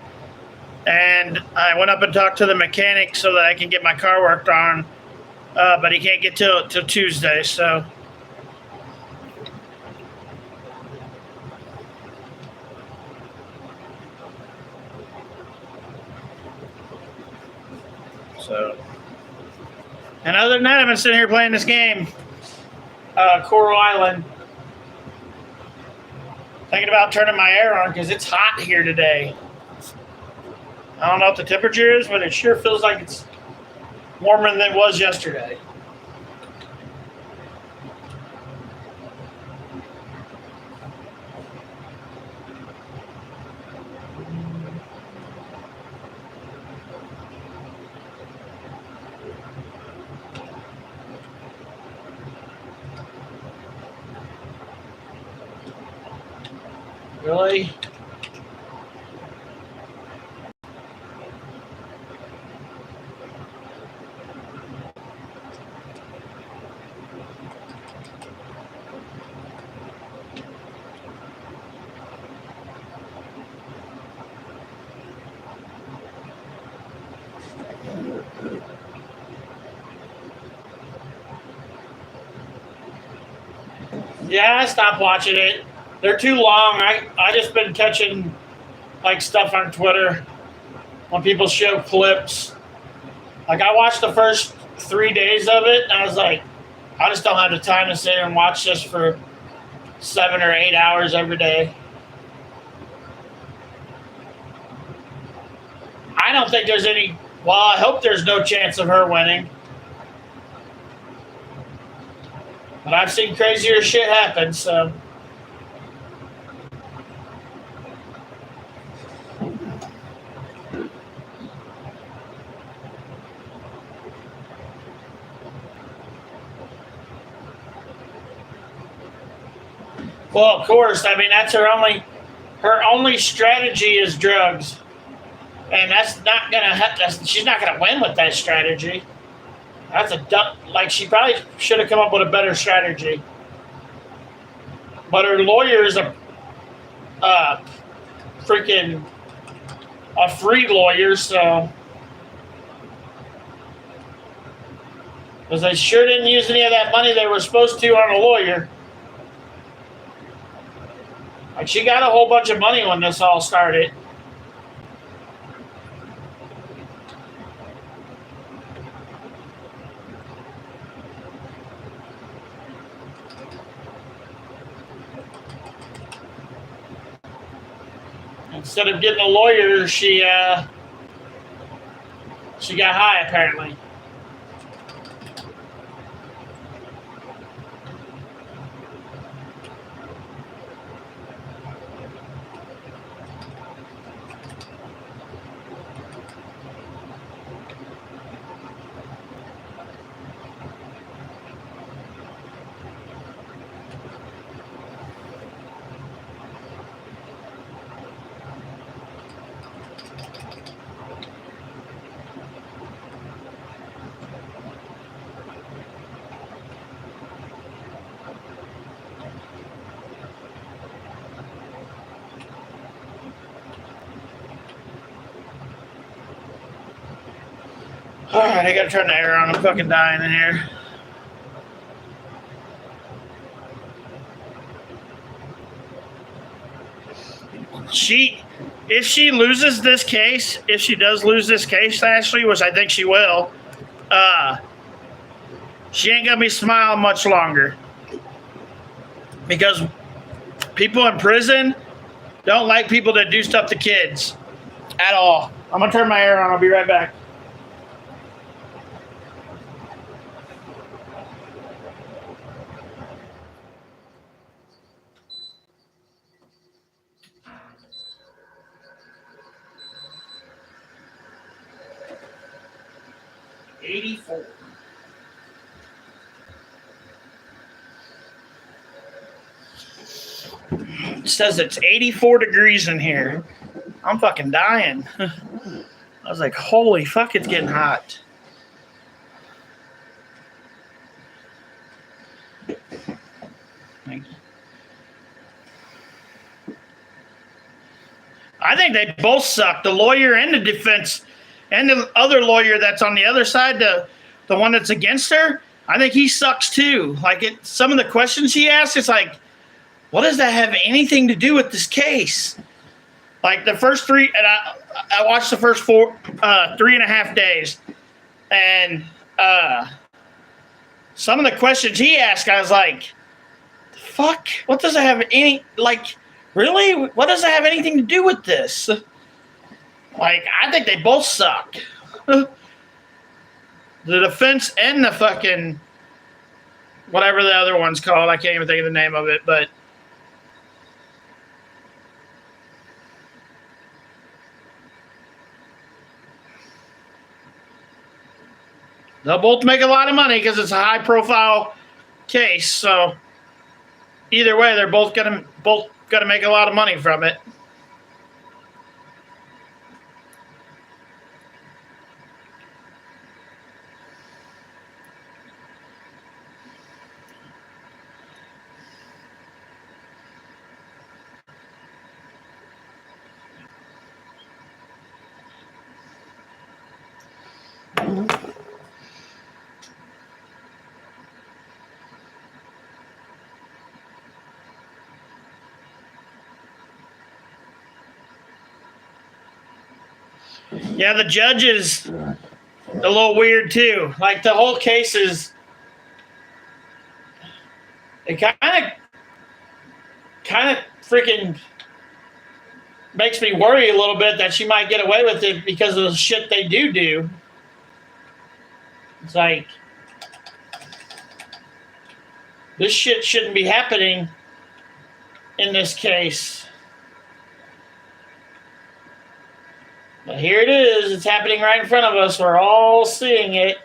and I went up and talked to the mechanic so that I can get my car worked on, but he can't get till Tuesday, so. And other than that, I've been sitting here playing this game, Coral Island. Thinking about turning my air on because it's hot here today. I don't know what the temperature is, but it sure feels like it's warmer than it was yesterday. Really? Yeah, I stopped watching it. They're too long. I just been catching like stuff on Twitter when people show clips. Like I watched the first 3 days of it, and I was like, I just don't have the time to sit here and watch this for 7 or 8 hours every day. I don't think there's any. Well, I hope there's no chance of her winning. But I've seen crazier shit happen, so. Well, of course. I mean, that's her only strategy is drugs. And that's not going to she's not going to win with that strategy. That's a dumb, like she probably should have come up with a better strategy. But her lawyer is a free lawyer, so. Because they sure didn't use any of that money they were supposed to on a lawyer. Like she got a whole bunch of money when this all started. Instead of getting a lawyer, she got high apparently. All right, I gotta turn the air on. I'm fucking dying in here. If she loses this case, if she does lose this case, Ashley, which I think she will, she ain't gonna be smiling much longer. Because people in prison don't like people that do stuff to kids at all. I'm gonna turn my air on. I'll be right back. $84. It says it's 84 degrees in here. I'm fucking dying. I was like, holy fuck, it's getting hot. I think they both suck. The lawyer and the defense and the other lawyer that's on the other side, the one that's against her, I think he sucks too. Like some of the questions he asks, it's like, what does that have anything to do with this case? Like the first three, and I watched the first 3.5 days, and some of the questions he asked, I was like, fuck, what does it have any, like, really? What does it have anything to do with this? Like, I think they both suck. The defense and the fucking, whatever the other one's called, I can't even think of the name of it, but they'll both make a lot of money because it's a high-profile case. So either way, they're both gonna make a lot of money from it. Yeah, the judge is a little weird too. Like the whole case is, it kind of freaking makes me worry a little bit that she might get away with it because of the shit they do. It's like, this shit shouldn't be happening in this case. But here it is. It's happening right in front of us. We're all seeing it.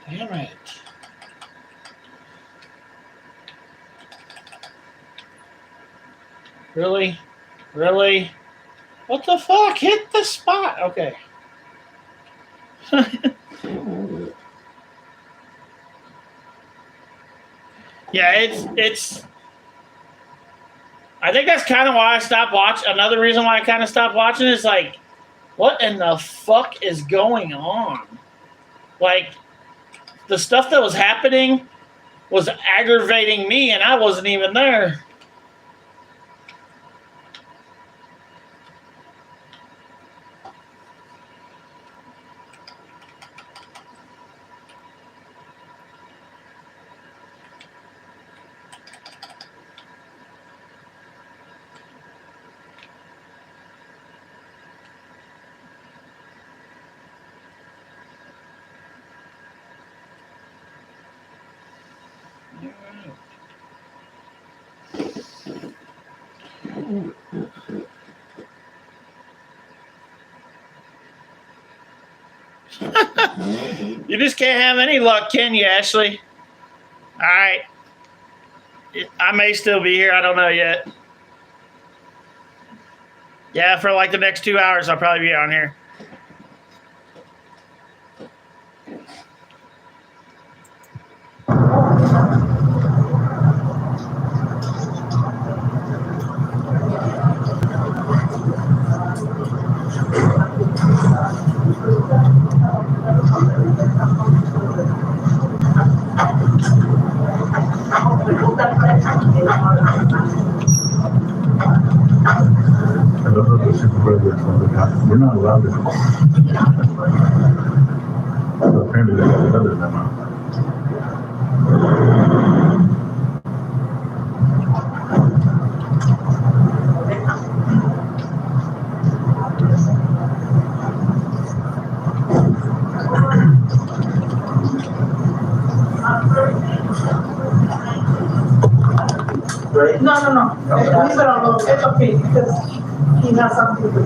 Damn it. Really? Really? What the fuck? Hit the spot. Okay. Yeah, it's I think that's kind of why I stopped watching. Another reason why I kind of stopped watching is like, what in the fuck is going on? Like, the stuff that was happening was aggravating me and I wasn't even there. You just can't have any luck, can you, Ashley? All right. I may still be here. I don't know yet. Yeah, for like the next 2 hours, I'll probably be on here. You're not allowed to. Apparently they got another memo. No. Leave it alone. It's okay because he has something to do.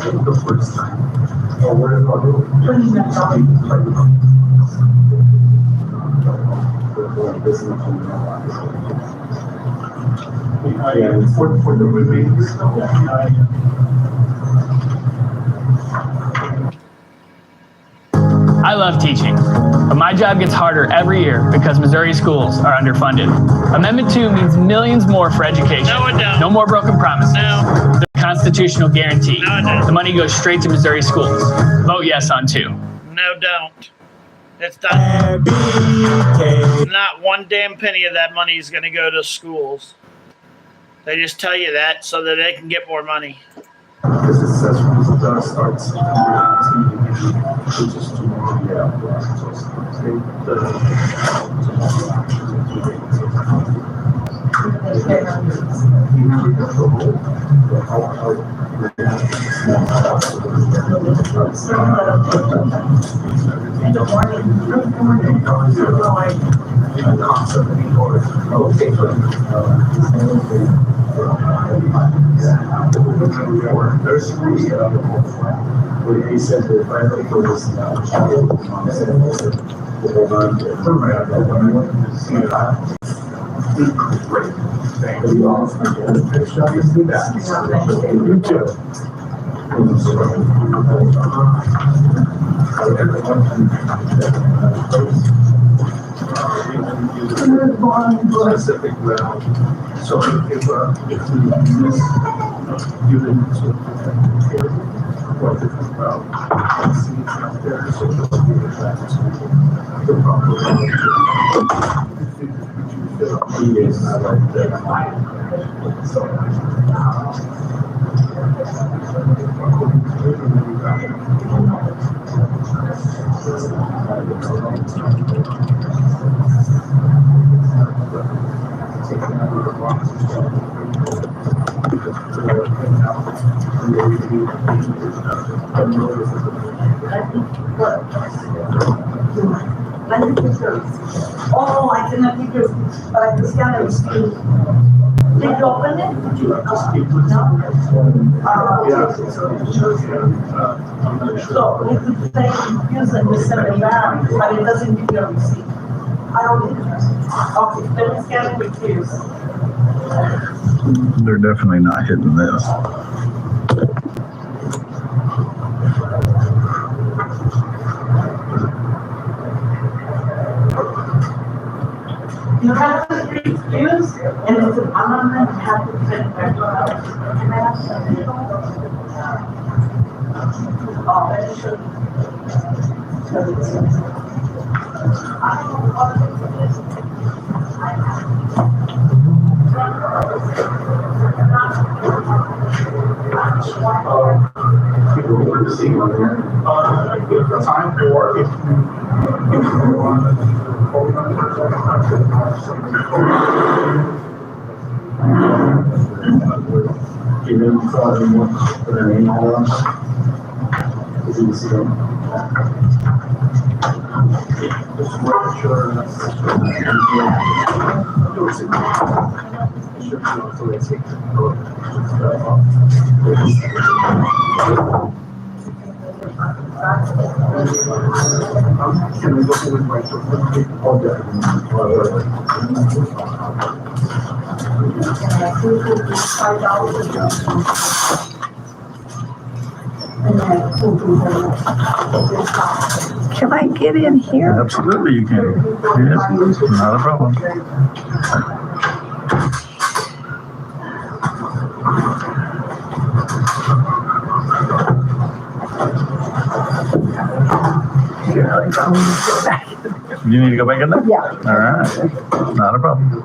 The first time. Oh, what about for the remainder stuff. I love teaching, but my job gets harder every year because Missouri schools are underfunded. Amendment 2 means millions more for education. No, it don't. No more broken promises. No. The constitutional guarantee. No, it don't. The money goes straight to Missouri schools. Vote yes on 2. No, don't. It's not. Not one damn penny of that money is going to go to schools. They just tell you that so that they can get more money. Because it says from the start September 18, which is tomorrow. He said that finally for this specific round. So if you didn't what it's about, see it's out there, so the problem. Yes, I like that. Oh, I cannot keep your, but I can scan it. Did you open it? So we could say use it, we send it back, but it doesn't give you a receipt. I don't need it. Okay, let me scan it with you. They're definitely not hitting this. You have to excuse, and it's an amendment, you have to send it back to us. Oh, that should. Time for if you want you know, for the name all of them. Did you see them? Just make sure that's can we go with my Can I get in here? Absolutely, you can. Yes, not a problem. You need to go back in there? Yeah. All right. Not a problem.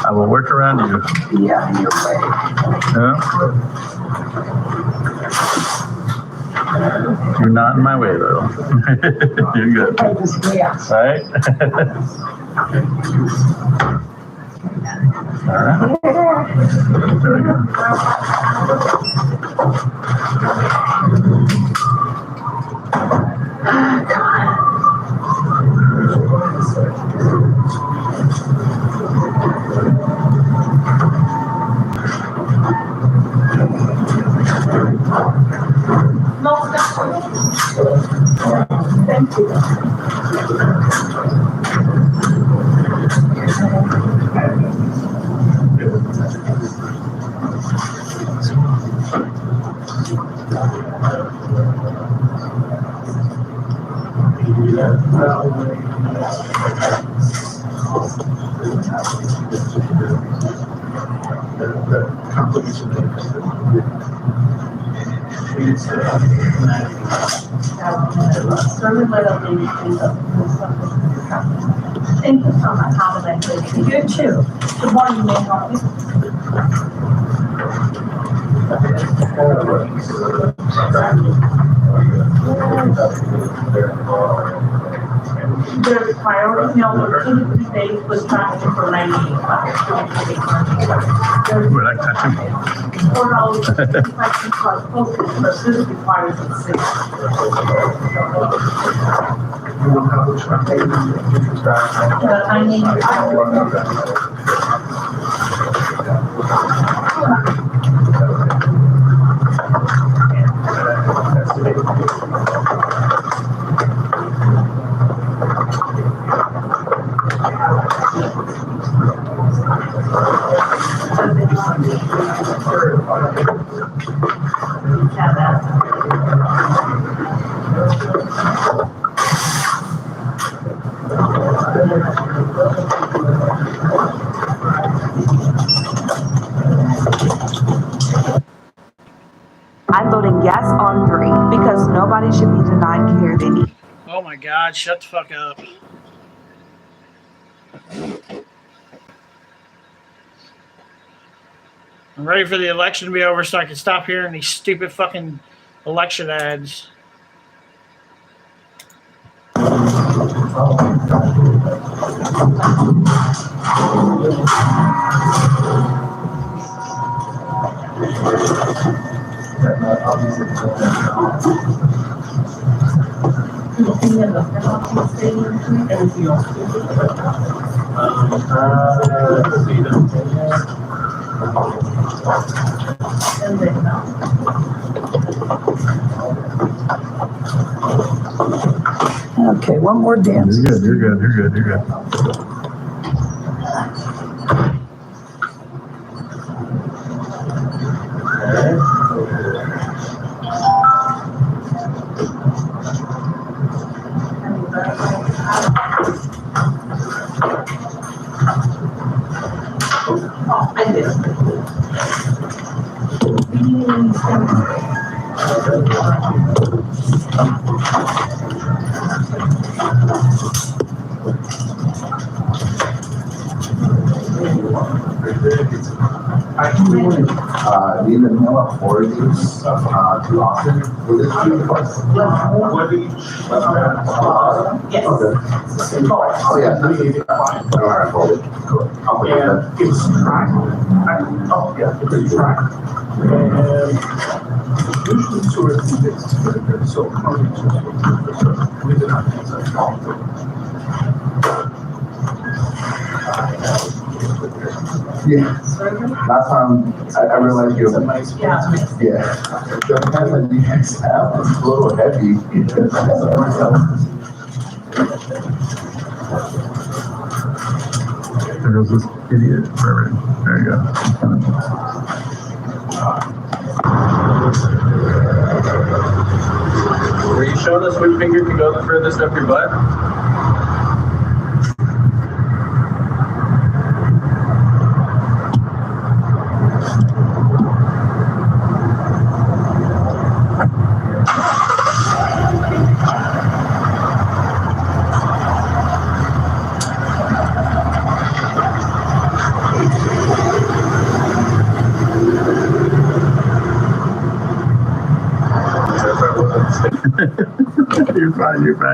I will work around you. Yeah, you're right. Yeah. You're not in my way, though. You're good. Yeah. Right? All right. There we go. Thank you. Thank you so much. Have a nice day. You too. Good morning, ma'am. The priority, no, the 2 days was tracking for 90 days. Would I touch him? Or no, it's like focus, but this requires a 6. But I need. I'm voting yes on 3 because nobody should be denied care they need. Oh my God, shut the fuck up. I'm ready for the election to be over so I can stop hearing these stupid fucking election ads. Okay, one more dance. You're good, you're good, you're good, you're good. Need to know what for these too often. Will this be the first? Yes. Okay. Oh, yeah. All right, cool. I'll put that. It's track. Oh, yeah, it's track. And usually sort of this, so we did not use that. Yeah. Last time I realized you. Yeah. Yeah. The hammer you guys have is a little heavy. There goes this idiot. There you go. Were you showing us which finger can go the furthest up your butt?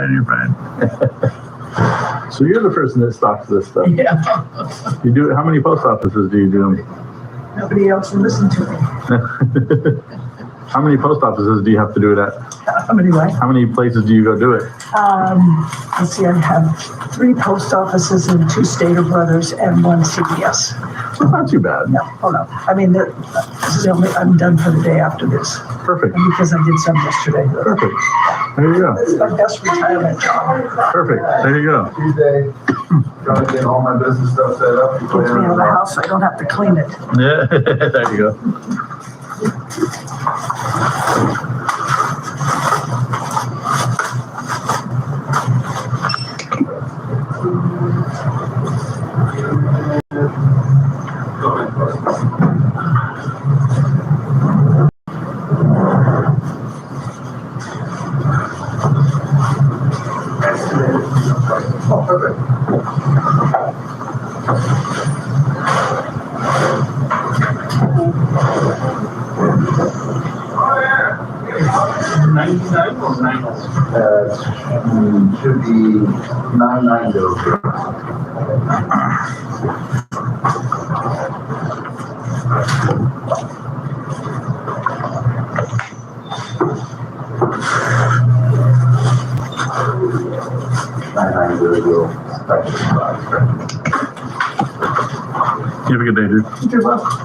You're fine. So you're the person that stocks this stuff. Yeah. You do it. How many post offices do you do? Nobody else will listen to me. How many post offices do you have to do it at? How many what? How many places do you go do it? Let's see, I have 3 post offices and 2 Stater Brothers and 1 CVS. That's not too bad. No, hold on. I mean, this is the only, I'm done for the day after this. Perfect. And because I did some yesterday. Perfect. There you go. It's my best retirement job. Perfect. There you go. Tuesday, trying to get all my business stuff set up. Puts me out of the house so I don't have to clean it. Yeah, there you go. Oh, perfect. 99 or 90? Should be 990. You have a good day, dude. You're welcome.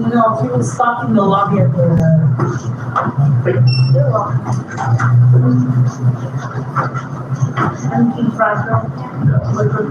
No, he was stopping the lobby at the. Empty fries, liquid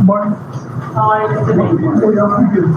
Morning. How are you today? We are good.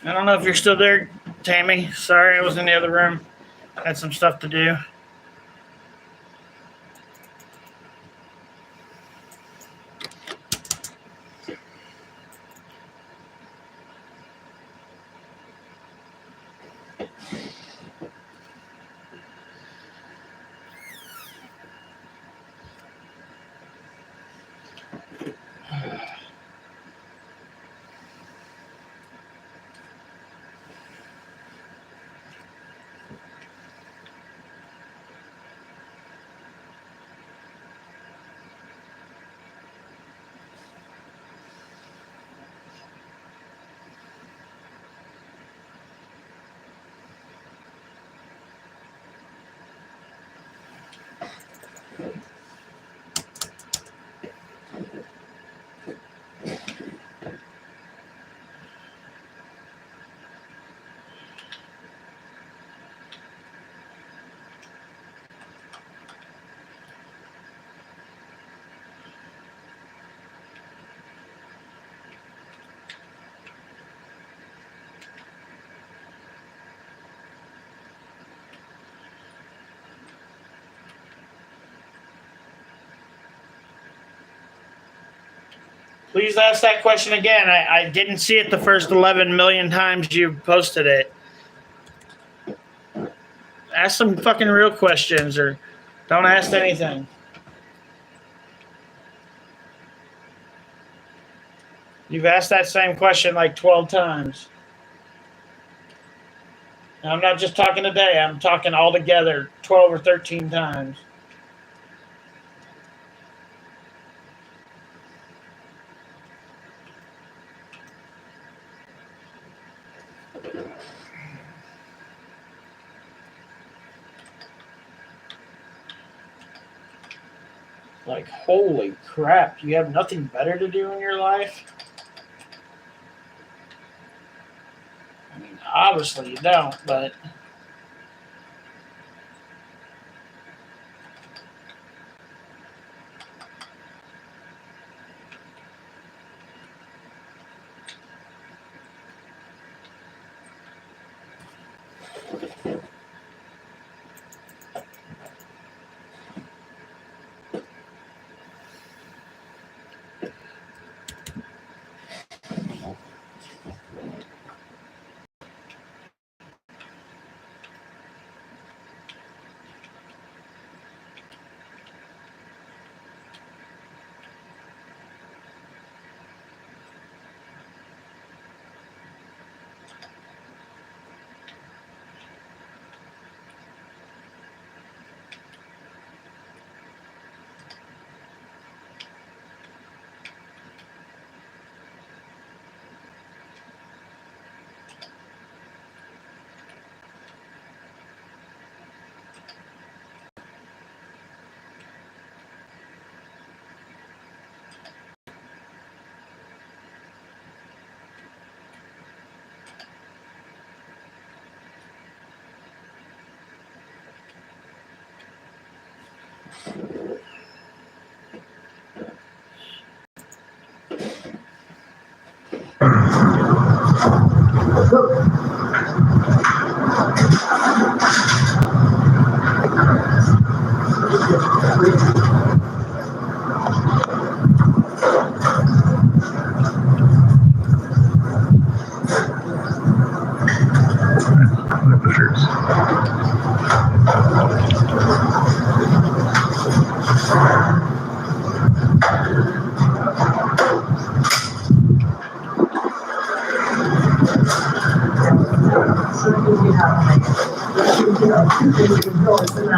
I don't know if you're still there, Tammy. Sorry, I was in the other room. Had some stuff to do. Please ask that question again. I didn't see it the first 11 million times you posted it. Ask some fucking real questions or don't ask anything. You've asked that same question like 12 times. And I'm not just talking today. I'm talking all together 12 or 13 times. Like, holy crap, you have nothing better to do in your life? I mean, obviously you don't, but...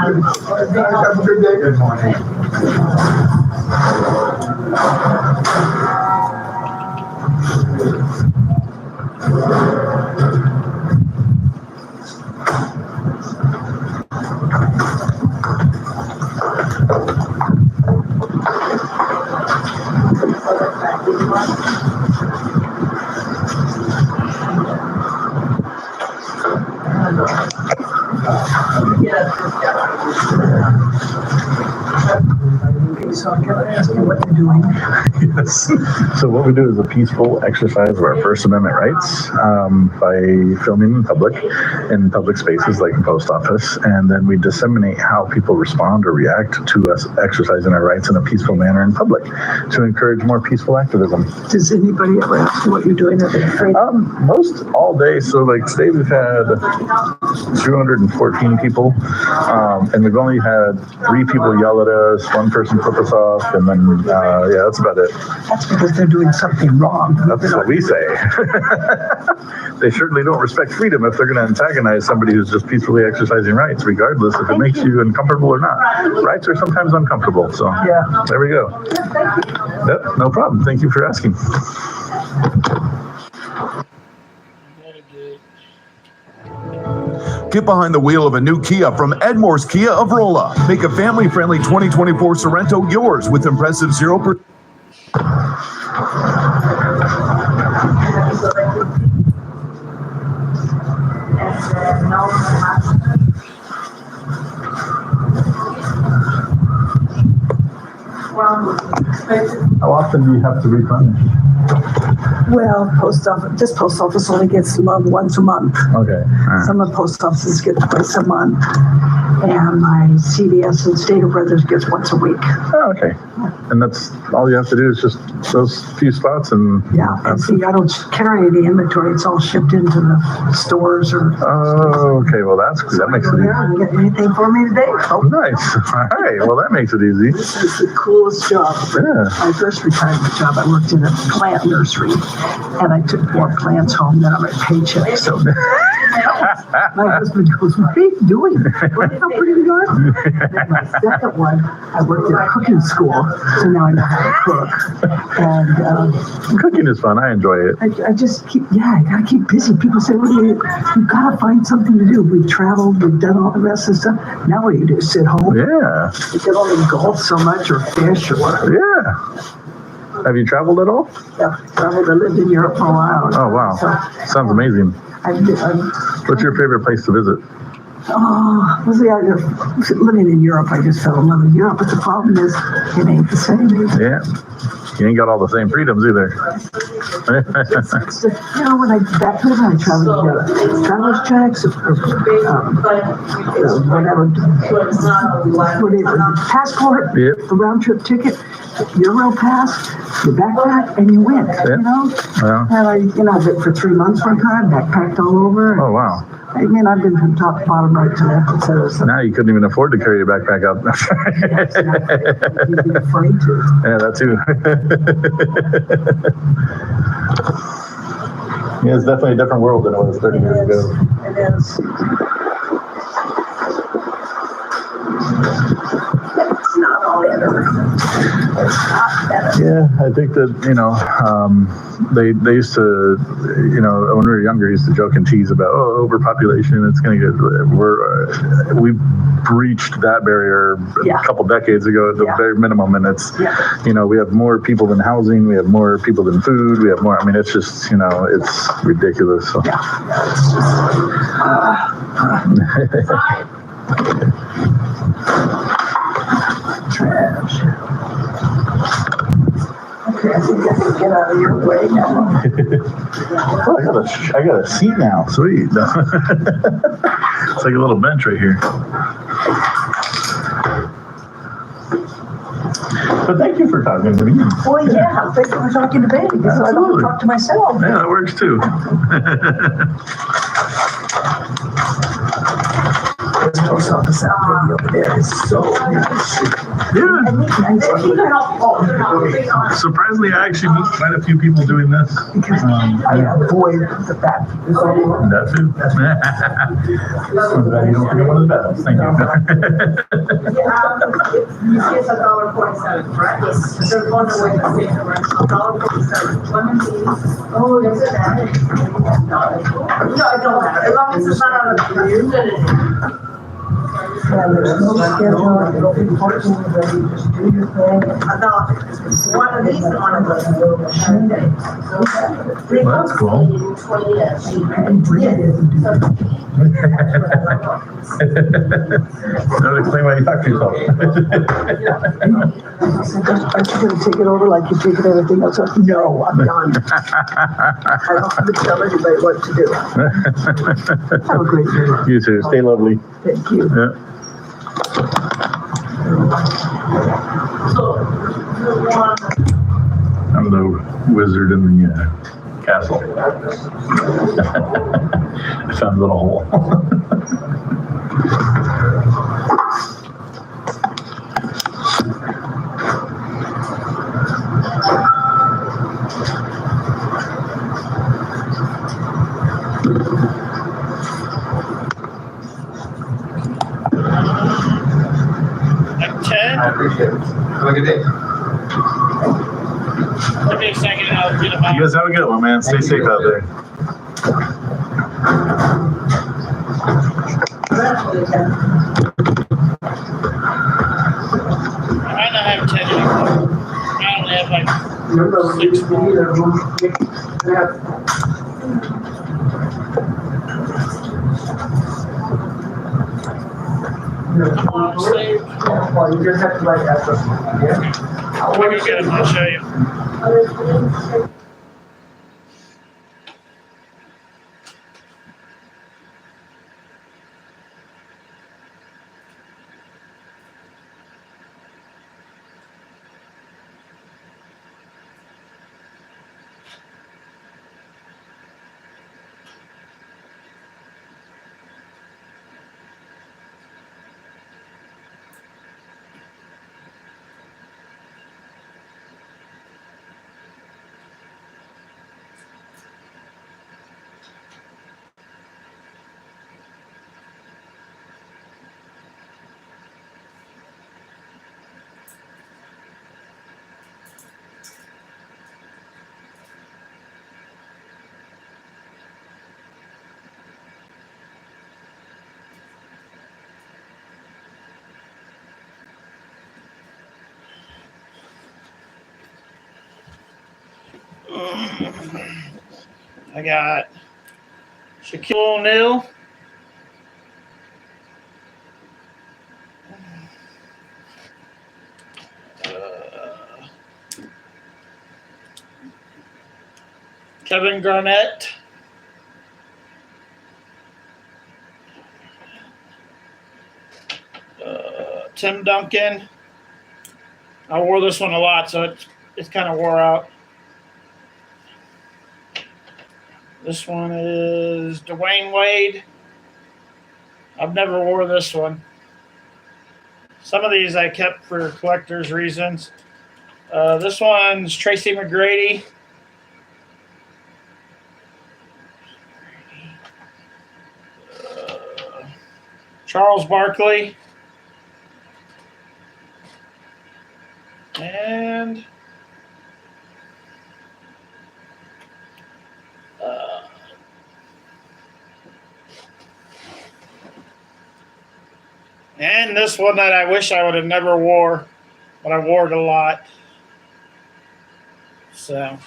Have a good day. Good morning. so I gotta ask you what you're doing. Yes. So what we do is a peaceful exercise of our First Amendment rights by filming in public spaces like the post office, and then we disseminate how people respond or react to us exercising our rights in a peaceful manner in public to encourage more peaceful activism. Does anybody ever ask you what you're doing? Are they afraid? Most all day. So like today we've had 214 people, and we've only had 3 people yell at us, 1 person flip us off, and then yeah, that's about it. That's because they're doing something wrong. That's what we say. They certainly don't respect freedom if they're going to antagonize somebody who's just peacefully exercising rights, regardless if it makes you uncomfortable or not. Rights are sometimes uncomfortable. So yeah, there we go. Yep, no problem. Thank you for asking. Get behind the wheel of a new Kia from Edmore's Kia of Rolla. Make a family-friendly 2024 Sorento yours with impressive 0%. How often do you have to replenish? Well, post office only gets love once a month. Okay. Some of the post offices get twice a month, and my CVS and Stater Brothers gets once a week. Oh, okay. And that's all you have to do is just those few spots and yeah. And see, I don't carry any inventory; it's all shipped into the stores or. Oh, okay. Well, that makes it easy. Get anything for me today? Oh, nice. All right. Well, that makes it easy. This is the coolest job. Yeah. My first retirement job, I worked in a plant nursery, and I took more plants home than on my paycheck. So my husband goes, "What are you doing? Look how pretty you are." Then my second one, I worked at cooking school, so now I know how to cook. And cooking is fun. I enjoy it. I just keep, I gotta keep busy. People say, "Well, you gotta find something to do." We've traveled, we've done all the rest of the stuff. Now what do you do? Sit home? Yeah. You can only golf so much or fish or whatever. Yeah. Have you traveled at all? Yeah, traveled. I lived in Europe for a while. Oh, wow. Sounds amazing. What's your favorite place to visit? Oh, living in Europe, I just fell in love with Europe. But the problem is, it ain't the same. Yeah. You ain't got all the same freedoms either. When I back when I traveled, traveler's checks, whatever, passport, the round trip ticket, Euro pass, your backpack, and you went. Yeah. You know. Yeah. And I lived for 3 months one time, backpacked all over. Oh wow. I mean, I've been from top to bottom, right to left, etc. Now you couldn't even afford to carry your backpack up. You'd be afraid to. Yeah, that too. Yeah, it's definitely a different world than it was 30 years ago. It is. It's not all better. It's not better. Yeah, I think that, they used to, when we were younger, used to joke and tease about, overpopulation, it's going to get, we breached that barrier a couple decades ago at the very minimum, and it's, we have more people than housing, we have more people than food, we have more, it's just, it's ridiculous. So. It's just, trash. Okay, I think I can get out of your way now. Oh, I got a seat now. Sweet. It's like a little bench right here. But thank you for talking to me. Well, yeah, thank you for talking to me because I don't talk to myself. Yeah, that works too. This post office out lady over there is so nice. Yeah. Surprisingly, I actually meet quite a few people doing this. Because I avoid the bad people. That too. I'm glad you don't forget one of the best. Thank you. It's $1.47, right? Yes. There's one way to say it, right? $1.47. Lemon tea. Oh, does it matter? No, it don't matter. As long as it's not on the computer. there's no schedule, you don't be pushing anybody, just do your thing. I thought, one of these, one of us will machine it. Well, that's cool. Another clean way you talk to yourself. Aren't you gonna take it over like you're taking everything else up? No, I'm done. I don't have to tell anybody what to do. Have a great day. You too. Stay lovely. Thank you. Yeah. I'm the wizard in the castle. I found a little hole. I appreciate it. Have a good day. Give me a second and I'll get them out. You guys have a good one, man. Stay safe out there. I might not have 10 anymore. I only have like 6 more. Well, you're gonna have to write that first. Yeah. I'll go get them. I'll show you. I got Shaquille O'Neal. Kevin Garnett. Tim Duncan. I wore this one a lot, so it's kind of wore out. This one is Dwayne Wade. I've never wore this one. Some of these I kept for collector's reasons. This one's Tracy McGrady. Charles Barkley. And this one that I wish I would have never wore, but I wore it a lot. So.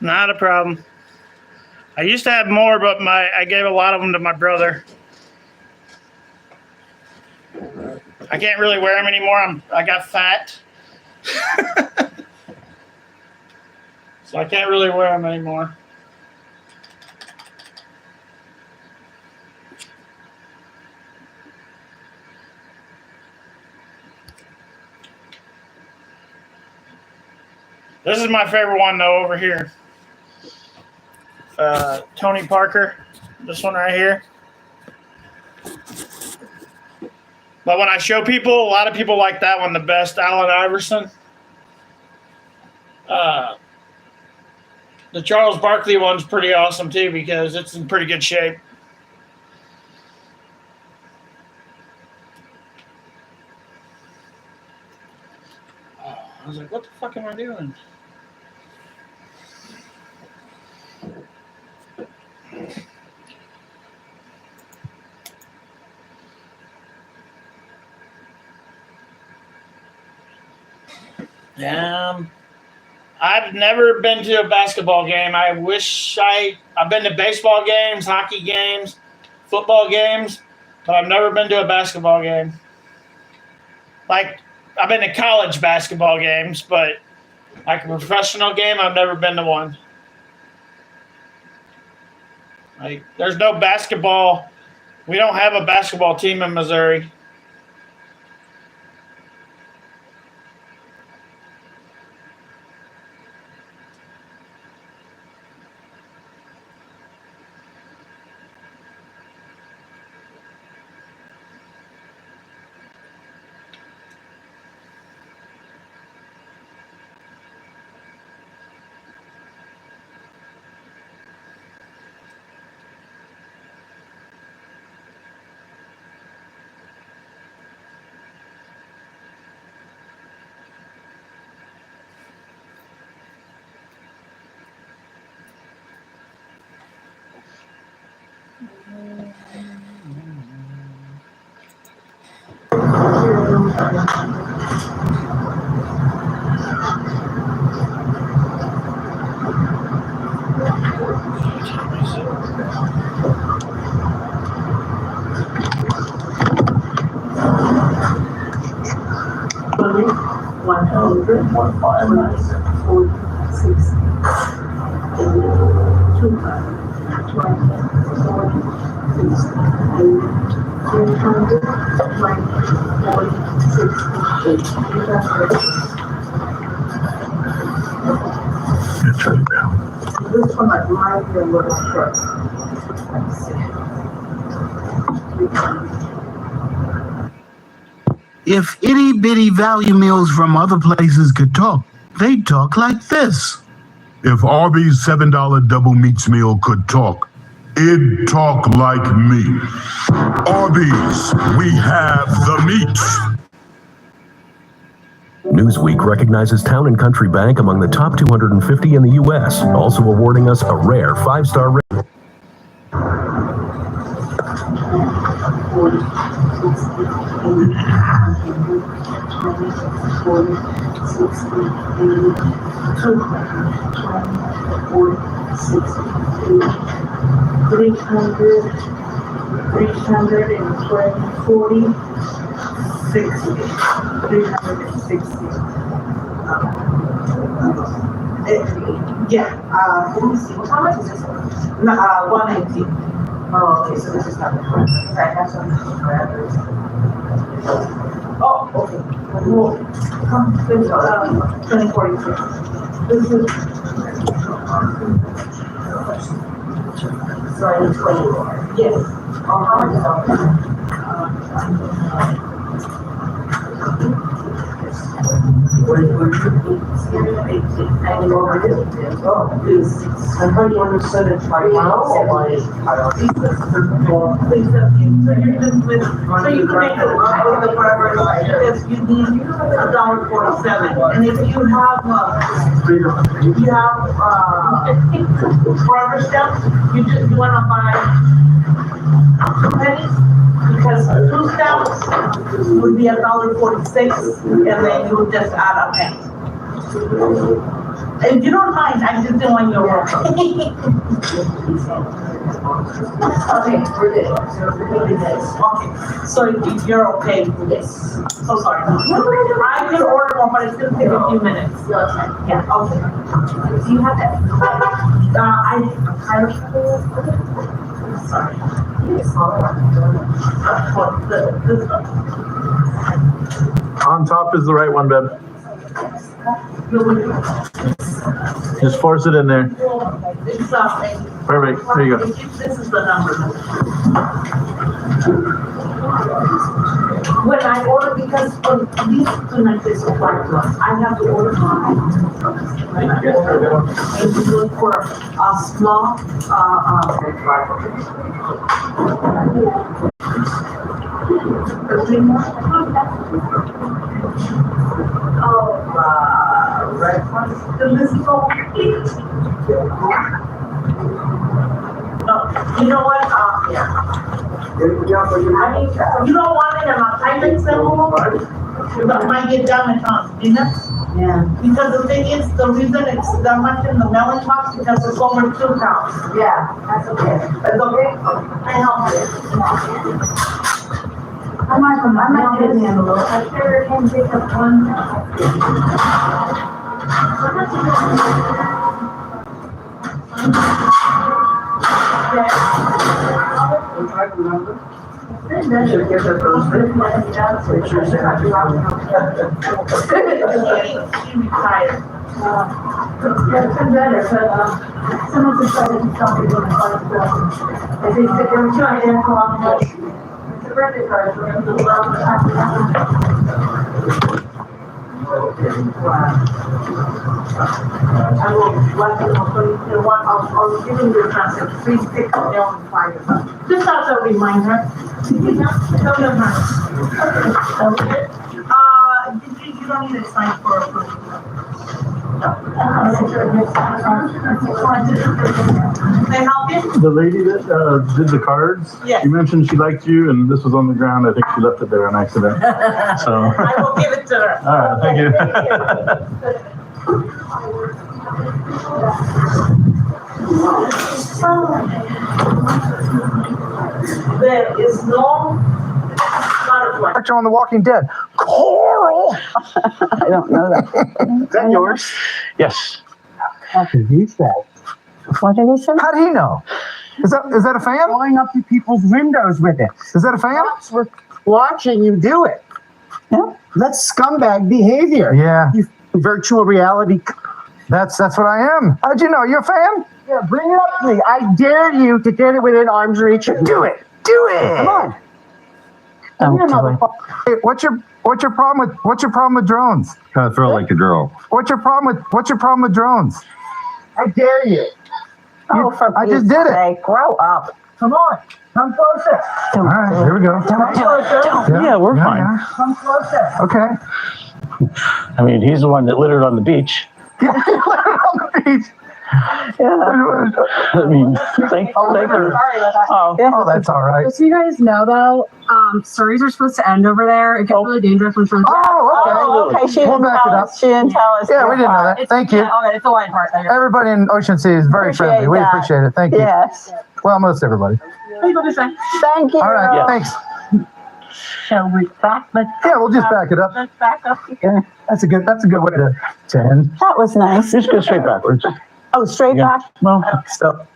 Not a problem. I used to have more, but I gave a lot of them to my brother. I can't really wear them anymore. I got fat. So I can't really wear them anymore. This is my favorite one though over here. Tony Parker, this one right here. But when I show people, a lot of people like that one the best, Allen Iverson. The Charles Barkley one's pretty awesome too because it's in pretty good shape. I was like, what the fuck am I doing? I've never been to a basketball game. I wish I've been to baseball games, hockey games, football games, but I've never been to a basketball game. Like, I've been to college basketball games, but like a professional game, I've never been to one. Like, there's no basketball. We don't have a basketball team in Missouri. This one might be a little short. If itty bitty value meals from other places could talk, they'd talk like this. If Arby's $7 double meats meal could talk, it'd talk like me. Arby's, we have the meats. Newsweek recognizes Town and Country Bank among the top 250 in the U.S., also awarding us a rare 5-star rating. Let me see. How much is this one? No, 119. Oh, okay, so this is not the price. I have some forever. Oh, okay. Well, come, 2043. This is. So I need 20. Yes. Oh, how much is that? I thought you understood it by now or by so you can make it work with the forever because you need $1.47. And if you have forever steps, you wanna buy 2 pennies. Because 2 stamps would be $1.46, and then you would just add a penny. If you don't mind, I just don't want your work. Okay, we're good. Okay, so if you're okay with this. So sorry. I could order more, but it's gonna take a few minutes. Yeah, okay. Do you have that? Sorry. On top is the right one, babe. Just force it in there. Perfect. There you go. This is the number. When I order, because these tonight is supplied to us, I have to order mine. And to look for a small, red one. This is so cute. No, you know what? Yeah. I mean, you don't want it in a Thailand symbol, but might get damaged on, you know? Yeah. Because the thing is, the reason it's that much in the melon box because it's over 2 pounds. Yeah, that's okay. That's okay? I help you. I might get it in a little. I sure can pick up one. Should get that those pictures and I better, but someone's decided to tell me when I think that they were trying to go on the birthday card for him to love the I will let you know, so you want, I'll give you the concept, please pick up their own fire. Just as a reminder. Did you don't need to sign for approval. May I help you? The lady that did the cards, Yes. you mentioned she liked you, and this was on the ground. I think she left it there on accident. So. I will give it to her. All right, thank you. There is no butterfly. On The Walking Dead. Coral! I don't know that. Is that yours? Yes. What did he say? What did he say? How did he know? Is that a fan? Going up to people's windows with it. Is that a fan? We're watching you do it. Yeah. That's scumbag behavior. Yeah. You virtual reality. That's what I am. How'd you know? You're a fan? Yeah, bring it up to me. I dare you to get it within arm's reach. Do it. Do it. Come on. Hey, what's your problem with drones? Kind of throw like a girl. What's your problem with drones? I dare you. I just did it. Grow up. Come on. Come closer. All right, here we go. Come closer. Yeah, we're fine. Yeah. Come closer. Okay. I mean, he's the one that littered on the beach. On the beach. Yeah. I mean, thank her. Oh, that's all right. Just so you guys know, though, stories are supposed to end over there. It gets really dangerous when stories. Oh, okay. We'll back it up. She didn't tell us. Yeah, we didn't know that. Thank you. Okay, it's the wine part. Everybody in Ocean City is very friendly. We appreciate it. Thank you. Yes. Well, most everybody. Thank you. All right. Thanks. Shall we back? Yeah, we'll just back it up. Let's back up here. That's a good way to end. That was nice. Just go straight backwards. Oh, straight back? Well, still.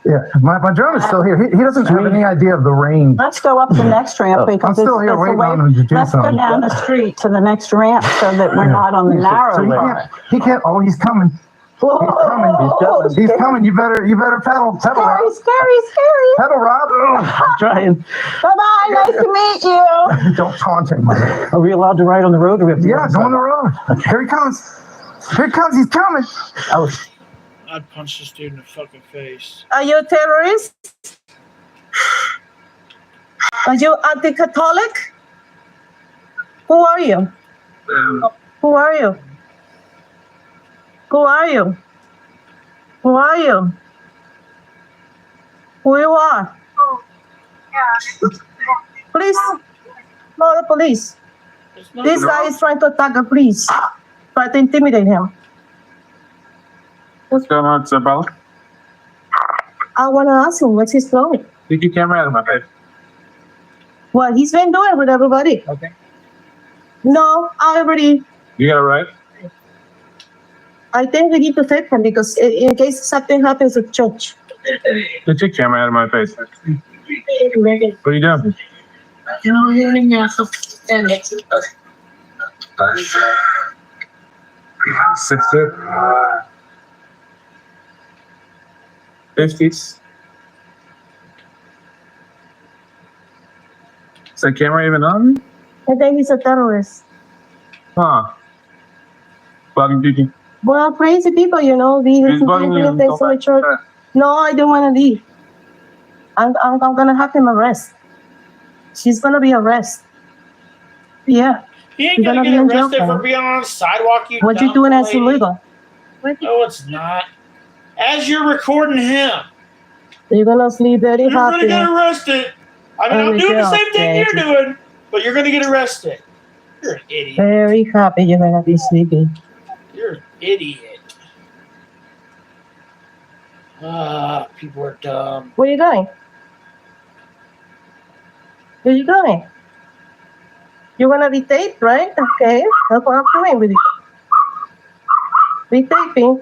Yeah, my drone is still here. He doesn't have any idea of the range. Let's go up the next ramp because I'm still here waiting on him to do let's something. go down the street to the next ramp so that we're not on the narrow So road. he can't. Oh, he's coming. He's coming. You better pedal. Rob. Scary. Pedal, Rob. I'm trying. Bye-bye. Nice to meet you. Don't taunt him, mother. Are we allowed to ride on the road? Or we have to Yeah, go on the road. Here he comes. Here he comes. He's coming. Oh. I'd punch this dude in the fucking face. Are you a terrorist? Are you anti-Catholic? Who are you? Who are you? Who are you? Who are you? Who you are? Please, call the police. This guy is trying to attack the police. Try to intimidate him. What's going on, Isabella? I want to ask him what's his problem. Take your camera out of my face. What he's been doing with everybody. Okay. No, I already. You got it right? I think we need to take him because in case something happens at church. Take your camera out of my face. What are you doing? Six foot. 50s. Is that camera even on? I think he's a terrorist. Huh. Bugging Gigi. Well, crazy people, you know, they He's bugging you. things in the church. No, I don't want to leave. I'm gonna have him arrested. She's gonna be arrested. Yeah. He ain't He's gonna be get in jail arrested for for it. being on the sidewalk. You What you dumb doing as lady. illegal? No, it's not. As you're recording him, You're gonna sleep very you're happy. gonna get arrested. I mean, I'm Very doing the jail, same thing you're doing, but you're gonna get arrested. You're an idiot. Very happy you're gonna be sleeping. You're an idiot. People are dumb. Where you going? Where you going? You wanna be taped, right? Okay, that's what I'm doing with you. Be taping.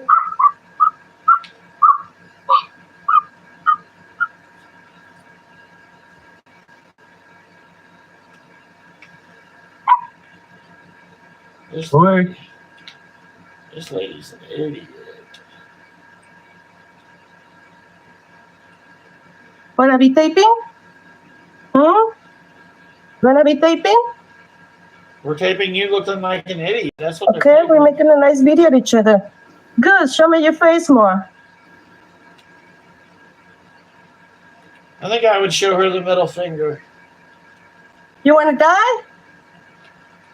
This lady's an idiot. Wanna be taping? Wanna be taping? We're taping you looking like an idiot. That's what Okay, we're making a nice video of each other. Good, show me your face more. I think I would show her the middle finger. You wanna die?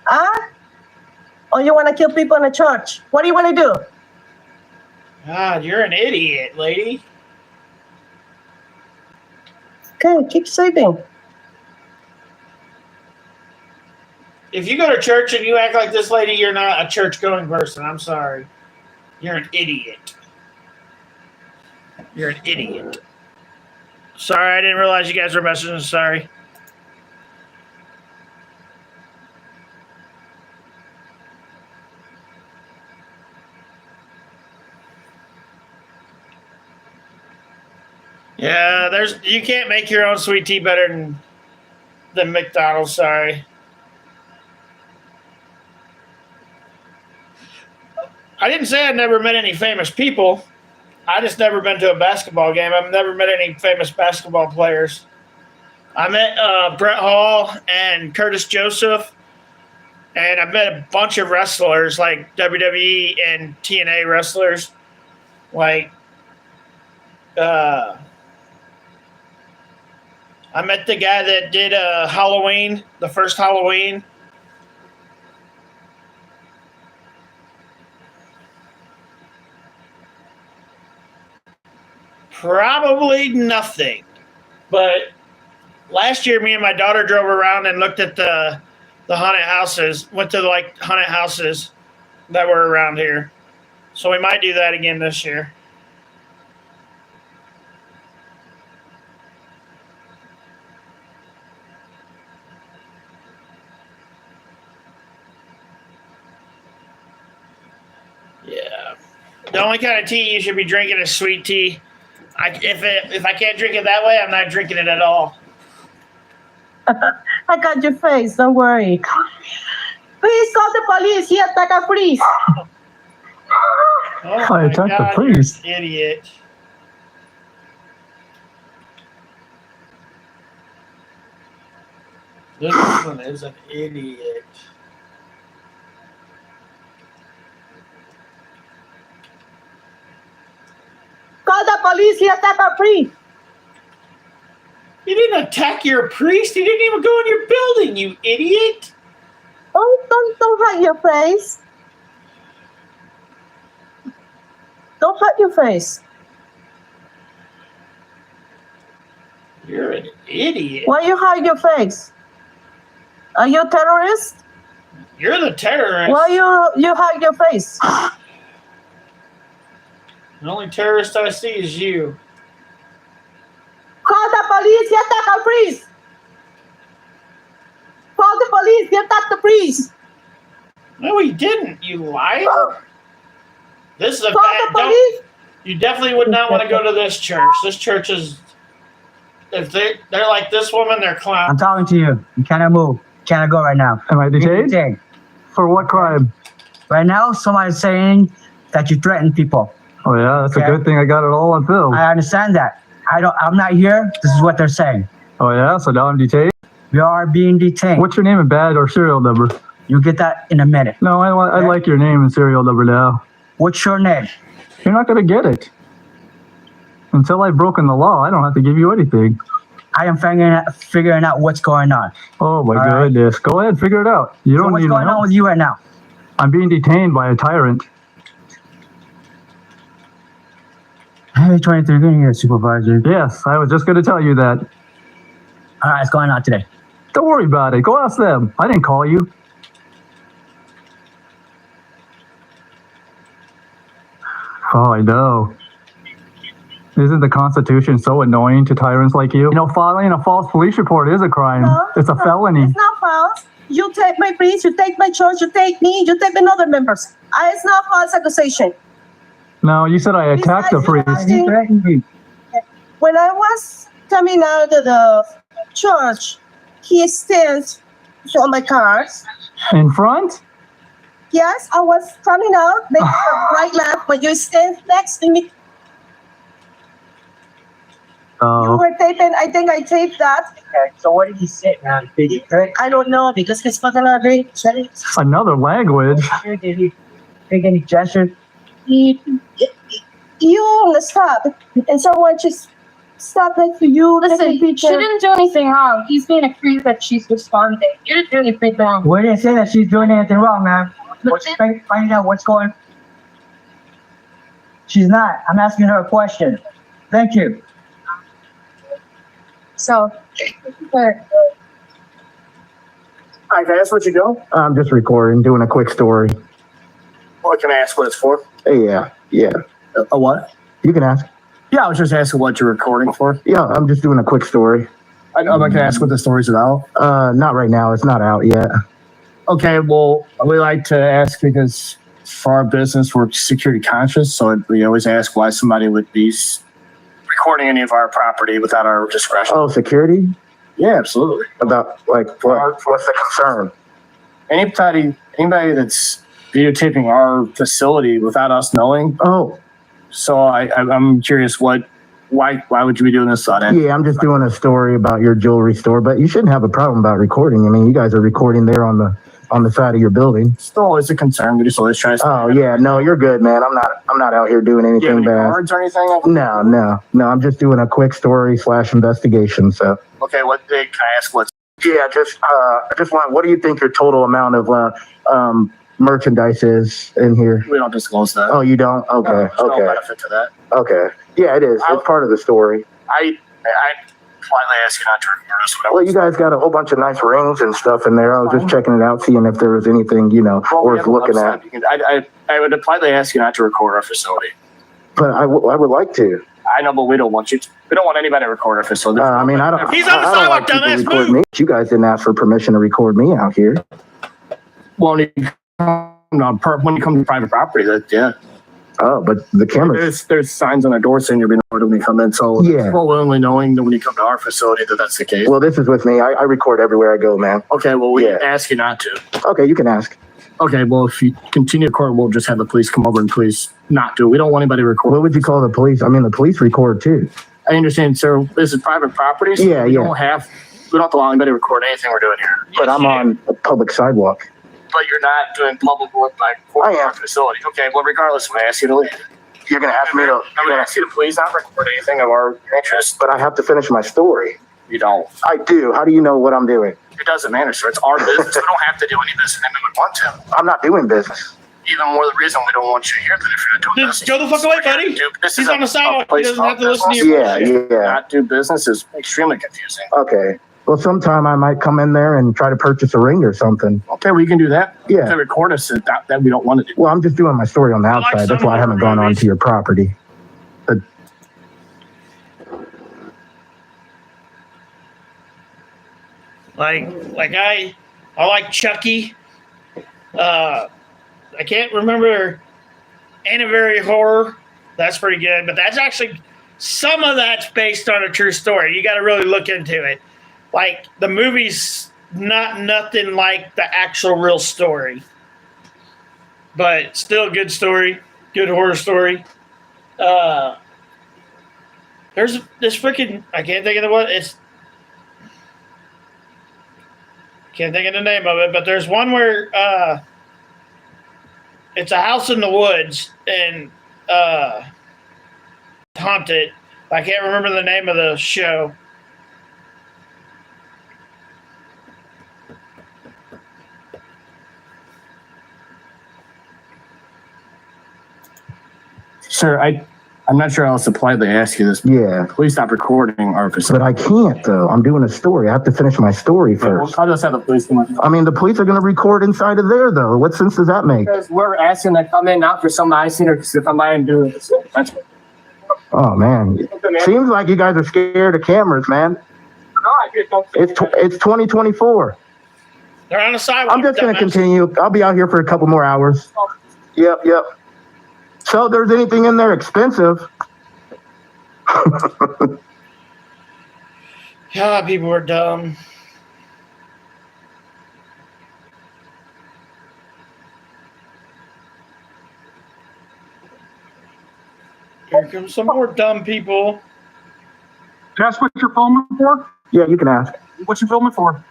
Huh? Or you wanna kill people in the church? What do you wanna do? God, you're an idiot, lady. Okay, keep sleeping. If you go to church and you act like this lady, you're not a church-going person. I'm sorry. You're an idiot. You're an idiot. Sorry, I didn't realize you guys were messaging. Sorry. Yeah, you can't make your own sweet tea better than McDonald's. Sorry. I didn't say I'd never met any famous people. I just never been to a basketball game. I've never met any famous basketball players. I met Brett Hall and Curtis Joseph, and I've met a bunch of wrestlers like WWE and TNA wrestlers. Like, I met the guy that did Halloween, the first Halloween. Probably nothing. But last year, me and my daughter drove around and looked at the haunted houses, went to like haunted houses that were around here. So we might do that again this year. Yeah. The only kind of tea you should be drinking is sweet tea. If I can't drink it that way, I'm not drinking it at all. I got your face, don't worry. Please call the police. He attacked a priest. Oh I my attacked the God, priest. you're an idiot. This one is an idiot. Call the police. He attacked a priest. You didn't attack your priest. He didn't even go in your building, you idiot. Don't hide your face. Don't hide your face. You're an idiot. Why you hide your face? Are you a terrorist? You're the terrorist. Why you hide your face? The only terrorist I see is you. Call the police. Get that the priest. Call the police. Get that the priest. No, he didn't. You liar. This is a Call bad. the police. You definitely would not want to go to this church. This church is. If they're like this woman, they're clowns. I'm talking to you. You cannot move. You cannot go right now. Am I You're detained? For what crime? Right now, somebody's saying that you threaten people. Oh yeah, that's Okay. a good thing I got it all on film. I understand that. I'm not here. This is what they're saying. Oh yeah, so now I'm detained? You are being detained. What's your name and badge or serial number? You'll get that in a minute. No, I like your name and serial number now. What's your name? You're not gonna get it. Until I've broken the law, I don't have to give you anything. I am figuring out what's going on. Oh my All right. goodness. Go ahead, figure it out. You So don't what's need going help. on with you right now? I'm being detained by a tyrant. Hey, 23, good here, supervisor. Yes, I was just gonna tell you that. All right, what's going on today? Don't worry about it. Go ask them. I didn't call you. Oh, I know. Isn't the Constitution so annoying to tyrants like you? You know, filing a false police report is a crime. No, It's a felony. It's not false. You take my priest, you take my church, you take me, you take another members. It's not false accusation. No, you said I attacked the priest. He threatened you. When I was coming out of the church, he stands on my car. In front? Yes, I was coming out, they right left, but you stand next to me. You Oh, were taping, I think I taped that. Okay, so what did he say, man? Did he threaten I don't know because he's fucking ugly. another language. you? Did he make any gesture? You stop, and someone just stop next to you. Listen, take a she picture. didn't do anything wrong. He's being a creep that she's responding. You didn't do anything wrong. We didn't say that she's doing anything wrong, man. What's finding out what's going on? She's not. I'm asking her a question. Thank you. So, I can ask what you do? I'm just recording, doing a quick story. What can I ask what it's for? Yeah. A what? You can ask. Yeah, I was just asking what you're recording for. Yeah, I'm just doing a quick story. I'm not gonna ask what the story's about. Not right now. It's not out yet. Okay, well, we like to ask because for our business, we're security conscious, so we always ask why somebody would be recording any of our property without our discretion. Oh, security? Yeah, absolutely. About, like, what's the concern? Anybody that's videotaping our facility without us knowing. Oh. So I'm curious why would you be doing this on it? Yeah, I'm just doing a story about your jewelry store, but you shouldn't have a problem about recording. I mean, you guys are recording there on the side of your building. Still always a concern. We just always try to. Oh yeah, no, you're good, man. I'm not out here doing anything bad. Cards or anything? No. I'm just doing a quick story / investigation. So. Okay, what can I ask? What's Yeah, I just want. What do you think your total amount of merchandise is in here? We don't disclose that. Oh, you don't? Okay. There's no Okay. benefit to that. Okay. Yeah, it is. It's part of the story. I politely ask you not to record us. Well, you guys got a whole bunch of nice rings and stuff in there. I was just checking it out, seeing if there was anything, worth looking at. I would politely ask you not to record our facility. But I would like to. I know, but we don't want you to. We don't want anybody to record our facility. I mean, I don't. He's on the I don't sidewalk, like people dumbass, record move! me. You guys didn't ask for permission to record me out here. Well, when you come to private property, yeah. Oh, but the cameras. There's signs on the door saying you're being recorded when you come in. So Yeah. well, willingly knowing that when you come to our facility that's the case. Well, this is with me. I record everywhere I go, man. Okay, well, we Yeah. ask you not to. Okay, you can ask. Okay, well, if you continue to record, we'll just have the police come over and please not do it. We don't want anybody to record. What would you call the police? I mean, the police record too. I understand, sir. This is private property. So Yeah, we yeah. don't have to allow anybody to record anything we're doing here. But I'm on a public sidewalk. But you're not doing public work by our facility. Okay, well, regardless, I'm going to ask you to leave. You're gonna ask me to. I'm going to ask you to please not record anything of our interest. But I have to finish my story. You don't. I do. How do you know what I'm doing? It doesn't matter, sir. It's our business. We don't have to do any business if we would want to. I'm not doing business. Even more the reason we don't want you here than if you're not doing business. Go the fuck away, buddy. This He's is on the sidewalk. He place doesn't have to called listen to you. Yeah. Not do business is extremely confusing. Okay. Well, sometime I might come in there and try to purchase a ring or something. Okay, well, you can do that. Yeah. To record us that we don't want to do. Well, I'm just doing my story on the like outside. That's some why I haven't horror gone movies. onto your property. But Like I like Chucky. I can't remember Anniversary Horror. That's pretty good, but that's actually some of that's based on a true story. You got to really look into it. Like the movie's not nothing like the actual real story, but still a good story, good horror story. There's this freaking I can't think of the what it's. Can't think of the name of it, but there's one where it's a house in the woods and haunted. I can't remember the name of the show. Sir, I'm not sure how else to politely ask you this. yeah, Please stop recording our facility. but I can't though. I'm doing a story. I have to finish my story first. I'll just have the police come in. I mean, the police are going to record inside of there though. What sense does that make? Because we're asking to come in not for some ice or to come by and do it. That's what. Oh man, seems like you guys are scared of cameras, man. It's 2024. They're on the sidewalk. I'm just going to dumbass. continue. I'll be out here for a couple more hours. Yep. So if there's anything in there expensive, God, people are dumb. Here comes some more dumb people. Can I ask what you're filming for? yeah, you can ask. What you filming for?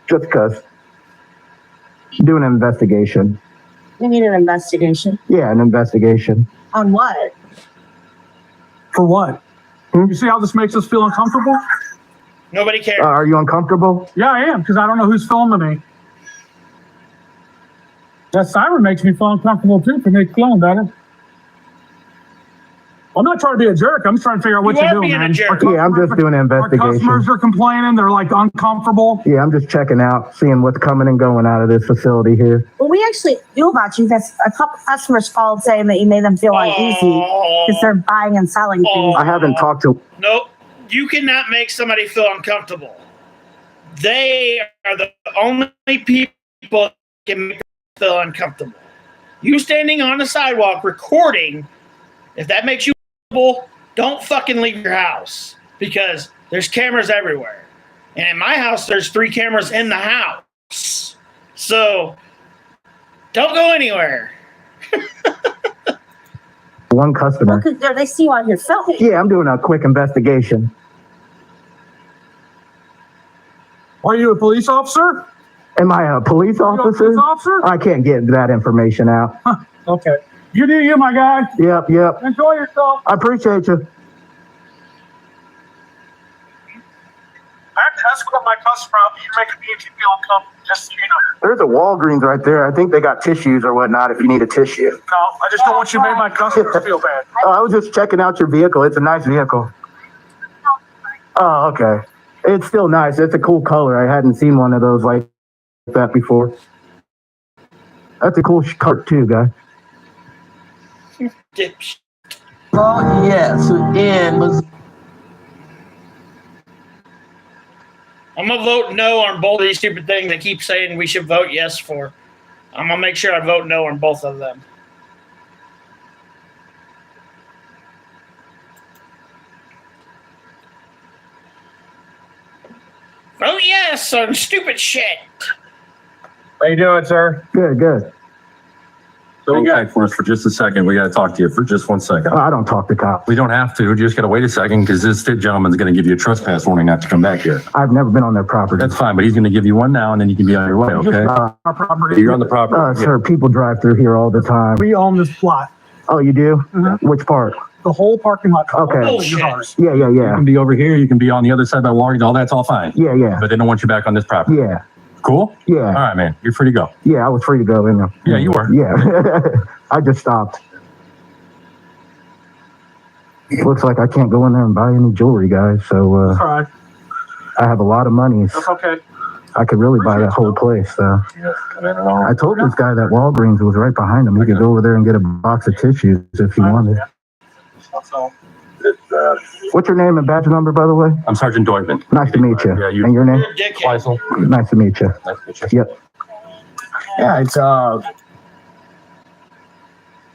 Just because. Do an investigation. You need an investigation. Yeah, an investigation. On what? For what? You see how this makes us feel uncomfortable? Nobody cares. Are you uncomfortable? Yeah, I am, because I don't know who's filming me. That siren makes me feel uncomfortable too, for me feeling better. I'm not trying to be a jerk. I'm just trying to figure out what You you're are doing, being a man. jerk. Yeah, I'm just doing an Our customers investigation. are complaining. They're like uncomfortable. Yeah, I'm just checking out, seeing what's coming and going out of this facility here. Well, we actually knew about you because a couple customers called saying that you made them feel uneasy because they're buying and selling things. I haven't talked to. Nope. You cannot make somebody feel uncomfortable. They are the only people that can make them feel uncomfortable. You standing on the sidewalk recording, if that makes you uncomfortable, don't fucking leave your house because there's cameras everywhere. And in my house, there's 3 cameras in the house. So don't go anywhere. One customer. Because they see you on your film. Yeah, I'm doing a quick investigation. Are you a police officer? Am I a police Are you a officer? police officer? I can't get that information out. Okay. You do you, my guy. Yep. Enjoy yourself. I appreciate you. I have to escort my customer out. You're making me feel uncomfortable. Just so you know. There's a Walgreens right there. I think they got tissues or whatnot if you need a tissue. No, I just don't want you to make my customers feel bad. Oh, I was just checking out your vehicle. It's a nice vehicle. Oh, okay. It's still nice. It's a cool color. I hadn't seen one of those like that before. That's a cool color too, guy. Dipsh. Oh, yes, in Missouri. I'm going to vote no on both of these stupid things they keep saying we should vote yes for. I'm going to make sure I vote no on both of them. Vote yes on stupid shit. How you doing, sir? Good. Hold tight for us for just a second. We got to talk to you for just 1 second. I don't talk to cops. We don't have to. You just got to wait a second because this gentleman's going to give you a trespass warning not to come back here. I've never been on their property. That's fine, but he's going to give you one now and then you can be on your way, okay? Our property. You're on the property. Sir, people drive through here all the time. We own this plot. Oh, you do? Which part? The whole parking lot. Okay. All of yours. Yeah. You can be over here. You can be on the other side by Walgreens. All that's all fine. Yeah. But they don't want you back on this property. Yeah. Cool? Yeah. All right, man. You're free to go. Yeah, I was free to go in there. Yeah, you were. Yeah. I just stopped. Looks like I can't go in there and buy any jewelry, guys. So, All right. I have a lot of money. That's okay. I could really buy that whole place. I told this guy that Walgreens was right behind him. He could go over there and get a box of tissues if he wanted. What's your name and badge number, by the way? I'm Sergeant Doidman. Nice to meet you. Yeah, you. And your name? Weisel. Nice to meet you. Nice to meet you. Yep. Yeah, it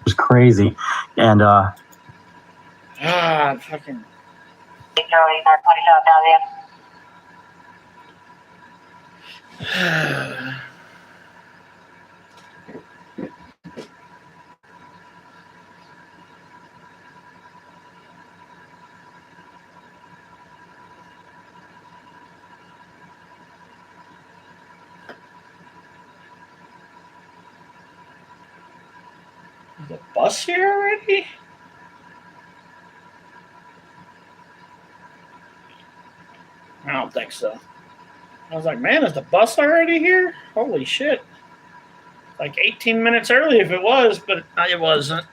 was crazy. And Fucking. The bus here already? I don't think so. I was like, man, is the bus already here? Holy shit. Like 18 minutes early if it was, but it wasn't.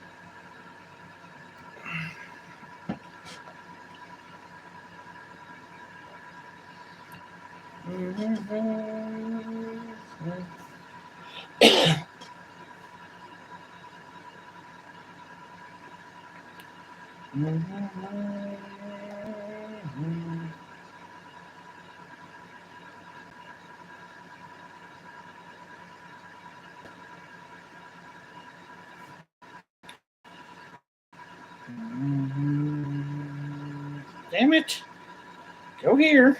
Damn it. Go here.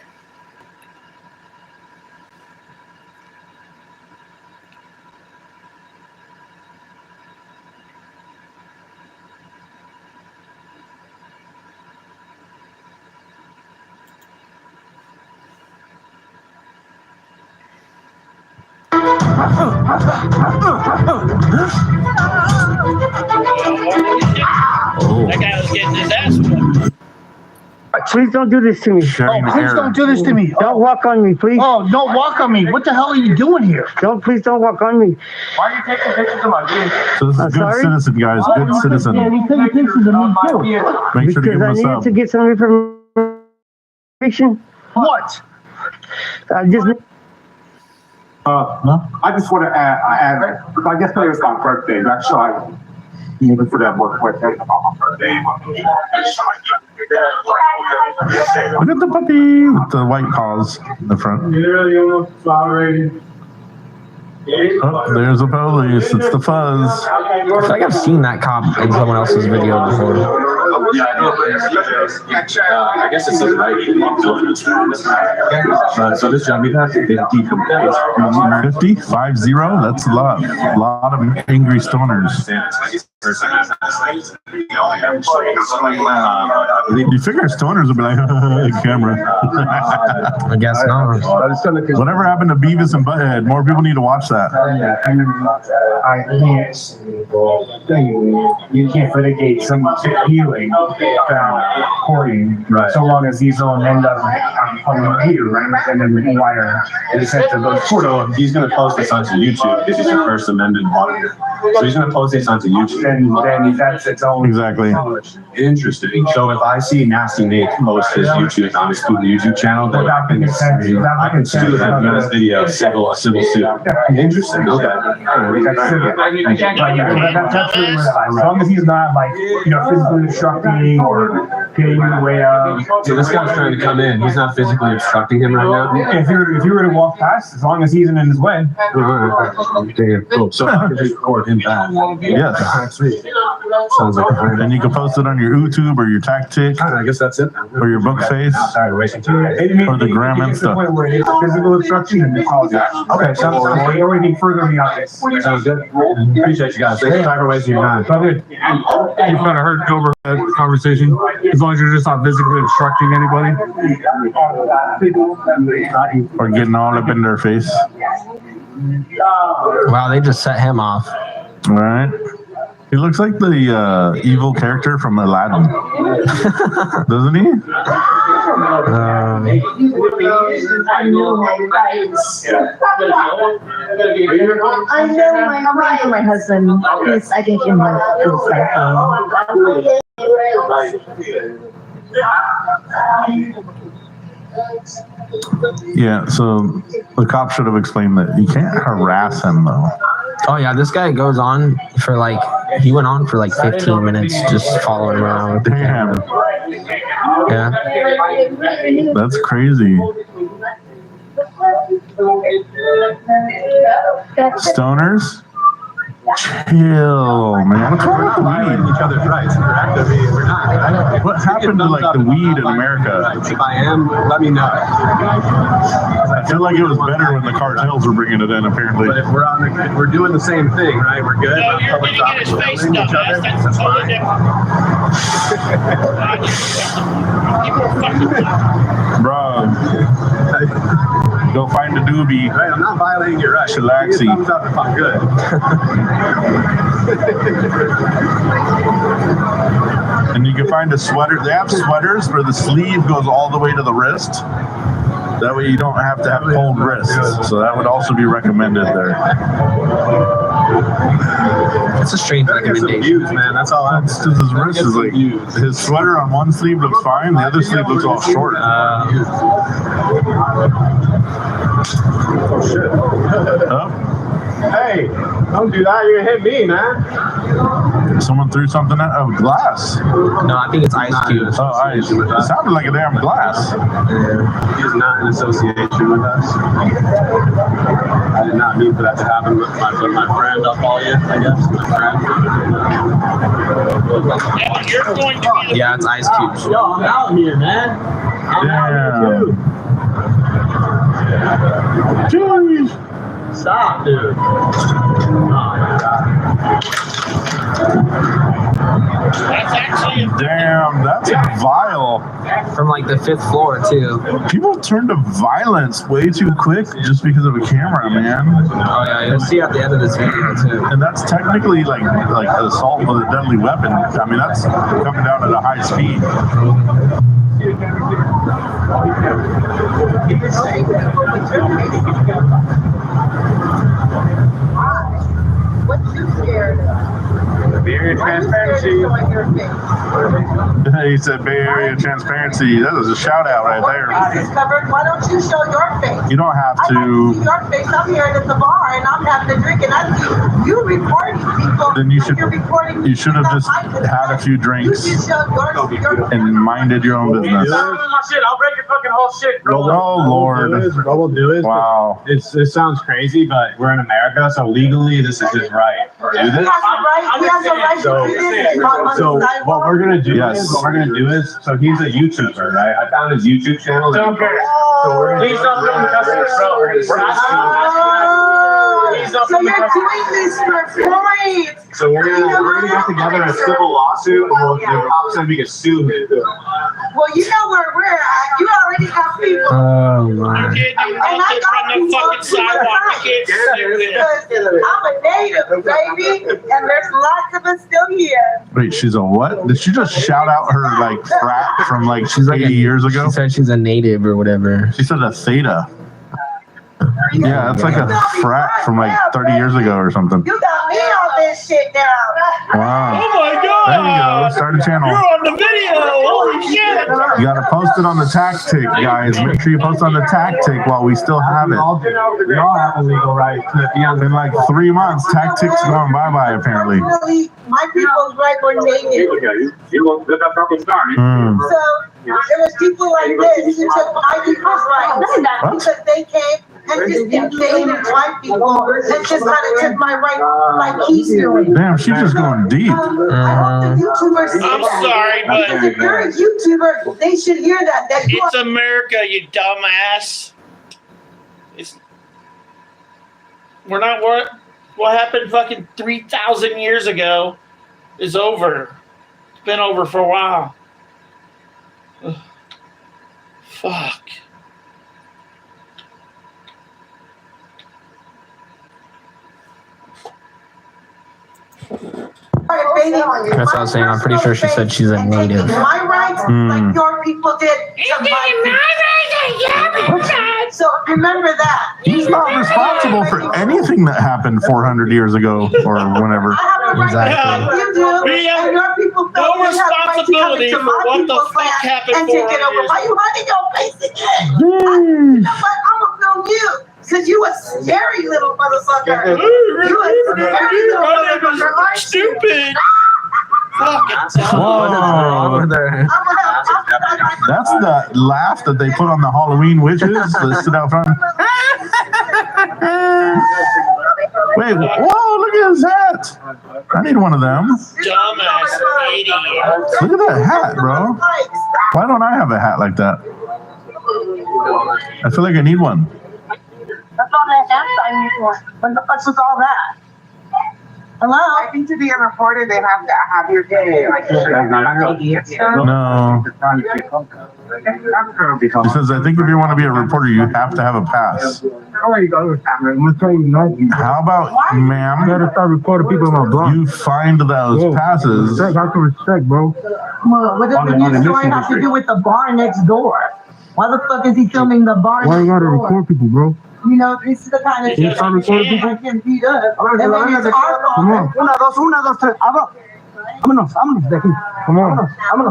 That guy was getting his ass whooped. Please don't do this to me. Please don't do this to me. Don't walk on me, please. Oh, don't walk on me. What the hell are you doing here? Please don't walk on me. Why are you taking pictures of my vehicle? So this is good citizen, guys. Good citizen. Yeah, you take pictures of me too. Make sure to give him a Because I needed sub. to get some information. What? I just. I just want to add, I guess today was my birthday. Actually, even for that work, about my birthday. Look at the puppy with the white paws in the front. Oh, there's the police. It's the fuzz. I feel like I've seen that cop in someone else's video before. I guess it says right. So this job, you have to get 50, 50? That's a lot. A lot of angry stoners. You figure stoners would be like, camera. I guess not. Whatever happened to Beavis and Butthead? More people need to watch that. You can't litigate some healing courting, Right. so long as he's on end of here, right? And then wire. So he's going to post this onto YouTube. This is your First Amendment one. So he's going to post this onto YouTube. Then that's its own. Exactly. Interesting. So if I see Nasty Nate post his YouTube on his YouTube channel, then I can sue him in this video, a civil suit. Interesting. Okay. That's really what as long as he's not physically obstructing or getting in the way of. So this guy's trying to come in. He's not physically obstructing him right now. If you were to walk past, as long as he isn't in his way. Cool. So I can just record him back. Yes. Sounds like a plan. And you can post it on your YouTube or your Tactic I guess that's it. or your Bookface or the Gram and stuff. Physical obstruction and apologize. Okay, sounds good. Or anything further beyond this. Sounds good. Appreciate you guys. Thanks for wasting your time. You kind of heard over that conversation. As long as you're just not physically obstructing anybody. Or getting all up in their face. Wow, they just set him off. All right. He looks like the evil character from Aladdin. Doesn't he? I know my rights. My husband. Yes, I can hear my Yeah, so the cop should have explained that you can't harass him though. Oh yeah, this guy goes on for like, he went on for like 15 minutes just following around. Damn. Yeah. That's crazy. Stoners? Chill, man. What's wrong with the weed? Each other's rights. We're not. What happened to like the weed in America? If I am, let me know. I feel like it was better when the cartels were bringing it in, apparently. But if we're doing the same thing, right? We're good. No, you're getting in his face, dumbass. That's totally different. Bro, go find a doobie. Right, I'm not violating your rights. Chillaxy. Thumbs up if I'm good. And you can find a sweater. They have sweaters where the sleeve goes all the way to the wrist. That way you don't have to have cold wrists. So that would also be recommended there. It's a strange recommendation. Views, man. That's all. That's because his wrist is like, his sweater on one sleeve looks fine, the other sleeve looks all short. Oh shit. Hey, don't do that. You're gonna hit me, man. Someone threw something at a glass. No, I think it's ice cubes. Oh, ice. It sounded like a damn glass. He's not in association with us. I did not mean for that to happen with my friend. I'll call you, I guess. My friend. You're going to be Yeah, it's ice cubes. Yo, I'm out here, man. I'm out here too. Jeez. Stop, dude. Oh my god. That's actually a Damn, that's vile. From like the 5th floor too. People turn to violence way too quick just because of a camera, man. Oh yeah, you'll see at the end of this video too. And that's technically like assault with a deadly weapon. I mean, that's coming down at a high speed. What you scared of? Bay Area transparency. He said Bay Area transparency. That was a shout out right there. Discovered. Why don't you show your face? You don't have I to. see your face. I'm here at the bar and I'm having a drink and I see you recording people. Then you should. You're recording. You should have just had a few drinks You should show your and minded your own business. Shit, I'll break your fucking whole shit, bro. Oh Lord! What we'll do is, Wow. it sounds crazy, but we're in America, so legally this is his right to do He this. has a right. He has a right to do this. So what we're gonna do Yes. is, so he's a YouTuber, right? I found his YouTube channel. So we're gonna Please don't film the customers, bro. So you're doing this for points. So we're gonna get together a civil lawsuit, and the cop said we could sue him. Well, you know where we're at. You already have people. Oh my. kid you And I from got the people fucking to sidewalk. my You can't do this. because I'm a native, baby, and there's lots of us still here. Wait, she's a what? Did she just shout out her like frat from like She's like 80 years ago? She said she's a native or whatever. She said a theta. Yeah, it's like a frat from like 30 years ago or something. You got me on this shit now. Wow. Oh my god! There you go. Start a channel. You're on the video! Holy shit! You gotta post it on the tactic, guys. Make sure you post on the tactic while we still have it. We all have a legal right to be on. In like 3 months, tactic's going bye-bye apparently. Really, my people's right were native. Hmm. So there was people like this who took my people's rights because they came and just invaded white people and just kind of took my right like he's doing. Damn, she's just going deep. I hope the YouTubers see I'm that. sorry, Because but if you're a YouTuber, they should hear that. That you it's America, you dumbass. We're not what happened fucking 3,000 years ago is over. It's been over for a while. Ugh. Fuck. That's what I was saying. I'm pretty sure she said she's a native. my rights like your people did to my So remember that. He's not responsible for anything that happened 400 years ago or whenever. I have a right Exactly. to you do, and your people No responsibility for what the fuck happened and 400 take it over. years Why you hiding your face again? You know what? I'm gonna film you. Cause you a scary little motherfucker. You a scary little motherfucker. Stupid. Whoa. That's the laugh that they put on the Halloween witches that sit out front. Wait, whoa, look at his hat. I need one of them. Dumbass idiot. Look at that hat, bro. Why don't I have a hat like that? I feel like I need one. That's all that sign for. What the fuck was all that? Hello? I think to be a reporter, they have to have your day. No. He says, I think if you want to be a reporter, you have to have a pass. How about, ma'am? You gotta start recording people in my blog. You find those passes. Respect, I can respect, bro. Well, what does the news story have to do with the bar next door? Why the fuck is he filming the bar Why you next gotta door? record people, bro? You know, this is the kind of You shit start recording people? that can beat us. And then it's our fault. Come on. Una, dos, tres. Vámonos, de aquí. Come on.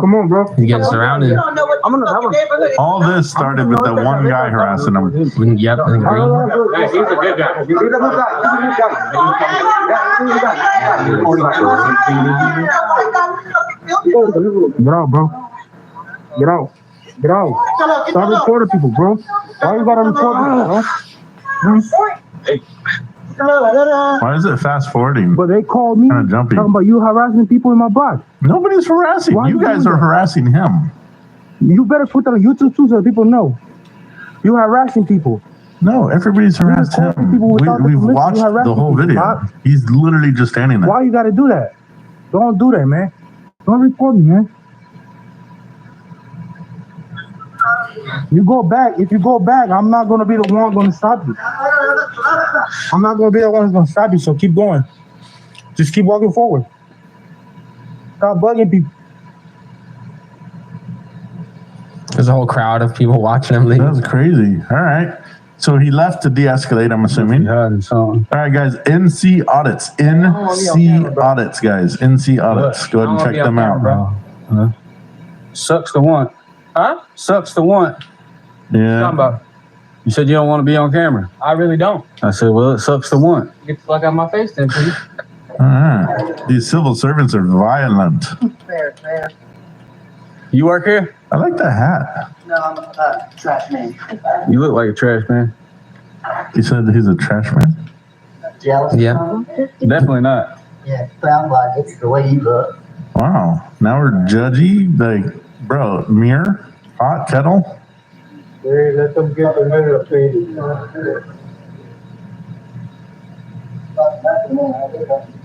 Come on, bro. You get surrounded. You don't know what the fucking neighborhood is. All this started with that one guy harassing him. Yep, in green. Hey, he's a good guy. He's a good Get out, bro. Get out. Get out. Start recording people, bro. Why you gotta record people, bro? Why is it fast forwarding? But they called me Kind of jumpy. talking about you harassing people in my block. Nobody's harassing. Why You you guys doing are that? harassing him. You better put that on YouTube too so people know. You harassing people. No, everybody's harassed him. people without the We've permission, watched you harassing the whole people, video. Bob. He's literally just standing there. Why you gotta do that? Don't do that, man. Don't record me, man. You go back. If you go back, I'm not gonna be the one gonna stop you. I'm not gonna be the one who's gonna stop you. So keep going. Just keep walking forward. Stop bugging people. There's a whole crowd of people watching him leave. That's crazy. All right. So he left to de-escalate, I'm assuming. All right, guys. NC audits. NC audits, guys. NC audits. Go ahead and check them out, bro. Sucks to want. Huh? Sucks to want. Yeah. Talking about. You said you don't want to be on camera. I really don't. I said, well, it sucks to want. Get the fuck out of my face then, please. All right. These civil servants are violent. Fair. You work here? I like the hat. No, I'm a trash man. You look like a trash man. He said he's a trash man. Jealous? Yeah. Definitely not. Yeah, sounds like it's the way you look. Wow. Now we're judgy. Like, bro, mirror, hot kettle. Hey, let them get the minute, please.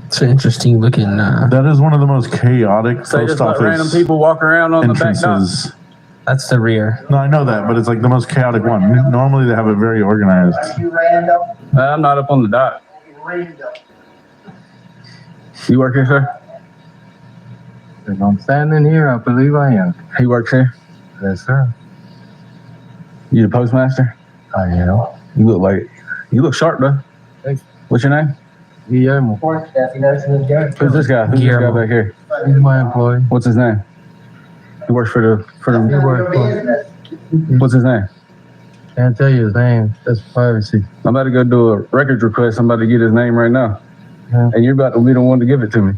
It's an interesting looking. That is one of the most chaotic So post just let random office people walk around on the back dock. entrances. That's the rear. No, I know that, but it's like the most chaotic one. Normally they have it very organized. You random? I'm not up on the dock. Random. You work here, sir? If I'm standing here, I believe I am. He works here? Yes, sir. You the postmaster? I am. You look sharp, though. Thanks. What's your name? Guillermo. Who's this guy? Who's this guy back here? He's my employee. What's his name? He works for the. He works for. What's his name? Can't tell you his name. That's privacy. I'm about to go do a records request. I'm about to get his name right now. Yeah. And you're about to be the one to give it to me.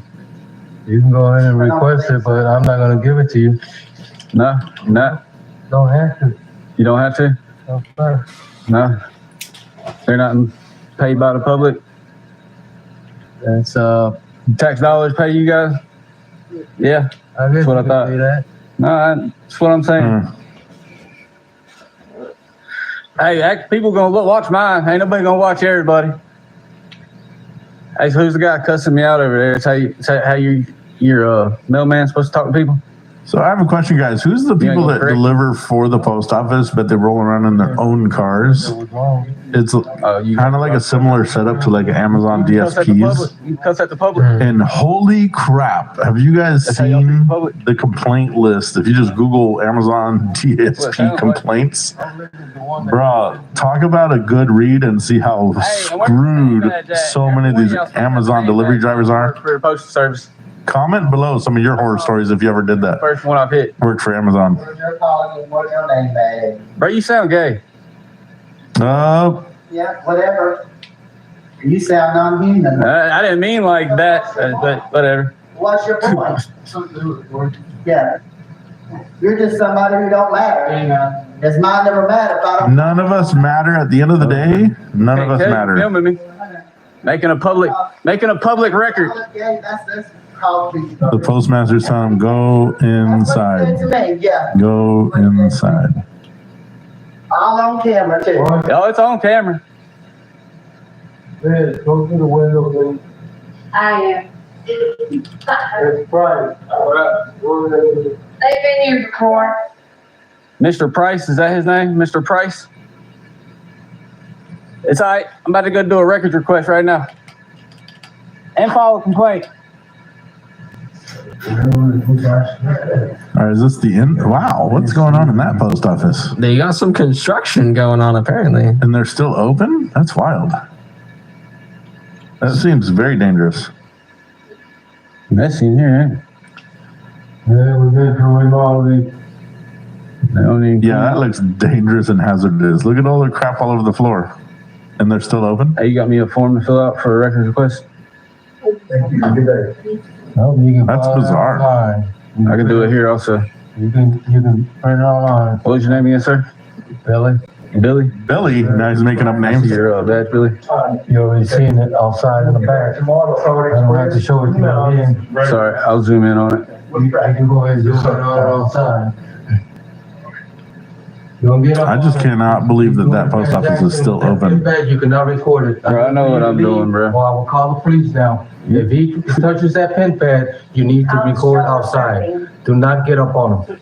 You can go ahead and request it, but I'm not gonna give it to you. No, not. Don't have to. You don't have to. No, sir. No. They're not paid by the public. That's Tax dollars pay you guys. Yeah, I guess that's what I you could thought. say that. No, that's what I'm saying. Hey, people gonna watch mine. Ain't nobody gonna watch everybody. Hey, so who's the guy cussing me out over there? It's how your mailman supposed to talk to people? So I have a question, guys. Who's the people that deliver for the post office, but they roll around in their own cars? It's kind of like a similar setup to like Amazon DSPs. You cuss at the public. And holy crap, have you guys seen the complaint list? If you just Google Amazon DSP complaints, bro, talk about a good read and see how screwed so many of these Amazon delivery drivers are. For the postal service. Comment below some of your horror stories if you ever did that. First one I've hit. Worked for Amazon. What's your name, man? Bro, you sound gay. Yeah, whatever. You sound non-human. I didn't mean like that, but whatever. What's your point? Yeah. You're just somebody who don't matter. Does mine never matter if I don't? None of us matter at the end of the day. None of us matter. Filming me. Making a public record. That's called The postmaster's telling him, go inside. Yeah. Go inside. All on camera too. Oh, it's on camera. Liz, go through the window, please. I am. It's bright. They've been here before. Mr. Price, is that his name? Mr. Price? It's all right. I'm about to go do a records request right now. And file a complaint. All right, is this the end? Wow, what's going on in that post office? They got some construction going on apparently. And they're still open? That's wild. That seems very dangerous. Messy in here, ain't it? Yeah, we're good to remodel the. Yeah, that looks dangerous and hazardous. Look at all the crap all over the floor. And they're still open? Hey, you got me a form to fill out for a records request? Thank you. Good day. No, you can That's file it bizarre. online. I can do it here also. You can print it online. What was your name again, sir? Billy. Billy? Billy? Now he's making up names. Your badge, Billy? You already seen it outside in the back. I don't have to show it to you in. Sorry, I'll zoom in on it. You can go ahead and do it outside. I just cannot believe that that post office is still open. You cannot record it. Bro, I know what I'm doing, bro. Well, I will call the police now. If he touches that pen pad, you need to record outside. Do not get up on him.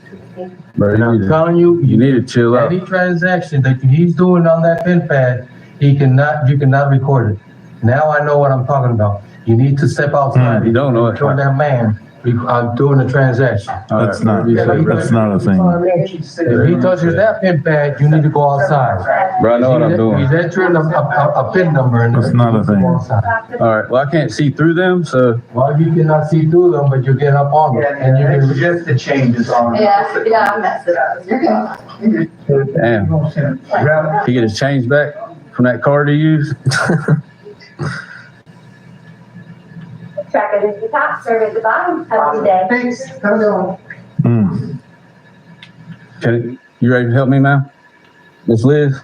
Bro, And I'm telling you, you need to chill out. any transaction that he's doing on that pen pad, you cannot record it. Now I know what I'm talking about. You need to step outside. You don't know it. Tell that man, I'm doing a transaction. That's not a thing. If he touches that pen pad, you need to go outside. Bro, I know what I'm doing. He's entering a pin number. And That's not a thing. All right, well, I can't see through them, so. Well, you cannot see through them, but you get up on them. And you can just the changes on them. Yeah, I messed it up. You're good. Damn. He get his change back from that card he used? Tracker at the top, serve at the bottom. Have a good day. Thanks. Come on. You ready to help me, ma'am? Miss Liz?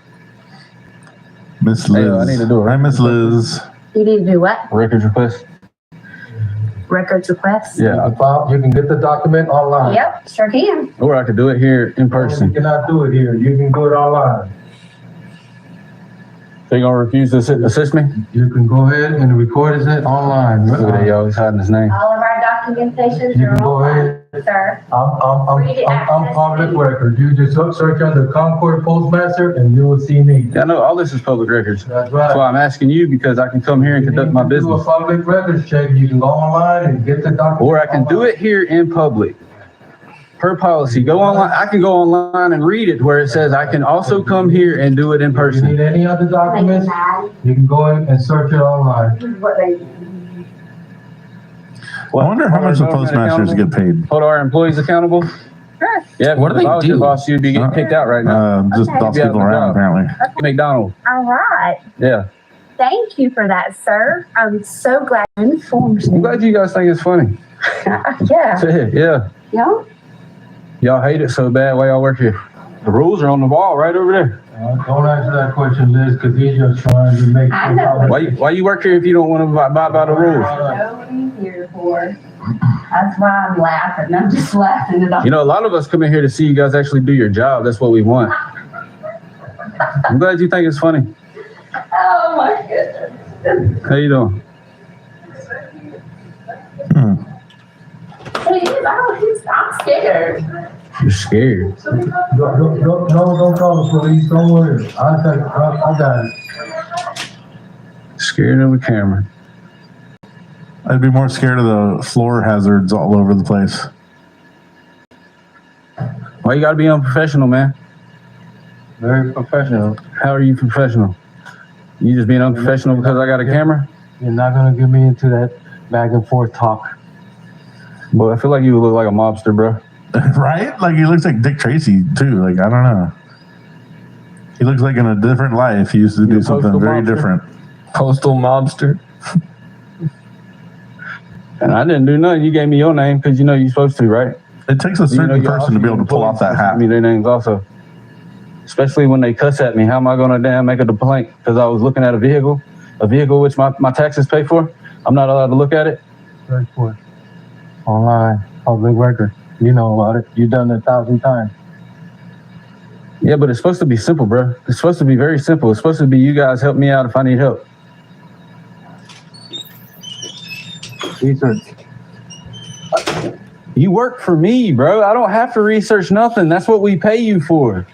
Miss Liz. Hey, I need to do a Hi, Miss Liz. You need to do what? records request. Records request? Yeah, You can get the document online. Yep, sure can. or I could do it here in You person. cannot do it here. You can do it online. They gonna refuse to assist me? You can go ahead and record it online. Look at that, y'all, he's hiding his name. All of our documentations You are can go ahead. online, sir. I'm public record. You just search under Concord Postmaster and you will see me. Yeah, I know, all this is public records. That's That's why right. I'm asking you, because I can come here and You conduct need my to do a business. public records check. You can go online and get the document. Or I can do it here in public. Per policy, go online, I can go online and read it where it says I can also come here and do it in If you person. need any other documents, you can go in and search it online. What they, I wonder how much the postmasters get paid. Hold our employees accountable? Yeah, What do if I was they your do? boss, you'd be getting kicked out right now. Just boss people around, apparently. McDonald, all right. yeah. Thank you for that, sir. I'm so glad you informed I'm me. glad you guys think it's funny. Yeah, Yeah, yeah. y'all hate it so bad while y'all work here. The rules are on the wall right over there. Don't answer that question, Liz, because he's just trying to make. I know. Why you work here if you don't want to abide by the rules? What are you here for? That's why I'm laughing. I'm just laughing it off. You know, a lot of us come in here to see you guys actually do your job. That's what we want. I'm glad you think it's funny. Oh my goodness. How you doing? I'm scared. You're scared. Don't call the police, don't worry. I got it. Scared of a camera. I'd be more scared of the floor hazards all over the place. Why you gotta be unprofessional, man? Very professional. How are you professional? You just being unprofessional because I got a camera? You're not gonna get me into that back and forth talk. Boy, I feel like you look like a mobster, bro. Right? Like he looks like Dick Tracy too. Like I don't know. He looks like in a different life. He used to do something very different. Postal mobster. And I didn't do nothing. You gave me your name because you know you're supposed to, right? It takes a certain person to be able to pull off that hat. Give me their names also. Especially when they cuss at me. How am I going to damn make a complaint? Because I was looking at a vehicle which my taxes pay for. I'm not allowed to look at it. Right for it. Online, public record. You know about it. You've done it 1,000 times. Yeah, but it's supposed to be simple, bro. It's supposed to be very simple. It's supposed to be you guys help me out if I need help. Research. You work for me, bro. I don't have to research nothing. That's what we pay you for.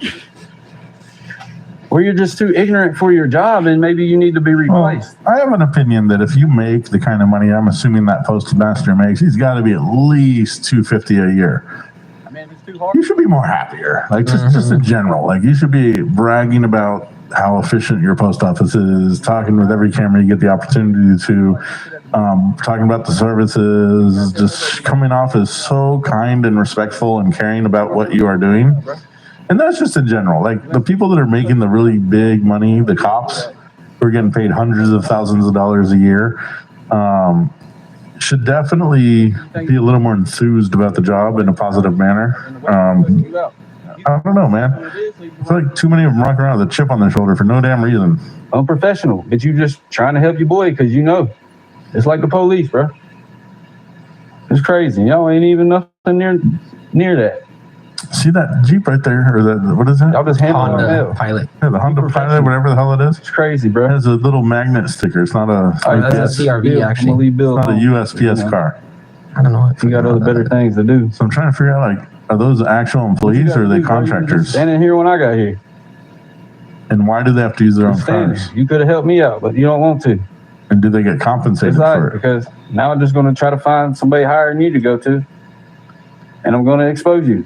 Or you're just too ignorant for your job and maybe you need to be replaced. Well, I have an opinion that if you make the kind of money I'm assuming that postmaster makes, he's got to be at least $250 a year. I mean, it's too hard. You should be more happier. Like just in general. Like you should be bragging about how efficient your post office is, talking with every camera you get the opportunity to, talking about the services, just coming off as so kind and respectful and caring about what you are doing. And that's just in general. Like the people that are making the really big money, the cops who are getting paid hundreds of thousands of dollars a year, should definitely be a little more enthused about the job in a positive manner. I don't know, man. I feel like too many of them walk around with a chip on their shoulder for no damn reason. Unprofessional, but you just trying to help your boy because you know. It's like the police, bro. It's crazy. Y'all ain't even nothing near that. See that Jeep right there, or that, what is that? Y'all just handling Honda mail. Pilot. Yeah, the Honda Pilot, whatever the hell it is. It's crazy, bro. It has a little magnet sticker. It's not a. That's a CRV, actually. It's not a USPS car. I don't know. You got other better things to do. So I'm trying to figure out, like, are those actual employees or are they contractors? Standing here when I got here. And why do they have to use their own cars? You could have helped me out, but you don't want to. And do they get compensated for it? Because now I'm just going to try to find somebody higher than you to go to, and I'm going to expose you.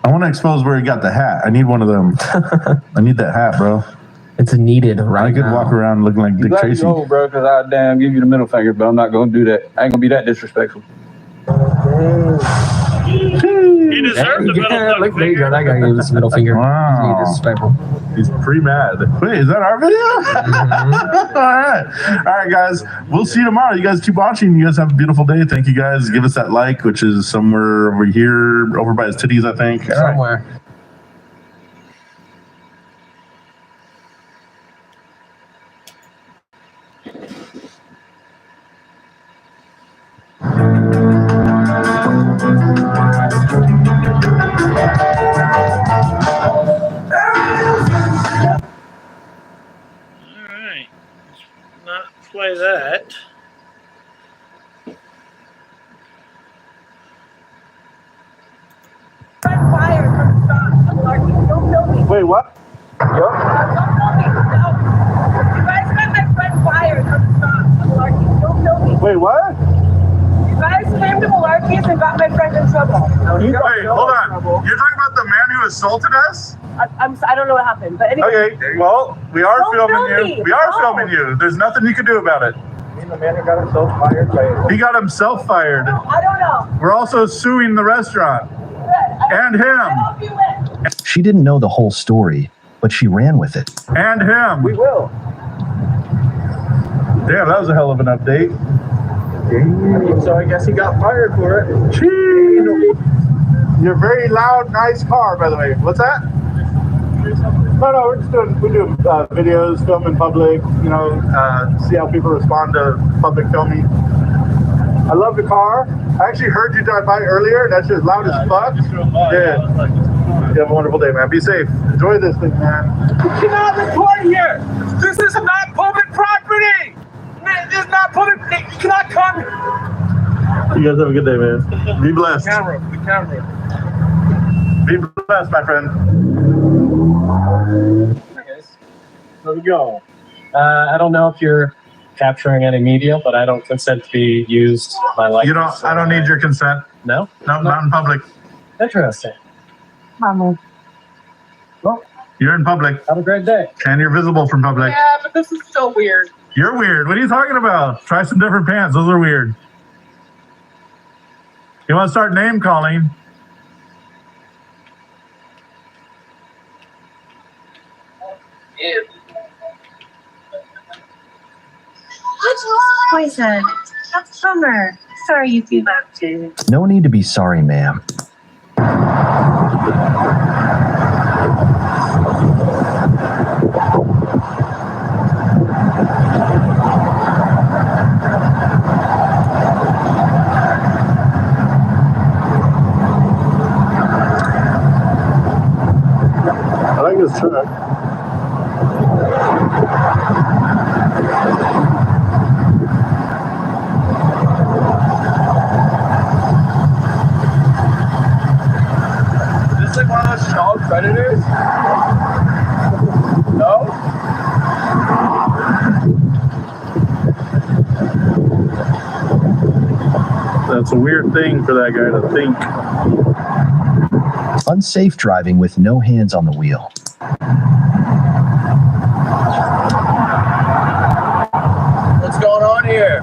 I want to expose where he got the hat. I need one of them. I need that hat, bro. It's needed right now. I could walk around looking like Dick Tracy. You old, bro, because I damn give you the middle finger, but I'm not going to do that. I ain't going to be that disrespectful. You deserve the middle Look, there you go. That guy gave us the middle finger. Wow. He's disrespectful. He's pre-mad. Wait, is that our video? All right, guys. We'll see you tomorrow. You guys keep watching. You guys have a beautiful day. Thank you, guys. Give us that like, which is somewhere over here, over by his titties, I think. Somewhere. Alright. Let's not play that. Wait, what? Wait, what? You guys came to Malarkey's and got my friend in trouble. Wait, hold on. You're talking about the man who assaulted us? I don't know what happened, but anyway. Okay, well, we are Don't filming film you. me. We are No. filming you. There's nothing you can do about it. The man who got himself fired by He got himself fired. I don't know. We're also suing the restaurant. And him. She didn't know the whole story, but she ran with it. And him. We will. Damn, that was a hell of an update. So I guess he got fired for it. Your very loud, nice car, by the way. What's that? No, we're just doing, we do videos, film in public, you know, see how people respond to public filming. I love the car. I actually heard you drive by earlier. That's just loud as fuck. Yeah. You have a wonderful day, man. Be safe. Enjoy this thing, man. You cannot record here. This is not public property. This is not public. You cannot come. You guys have a good day, man. Be blessed. The camera. Be blessed, my friend. There we go. I don't know if you're capturing any media, but I don't consent to be used. My likeness. You don't. I don't need your consent. No. No, not in public. Interesting. Mama. Well, you're in public. Have a great day. And you're visible from public. Yeah, but this is so weird. You're weird. What are you talking about? Try some different pants. Those are weird. You want to start name calling? Poison. That's summer. Sorry you feel that too. No need to be sorry, ma'am. I like this truck. Is this like one of those child predators? No? That's a weird thing for that guy to think. Unsafe driving with no hands on the wheel. What's going on here?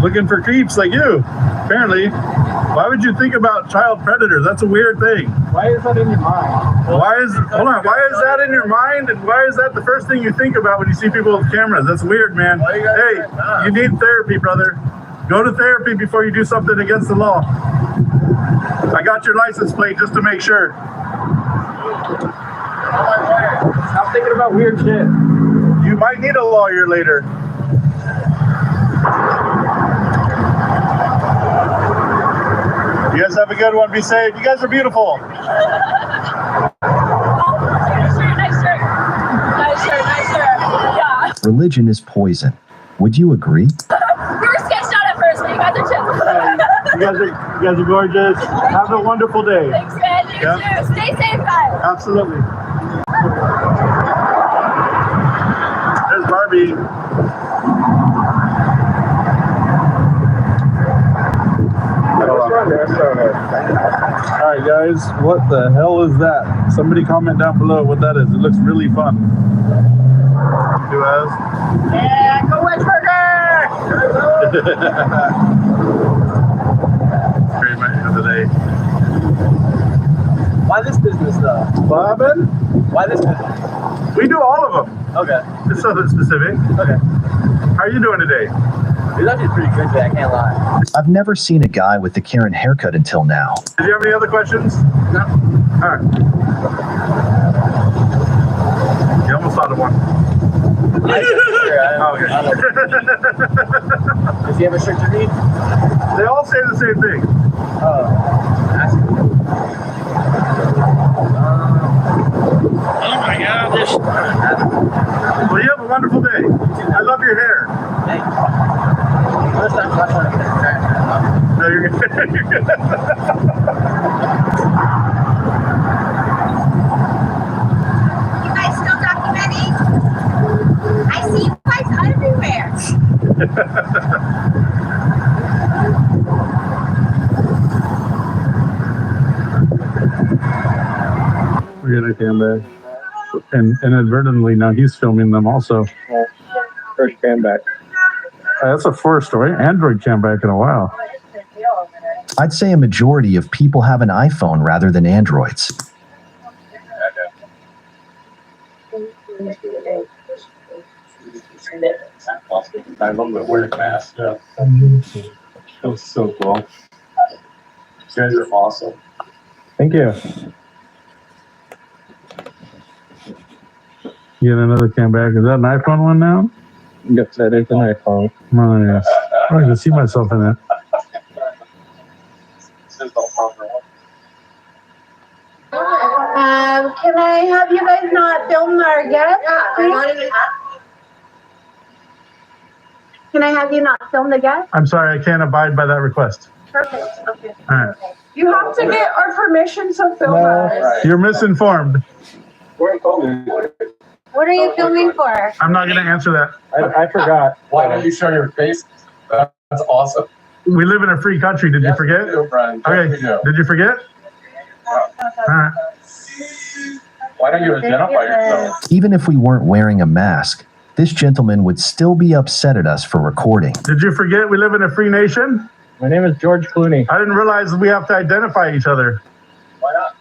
Looking for creeps like you, apparently. Why would you think about child predators? That's a weird thing. Why is that in your mind? Why is that in your mind, and why is that the first thing you think about when you see people with cameras? That's weird, man. Hey, you need therapy, brother. Go to therapy before you do something against the law. I got your license plate just to make sure. Stop thinking about weird shit. You might need a lawyer later. You guys have a good one. Be safe. You guys are beautiful. Nice shirt. Yeah. Religion is poison. Would you agree? We were sketched out at first, but you guys are chill. You guys are gorgeous. Have a wonderful day. Thanks, man. You too. Stay safe, guys. Absolutely. There's Barbie. Alright guys, what the hell is that? Somebody comment down below what that is. It looks really fun. Do as? Yeah, go Wedgeburger! Very much of the day. Why this business though? What happened? Why this business? We do all of them. Okay. It's something specific. Okay. How are you doing today? It's actually pretty good today, I can't lie. I've never seen a guy with the Karen haircut until now. Did you have any other questions? No. Alright. You almost thought of one. Okay. Does he have a shirt to read? They all say the same thing. Oh my god, this. Well, you have a wonderful day. I love your hair. Thanks. First time I want to get a crack. No, you're good. You're good. You guys still documenting? I see you guys everywhere. We're gonna come back. And inadvertently now he's filming them also. First cam back. That's a first story. Android came back in a while. I'd say a majority of people have an iPhone rather than Androids. I love the weird mask. Yeah. That was so cool. You guys are awesome. Thank you. Get another cam back. Is that an iPhone one now? Yes, that is an iPhone. Nice. I can see myself in it. Can I have you guys not film our guests, please? Can I have you not film the guests? I'm sorry, I can't abide by that request. Perfect, okay. All right. You have to get our permission to film us. You're misinformed. What are you filming for? I'm not going to answer that. I forgot. Why don't you show your face? That's awesome. We live in a free country. Did you forget? Okay. Did you forget? All right. Why don't you identify yourself? Even if we weren't wearing a mask, this gentleman would still be upset at us for recording. Did you forget we live in a free nation? My name is George Clooney. I didn't realize we have to identify each other. Why not?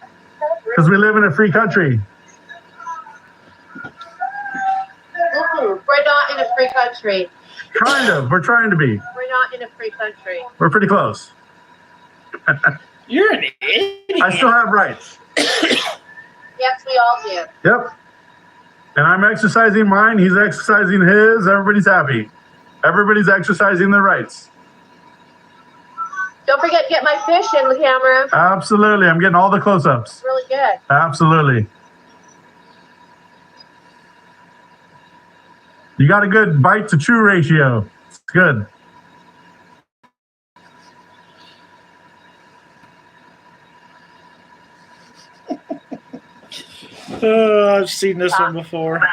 Because we live in a free country. We're not in a free country. We're trying to be. We're not in a free country. We're pretty close. You're an idiot. I still have rights. Yes, we all do. Yep. And I'm exercising mine. He's exercising his. Everybody's happy. Everybody's exercising their rights. Don't forget to get my fish in the camera. Absolutely. I'm getting all the close-ups. It's really good. Absolutely. You got a good bite to chew ratio. It's good. I've seen this one before. All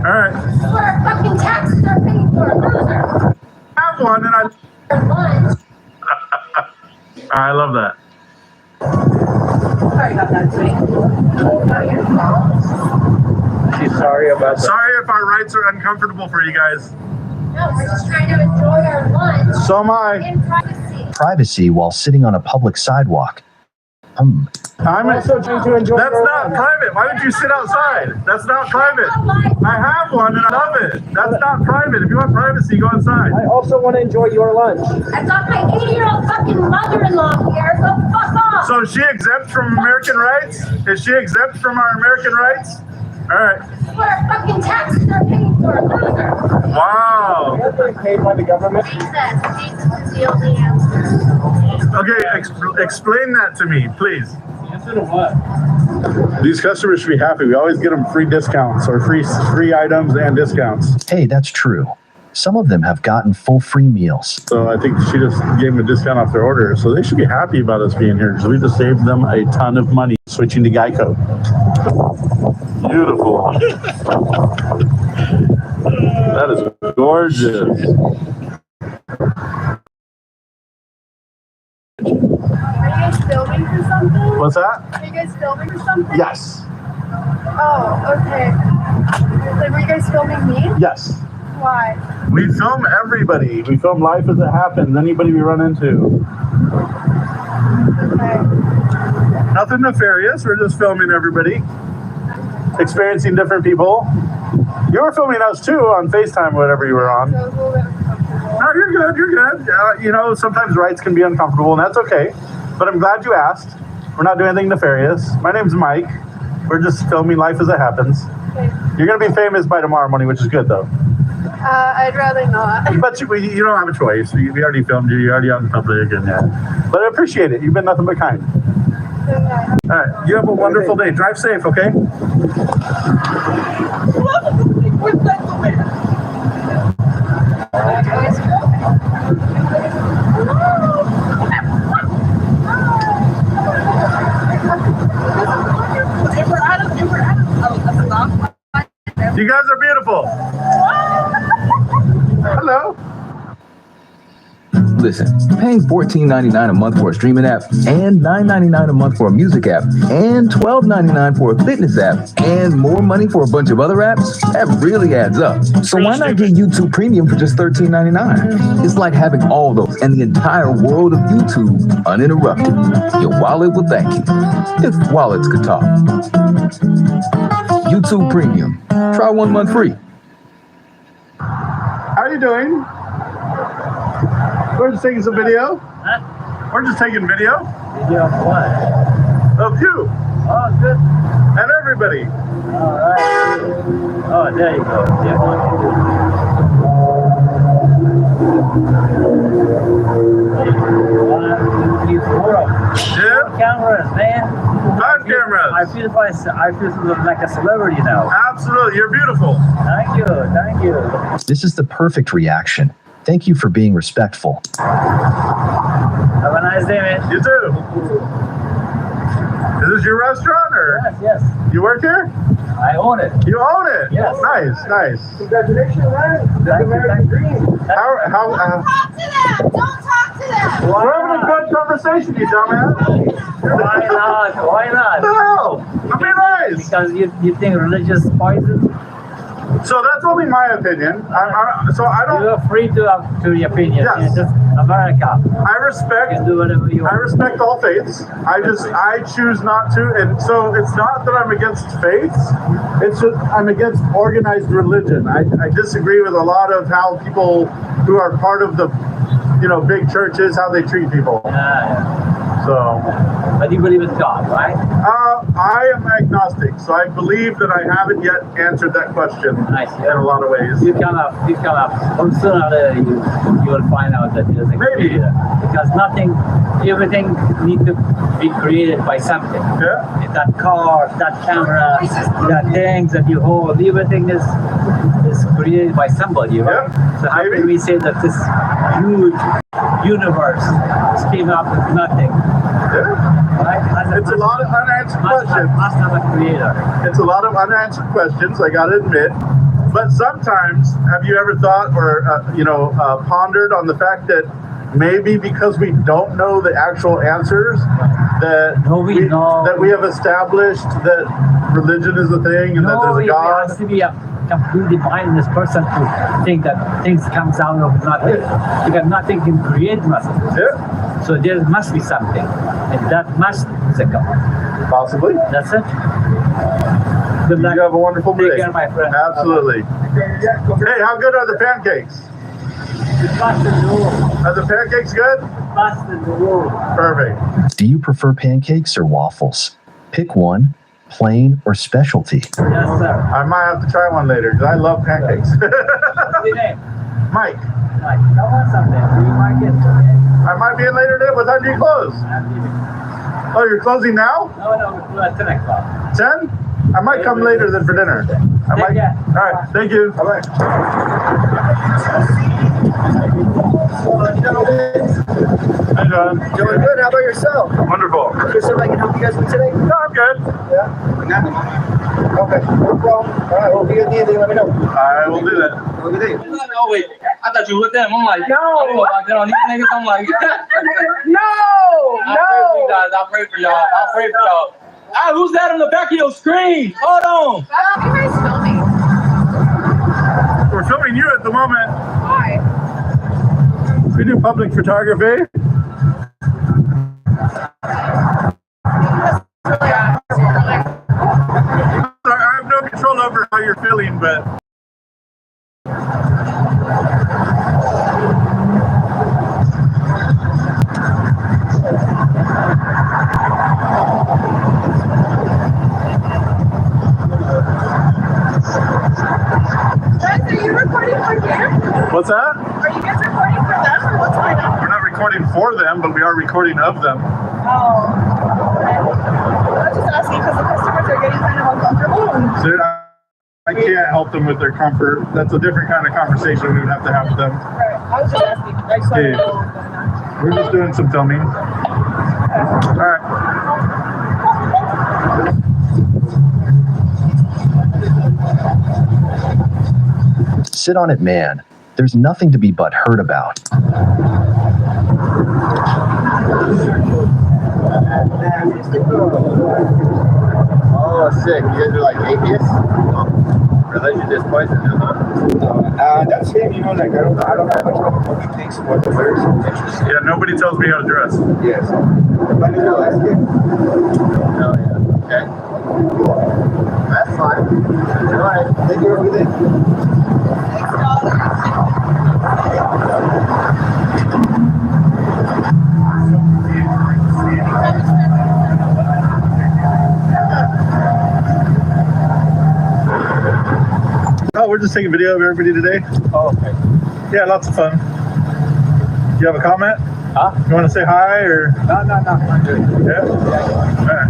right. What our fucking taxes are paid for, loser. I have one and I love that. Sorry about that, sweetie. She's sorry about that. Sorry if our rights are uncomfortable for you guys. No, we're just trying to enjoy our lunch. So am I. In privacy. Privacy while sitting on a public sidewalk. I'm also trying to enjoy. That's not private. Why would you sit outside? That's not private. I have one and I love it. That's not private. If you want privacy, go inside. I also want to enjoy your lunch. I've got my 80-year-old fucking mother-in-law here, so fuck off. So is she exempt from American rights? Is she exempt from our American rights? All right. What our fucking taxes are paid for, loser. Wow. You're being paid by the government. Jesus is the only answer. Okay, explain that to me, please. Answer to what? These customers should be happy. We always get them free discounts or free items and discounts. Hey, that's true. Some of them have gotten full free meals. So I think she just gave them a discount off their order. So they should be happy about us being here because we just saved them a ton of money switching to Geico. Beautiful. That is gorgeous. Are you guys filming for something? What's that? Are you guys filming for something? Yes. Oh, okay. Like, were you guys filming me? Yes. Why? We film everybody. We film life as it happens. Anybody we run into. Okay. Nothing nefarious. We're just filming everybody. Experiencing different people. You were filming us too on FaceTime, whatever you were on. So it was a little bit uncomfortable. No, you're good. You're good. You know, sometimes rights can be uncomfortable, and that's okay. But I'm glad you asked. We're not doing anything nefarious. My name's Mike. We're just filming life as it happens. Okay. You're going to be famous by tomorrow morning, which is good, though. I'd rather not. But you don't have a choice. We already filmed you. You're already out in public. And, but I appreciate it. You've been nothing but kind. Okay. All right. You have a wonderful day. Drive safe, okay? You guys are beautiful. Hello. Listen, paying $14.99 a month for a streaming app and $9.99 a month for a music app and $12.99 for a fitness app and more money for a bunch of other apps, that really adds up. So why not get YouTube Premium for just $13.99? It's like having all those and the entire world of YouTube uninterrupted. Your wallet will thank you. If wallets could talk. YouTube Premium. Try 1 month free. How are you doing? We're just taking some video. Huh? We're just taking video. Video of what? Of you. Oh, good. And everybody. All right. Oh, there you go. Yeah. Yeah. Cameras, man. 5 cameras. I feel like a celebrity now. Absolutely. You're beautiful. Thank you. Thank you. This is the perfect reaction. Thank you for being respectful. Have a nice day, man. You too. Is this your restaurant or? Yes. You work here? I own it. You own it? Yes. Nice. Congratulations, man. That's American dream. How Don't talk to them! Don't talk to them! we're having a good conversation, you dumbass. Why not? Why not? No, I'm being nice. Because you think religious poison? So that's only my opinion. So I don't. You're free to have your opinion. Yes. It's just America. I respect. You can do whatever you want. I respect all faiths. I choose not to, and so it's not that I'm against faiths. It's just I'm against organized religion. I disagree with a lot of how people who are part of the, big churches, how they treat people. So. But you believe in God, right? I am agnostic, so I believe that I haven't yet answered that question in a lot of ways. You come up. Sooner or later, you will find out that there's a creator. Because everything needs to be created by something. Yeah. That car, that camera, that things that you hold, everything is created by somebody, right? So how can we say that this huge universe came up with nothing? Right? It's a lot of unanswered questions. Must have a creator. It's a lot of unanswered questions, I gotta admit. But sometimes, have you ever thought or, pondered on the fact that maybe because we don't know the actual answers, that we have established that religion is a thing and that there's a God? It has to be a completely mindless person to think that things comes out of nothing. Because nothing can create nothing. Yeah. So there must be something. And that must be a God. Possibly. That's it. Good luck. You have a wonderful day. Take care, my friend. Absolutely. Hey, how good are the pancakes? Are the pancakes good? Perfect. Do you prefer pancakes or waffles? Pick one, plain or specialty. Yes, sir. I might have to try one later because I love pancakes. What's your name? Mike. Mike. Come on someday. You might get I might be in later today. What time do you close? Oh, you're closing now? No, we're at 10 o'clock. 10? I might come later than for dinner. I might. All right. Thank you. Bye-bye. Hi, John. Doing good. How about yourself? Wonderful. Is there something I can help you guys with today? No, I'm good. Yeah? Okay. No problem. All right. Well, if you need anything, let me know. I will do that. Have a good day. Oh, wait. I thought you were with them. I'm like, No. I get on these niggas. I'm like, No. I'll pray for y'all. Ah, who's that on the back of your screen? Hold on. You guys filming? We're filming you at the moment. Why? We do public photography. I have no control over how you're feeling, but. Guys, are you recording for here? What's that? Are you guys recording for them or what's going on? We're not recording for them, but we are recording of them. Oh. Okay. I was just asking because the customers are getting kind of uncomfortable. So I can't help them with their comfort. That's a different kind of conversation we would have to have with them. Right. I was just asking. I just wanted to know what was going on. We're just doing some filming. All right. Sit on it, man. There's nothing to be butthurt about. Oh, sick. You guys are like atheists? Religion is poison, huh? That's him, I don't have much of what he thinks of what the lyrics are interesting. Yeah, nobody tells me how to dress. Yes. But you know, that's good. Oh, yeah. Okay. That's fine. All right. Thank you. Have a good day. Oh, we're just taking video of everybody today. Oh, okay. Yeah, lots of fun. You have a comment? Huh? You want to say hi or? No. I'm good. Yeah? All right.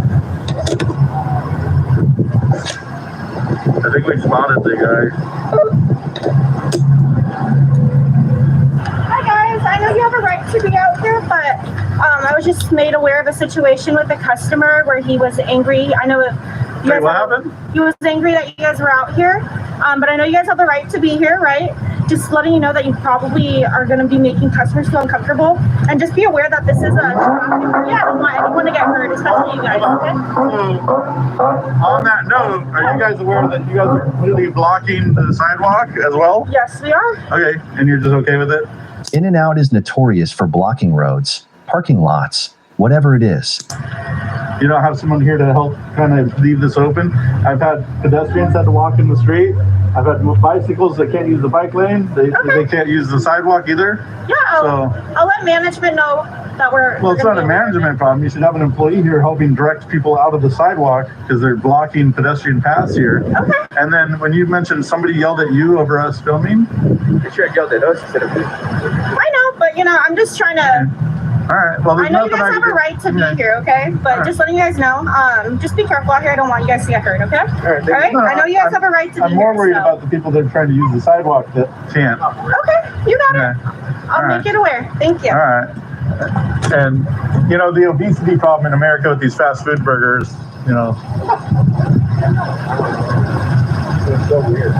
I think we spotted the guy. Hi guys, I know you have a right to be out here, but I was just made aware of a situation with a customer where he was angry. I know you Wait, guys what happened? He was angry that you guys were out here. But I know you guys have the right to be here, right? Just letting you know that you probably are going to be making customers feel uncomfortable, and just be aware that this is a I don't want anyone to get hurt, especially you guys. Okay? On that note, are you guys aware that you guys are completely blocking the sidewalk as well? Yes, we are. Okay, and you're just okay with it? In-N-Out is notorious for blocking roads, parking lots, whatever it is. You don't have someone here to help kind of leave this open? I've had pedestrians had to walk in the street. I've had bicycles that can't use the bike lane. They can't use the sidewalk either. Yeah, I'll let management know that we're. Well, it's not a management problem. You should have an employee here helping direct people out of the sidewalk because they're blocking pedestrian paths here. Okay. And then when you mentioned somebody yelled at you over us filming. You sure yelled at us instead of me. I know, but I'm just trying to. All right. Well, I know you guys have a right to be here, okay? But just letting you guys know, just be careful out here. I don't want you guys to get hurt, okay? All right. I know you guys have a right to be here. I'm more worried about the people that are trying to use the sidewalk that can't. Okay, you got it. I'll make it aware. Thank you. All right. And, the obesity problem in America with these fast food burgers, It's so weird.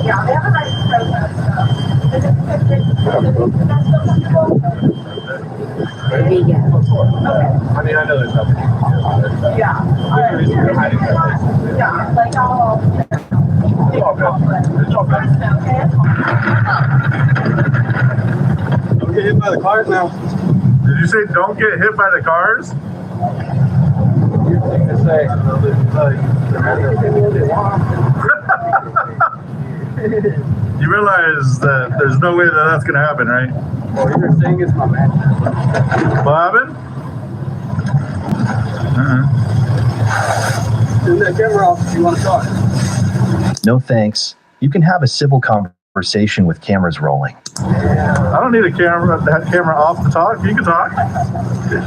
Yeah, they have a right to protest. I mean, I know there's nothing. Yeah. Yeah, like I'll. It's all good. It's all good. Don't get hit by the cars now. Did you say don't get hit by the cars? Weird thing to say. You realize that there's no way that that's going to happen, right? Well, you're saying it's my man. What happened? Turn that camera off if you want to talk. No thanks. You can have a civil conversation with cameras rolling. I don't need that camera off to talk. You can talk. You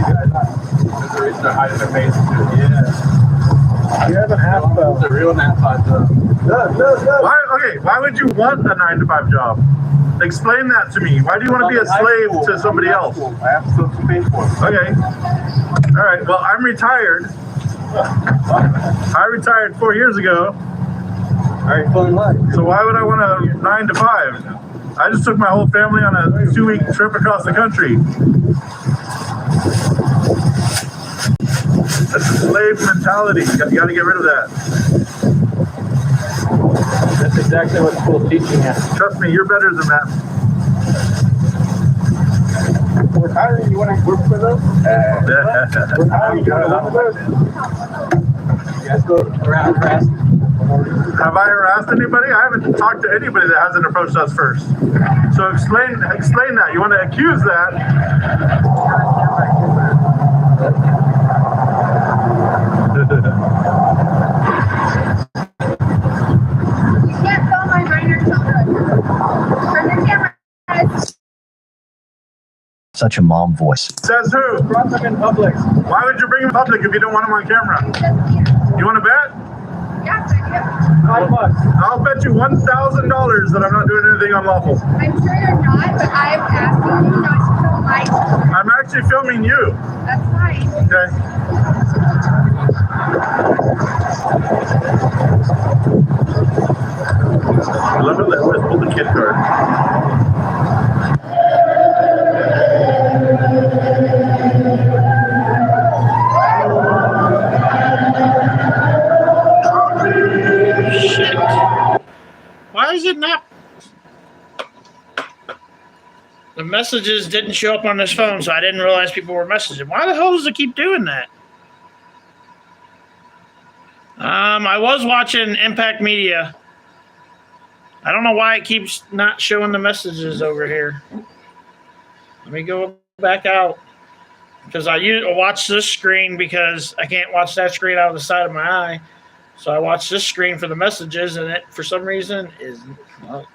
guys, there's a reason they're hiding their faces too. Yeah. You have an app, it's a real 9-to-5 job. Why would you want a 9-to-5 job? Explain that to me. Why do you want to be a slave to somebody else? I have to pay for it. Okay. All right. Well, I'm retired. I retired 4 years ago. All right, fun life. So why would I want a 9-to-5? I just took my whole family on a 2-week trip across the country. That's a slave mentality. You got to get rid of that. That's exactly what school's teaching us. Trust me, you're better than that. We're hiring. You want to work for them? We're hiring. You want to work for them? You guys go around harassing. Have I harassed anybody? I haven't talked to anybody that hasn't approached us first. So explain that. You want to accuse that? You can't film my minor children. Turn the camera. Such a mom voice. Says who? Brought them in public. Why would you bring him public if you don't want him on camera? You want to bet? Yeah, $5. I'll bet you $1,000 that I'm not doing anything unlawful. I'm sure you're not, but I'm asking you not to film my children. I'm actually filming you. That's fine. I love it. Let's pull the kid card. Shit. Why is it not? The messages didn't show up on this phone, so I didn't realize people were messaging. Why the hell does it keep doing that? I was watching Impact Media. I don't know why it keeps not showing the messages over here. Let me go back out. Because I watch this screen because I can't watch that screen out of the side of my eye. So I watch this screen for the messages, and it, for some reason, is not.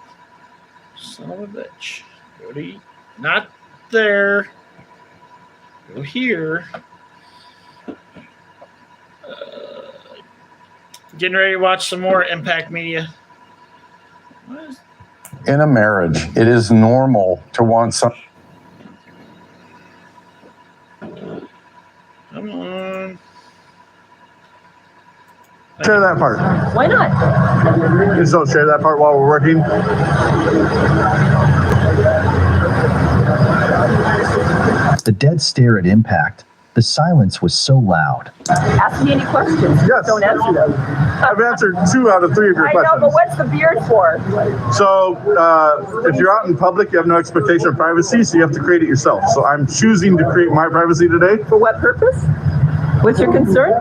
Son of a bitch. Go to, not there. Go here. Getting ready to watch some more Impact Media. In a marriage, it is normal to want some. Come on. Share that part. Why not? Just don't share that part while we're working. The dead stare at Impact. The silence was so loud. Ask me any questions. Yes. Don't answer them. I've answered 2 out of 3 of your I questions. know, but what's the beard for? So, if you're out in public, you have no expectation of privacy, so you have to create it yourself. So I'm choosing to create my privacy today. For what purpose? What's your concern?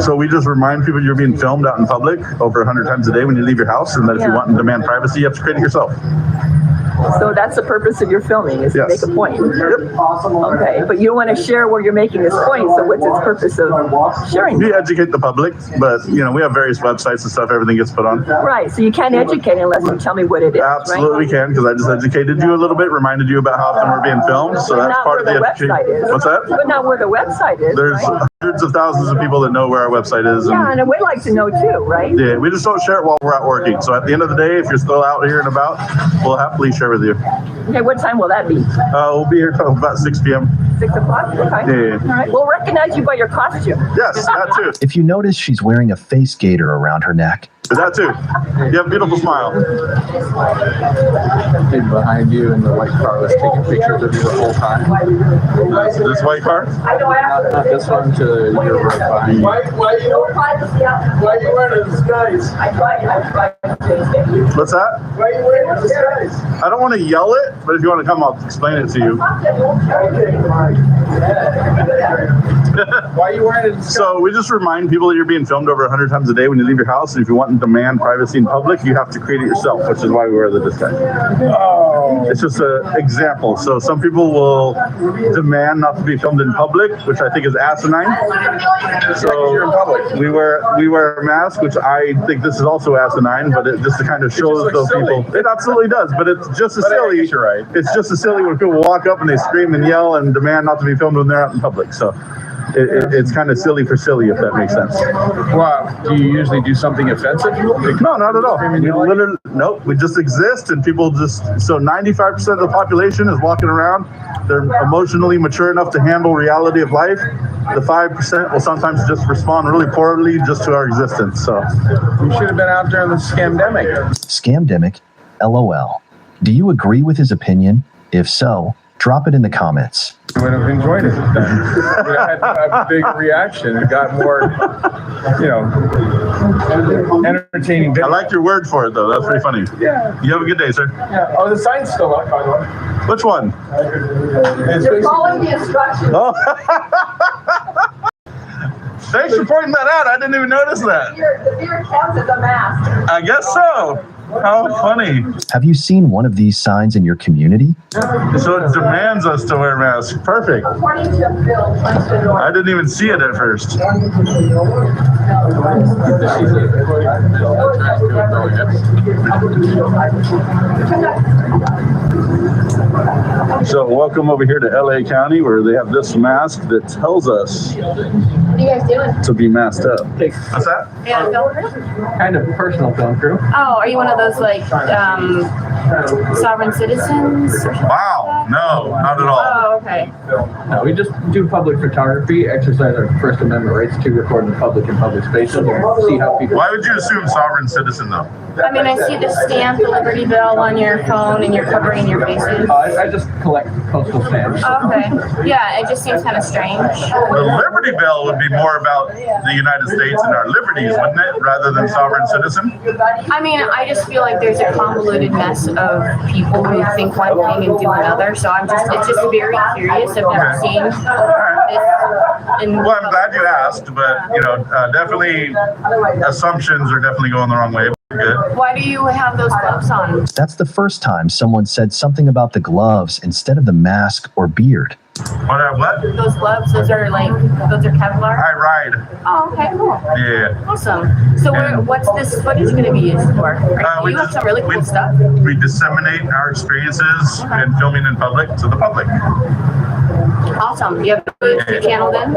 So we just remind people you're being filmed out in public over 100 times a day when you leave your house, and that if you want and demand privacy, you have to create it yourself. So that's the purpose of your filming, is to Yes. make a point. Yep. Okay, but you don't want to share where you're making this point, so what's its purpose of sharing? We educate the public, but you know we have various websites and stuff. Everything gets put on. Right, so you can't educate unless you tell me what it is, Absolutely right? can, because I just educated you a little bit, reminded you about how often we're being filmed. So But that's not part of where the the education. website is. What's that? But not where the website is, There's right? hundreds of thousands of people that know where our website is. Yeah, and we'd like to know too, right? Yeah, we just don't share it while we're out working. So at the end of the day, if you're still out here and about, we'll happily share with you. Okay, what time will that be? We'll be here till about 6 p.m. 6 o'clock? Okay. Yeah. All right, we'll recognize you by your costume. Yes, that too. If you notice, she's wearing a face gaiter around her neck. That too. You have a beautiful smile. Kid behind you in the white car was taking pictures of you the whole time. This white car? Not this one, to your right behind you. Why you wearing a disguise? I tried. What's that? Why are you wearing a disguise? I don't want to yell it, but if you want to come, I'll explain it to you. Why are you wearing a disguise? So we just remind people that you're being filmed over 100 times a day when you leave your house, and if you want to demand privacy in public, you have to create it yourself, which is why we wear the disguise. Oh. It's just an example. So some people will demand not to be filmed in public, which I think is asinine. So You're in public. we wear a mask, which I think this is also asinine, but it just kind of shows looks those silly. people. It absolutely does, but it's just as But I silly. guess you're right. It's just as silly when people walk up and they scream and yell and demand not to be filmed when they're out in public. So it's kind of silly for silly, if that makes sense. Wow. Do you usually do something offensive? No, not at all. We literally, nope, we just exist, and people just, so 95% of the population is walking around. They're emotionally mature enough to handle reality of life. The 5% will sometimes just respond really poorly just to our existence. So You should have been out during the scamdemic. Scamdemic, LOL. Do you agree with his opinion? If so, drop it in the comments. You would have enjoyed it. You would have had a big reaction. It got more, entertaining. I like your word for it, though. That's pretty funny. Yeah. You have a good day, sir. Yeah. Oh, the sign's still up, by the way. Which one? It's You're following the instructions. Oh. Thanks for pointing that out. I didn't even notice that. The beard counts as a mask. I guess so. How funny. Have you seen one of these signs in your community? So it demands us to wear masks. Perfect. According to Bill, I didn't even see it at first. So welcome over here to LA County, where they have this mask that tells us What are you guys doing? to be masked up. What's that? Yeah, film crew? Kind of personal film crew. Oh, are you one of those like sovereign citizens? Or something? Wow. No, not at all. Oh, okay. No, we just do public photography, exercise our First Amendment rights to record in public and public spaces, and see how people. Why would you assume sovereign citizen, though? I mean, I see the stamp, the Liberty Bell on your phone, and you're covering your faces. I just collect postal stamps. Oh, okay. Yeah, it just seems kind of strange. The Liberty Bell would be more about the United States and our liberties, wouldn't it, rather than sovereign citizen? I mean, I just feel like there's a convoluted mess of people who think one thing and do another. So it's just very curious. I've never seen this. Well, I'm glad you asked, but definitely assumptions are definitely going the wrong way. Good. Why do you have those gloves on? That's the first time someone said something about the gloves instead of the mask or beard. What? Those gloves, those are Kevlar? I ride. Oh, okay, cool. Yeah. Awesome. So what's this footage going to be used for? You have some really cool stuff. We disseminate our experiences in filming in public to the public. Awesome. Do you have a YouTube channel then?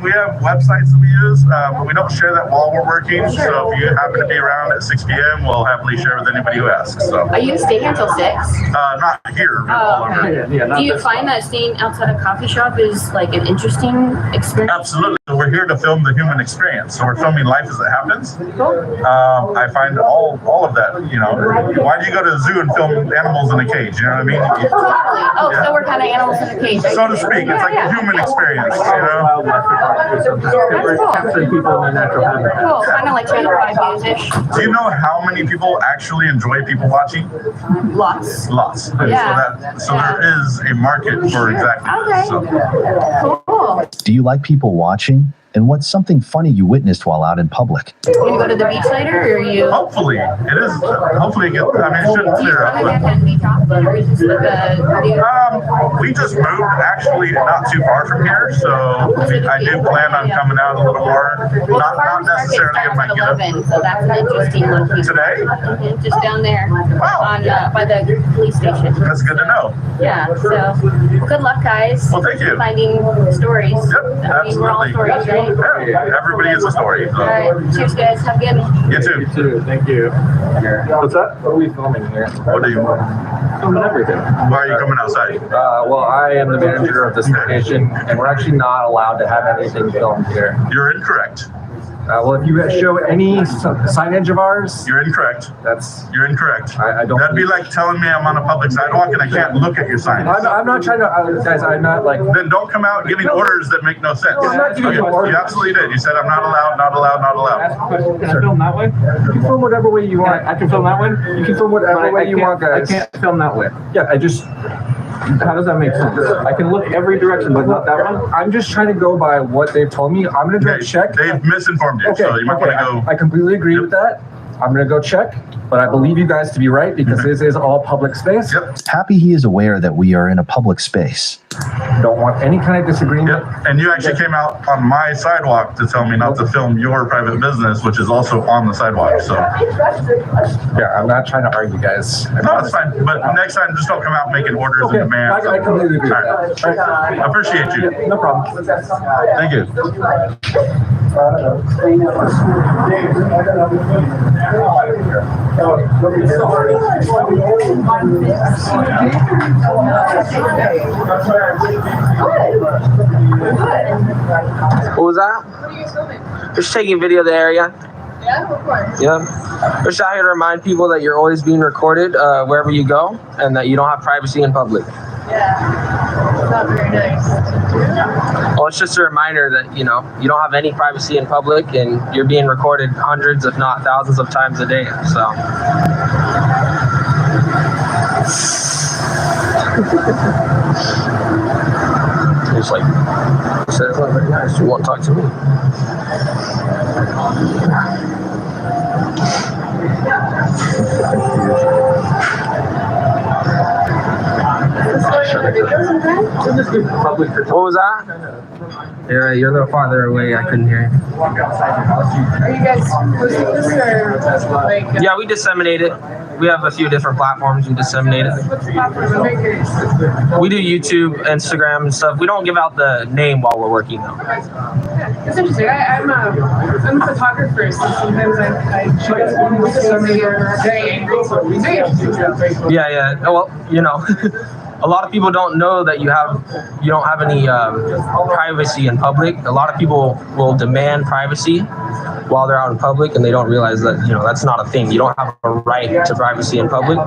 We have websites that we use, but we don't share that while we're working. So if you happen to be around at 6 p.m., we'll happily share with anybody who asks. So. Are you staying until 6? Not here. All over. Do you find that staying outside a coffee shop is like an interesting experience? Absolutely. So we're here to film the human experience. So we're filming life as it happens. I find all of that, you know. Why do you go to the zoo and film animals in a cage? You know what I mean? Oh, so we're kind of animals in a cage. So to speak. It's like a human experience, you know? Capturing people in their natural habitat. Cool. Kind of like Channel 5 News-ish. Do you know how many people actually enjoy people watching? Lots. Lots. Yeah. So there is a market for exactly this. So. Cool. Do you like people watching? And what's something funny you witnessed while out in public? You gonna go to the beach later, or are you? Hopefully, it is. Hopefully, it gets. I mean, it shouldn't clear up. Or is this like a We just moved actually not too far from here, so I do plan on coming out a little more. Not necessarily in my getup. So that's an interesting location. Today? Just down there on by the police station. That's good to know. Yeah. So good luck, guys. Well, thank you. Finding stories. Yep, I mean, we're all absolutely. stories, right? Yeah, everybody is a story. So. All right. Cheers, guys. Have a good one. You too. You too. Thank you. What's that? What are we filming here? What are you? Filming everything. Why are you coming outside? Well, I am the manager of this location, and we're actually not allowed to have anything filmed here. You're incorrect. Well, if you show any signage of ours, you're incorrect. You're incorrect. I don't. That'd be like telling me I'm on a public sidewalk and I can't look at your sign. I'm not trying to, guys. I'm not like. Then don't come out giving orders that make no sense. I'm not giving you orders. You absolutely did. You said I'm not allowed, not allowed, not allowed. Can I film that way? You can film whatever way you want. I can film that way. You can film whatever way you want, guys. I can't film that way. Yeah, I just. How does that make sense? I can look every direction, but not that one. I'm just trying to go by what they've told me. I'm gonna go check. They've misinformed you, so you might want to go. I completely agree with that. I'm gonna go check, but I believe you guys to be right because this is all public space. Happy he is aware that we are in a public space. Don't want any kind of disagreement. And you actually came out on my sidewalk to tell me not to film your private business, which is also on the sidewalk. So yeah, I'm not trying to argue, guys. No, it's fine. But next time, just don't come out making orders and demands. I completely agree with All that. right. I appreciate you. No problem. Thank you. What was that? Just taking video of the area. Yeah, of course. Yeah. Just out here to remind people that you're always being recorded wherever you go and that you don't have privacy in public. Yeah. Not very nice. Well, it's just a reminder that, you know, you don't have any privacy in public and you're being recorded hundreds, if not thousands of times a day. So. It's like, says, oh, very nice. You won't talk to me. What was that? You're a little farther away. I couldn't hear you. Are you guys posting this or like? Yeah, we disseminate it. We have a few different platforms we disseminate it. What's the platform? I'm very curious. We do YouTube, Instagram, and stuff. We don't give out the name while we're working though. It's interesting. I'm a photographer, so sometimes I shoot so many are very angry. So it's very interesting. Yeah. Well, you know, a lot of people don't know that you don't have any privacy in public. A lot of people will demand privacy while they're out in public, and they don't realize that, you know, that's not a thing. You don't have a right to privacy in public.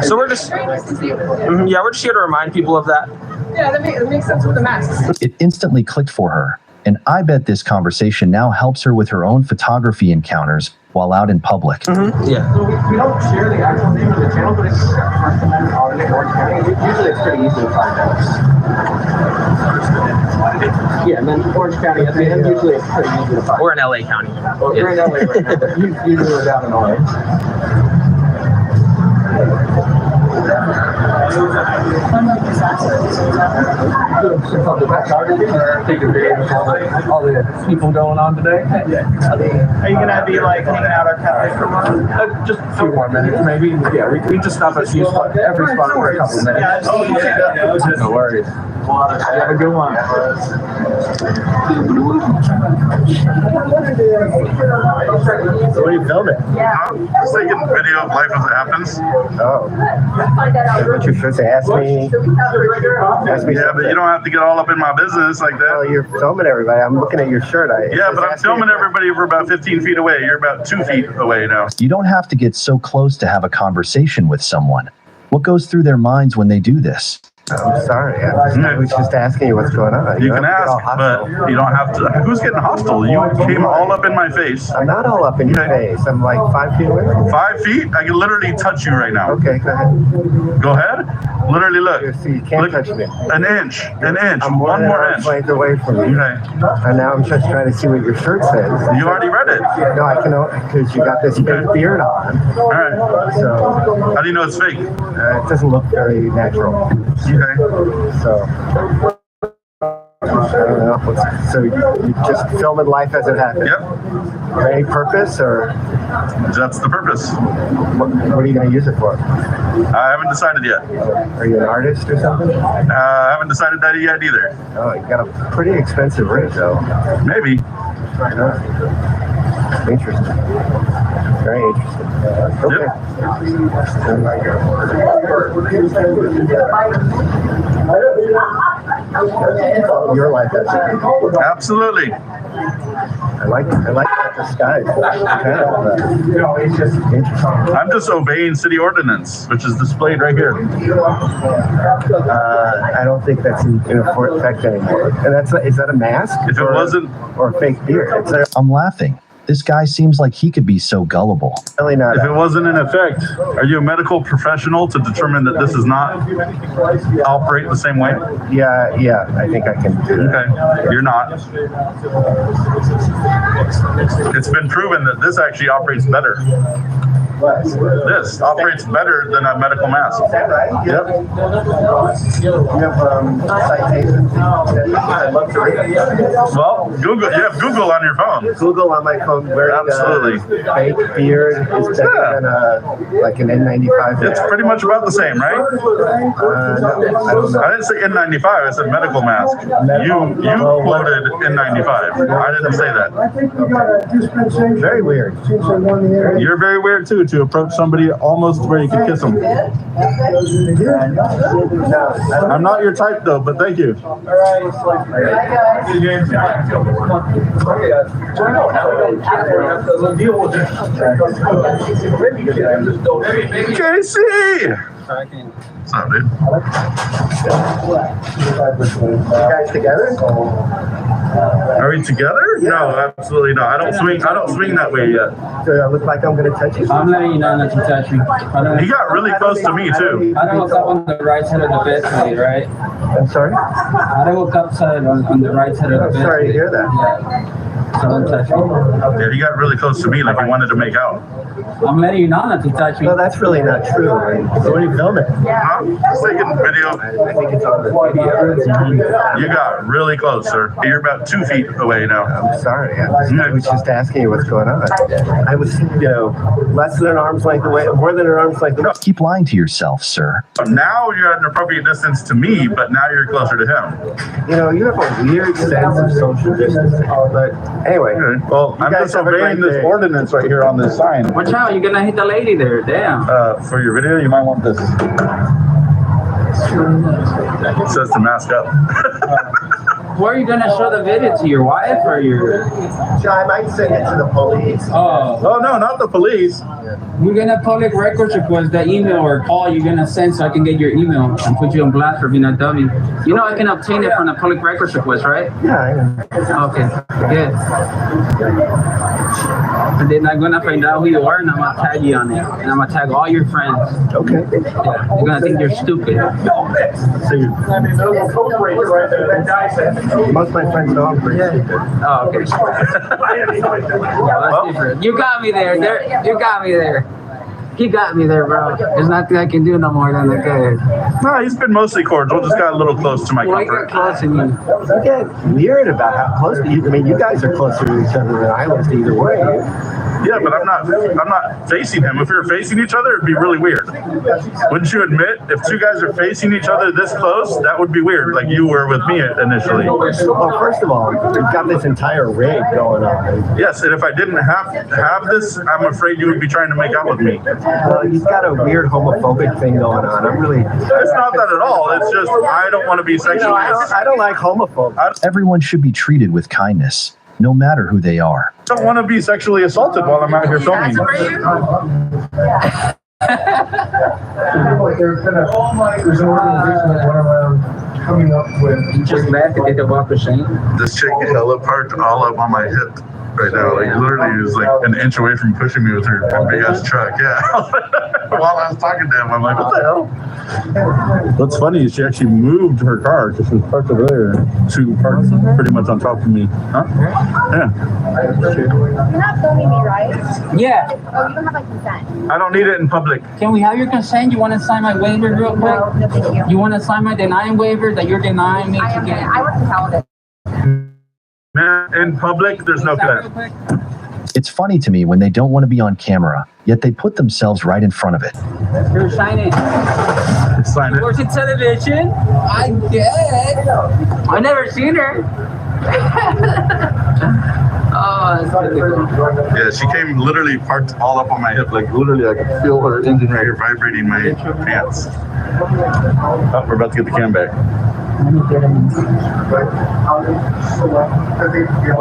So we're just, we're just here to remind people of that. Yeah, that makes sense with the masks. It instantly clicked for her, and I bet this conversation now helps her with her own photography encounters while out in public. Yeah. So we don't share the actual name of the channel, but it's Orange County. Usually it's pretty easy to find out. Yeah, and then Orange County at the end, usually it's pretty easy to find. We're in LA County. Well, you're in LA right now, but usually we're down in Orange. Taking videos of all the people going on today. Are you gonna be like hanging out our cafe for a while? Just a few more minutes, maybe. Yeah, we just stop at every spot for a couple minutes. No worries. Have a good one. What are you filming? Just taking a video of life as it happens. Oh. What you're supposed to ask me? Yeah, but you don't have to get all up in my business like that. Well, you're filming everybody. I'm looking at your shirt. Yeah, but I'm filming everybody for about 15 feet away. You're about 2 feet away now. You don't have to get so close to have a conversation with someone. What goes through their minds when they do this? I'm sorry. I was just asking you what's going on. You can ask, but you don't have to. Who's getting hostile? You came all up in my face. I'm not all up in your face. I'm like 5 feet away. 5 feet? I can literally touch you right now. Okay, go ahead. Go ahead. Literally, look. You can't touch me. An inch. I'm one more inch. Length away from you. Okay. And now I'm just trying to see what your shirt says. You already read it. No, I can, because you got this fake beard on. All right. So. How do you know it's fake? It doesn't look very natural. Okay. So. I don't know. So you just filming life as it happens? Yep. For any purpose, or? That's the purpose. What are you going to use it for? I haven't decided yet. Are you an artist or something? I haven't decided that yet either. Oh, you got a pretty expensive rig, though. Maybe. Interesting. Very interesting. Okay. Your life has it. Absolutely. I like that disguise. It's just interesting. I'm just obeying city ordinance, which is displayed right here. I don't think that's in effect anymore. And is that a mask? If it wasn't, or a fake beard? I'm laughing. This guy seems like he could be so gullible. Really not. If it wasn't in effect, are you a medical professional to determine that this does not operate the same way? Yeah, I think I can do that. Okay, you're not. It's been proven that this actually operates better. This operates better than a medical mask. Is that right? Yep. You have citations. I'd love to read it. Well, Google. You have Google on your phone. Google on my phone. Absolutely. Fake beard is better than like an N95. It's pretty much about the same, right? No, I don't know. I didn't say N95. I said medical mask. You quoted N95. I didn't say that. Very weird. You're very weird too, to approach somebody almost where you can kiss them. I'm not your type though, but thank you. Casey! What's up, dude? You guys together? Are we together? No, absolutely not. I don't swing that way yet. Do I look like I'm gonna touch you? I'm letting you know not to touch me. He got really close to me too. I don't woke up on the right side of the bed today, right? I'm sorry? I woke up on the right side of the bed. I'm sorry to hear that. Yeah. So don't touch me. Yeah, he got really close to me, like he wanted to make out. I'm letting you know not to touch me. No, that's really not true. What are you filming? Huh? Just taking a video. I think it's on the video. You got really close, sir. You're about 2 feet away now. I'm sorry. I was just asking you what's going on. I was, less than an arm's length away, more than an arm's length away. Keep lying to yourself, sir. Now you're at an appropriate distance to me, but now you're closer to him. You have a weird sense of social distancing. But anyway. Well, I'm just obeying this ordinance right here on this sign. Watch out, you're gonna hit the lady there. Damn. For your video, you might want this. It says to mask up. Who are you gonna show the video to? Your wife or your? I might send it to the police. Oh no, not the police. You're gonna public records request that email or call you're gonna send so I can get your email and put you on blast for being a dummy. You know I can obtain it from the public records request, right? Yeah, I know. Okay, good. And then I'm gonna find out who you are and I'm gonna tag you on it. And I'm gonna tag all your friends. Okay. Yeah, they're gonna think you're stupid. Most of my friends know I'm pretty stupid. Oh, okay. Yeah, that's different. You got me there. You got me there. He got me there, bro. There's nothing I can do no more than that. No, he's been mostly cordial. Just got a little close to my comfort. Close to me. You get weird about how close you. I mean, you guys are closer to each other than I was either way. Yeah, but I'm not facing him. If we were facing each other, it'd be really weird. Wouldn't you admit if two guys are facing each other this close, that would be weird, like you were with me initially? Well, first of all, you've got this entire rig going on. Yes, and if I didn't have this, I'm afraid you would be trying to make out with me. Well, you've got a weird homophobic thing going on. It's not that at all. It's just I don't want to be sexually. I don't like homophobes. Everyone should be treated with kindness, no matter who they are. I don't want to be sexually assaulted while I'm out here filming. There's an organization that went around coming up with. Just mad to get the walk of shame. This chick hella parked all up on my hip right now. Like literally is like an inch away from pushing me with her big ass truck. Yeah. While I was talking to him, I'm like, what the hell? What's funny is she actually moved her car because she was parked over there to park pretty much on top of me. Huh? Yeah. You're not filming me, right? Yeah. Oh, you don't have my consent. I don't need it in public. Can we have your consent? You want to sign my waiver real quick? No, thank you. You want to sign my denying waiver that you're denying me to get? I work in Paladin. In public, there's no cut. It's funny to me when they don't want to be on camera, yet they put themselves right in front of it. Here, sign it. Sign it. Works in television. I guess. I never seen her. Oh, that's really cool. Yeah, she came literally parked all up on my hip. Like literally, I could feel her engine right here vibrating my pants. Oh, we're about to get the cam back.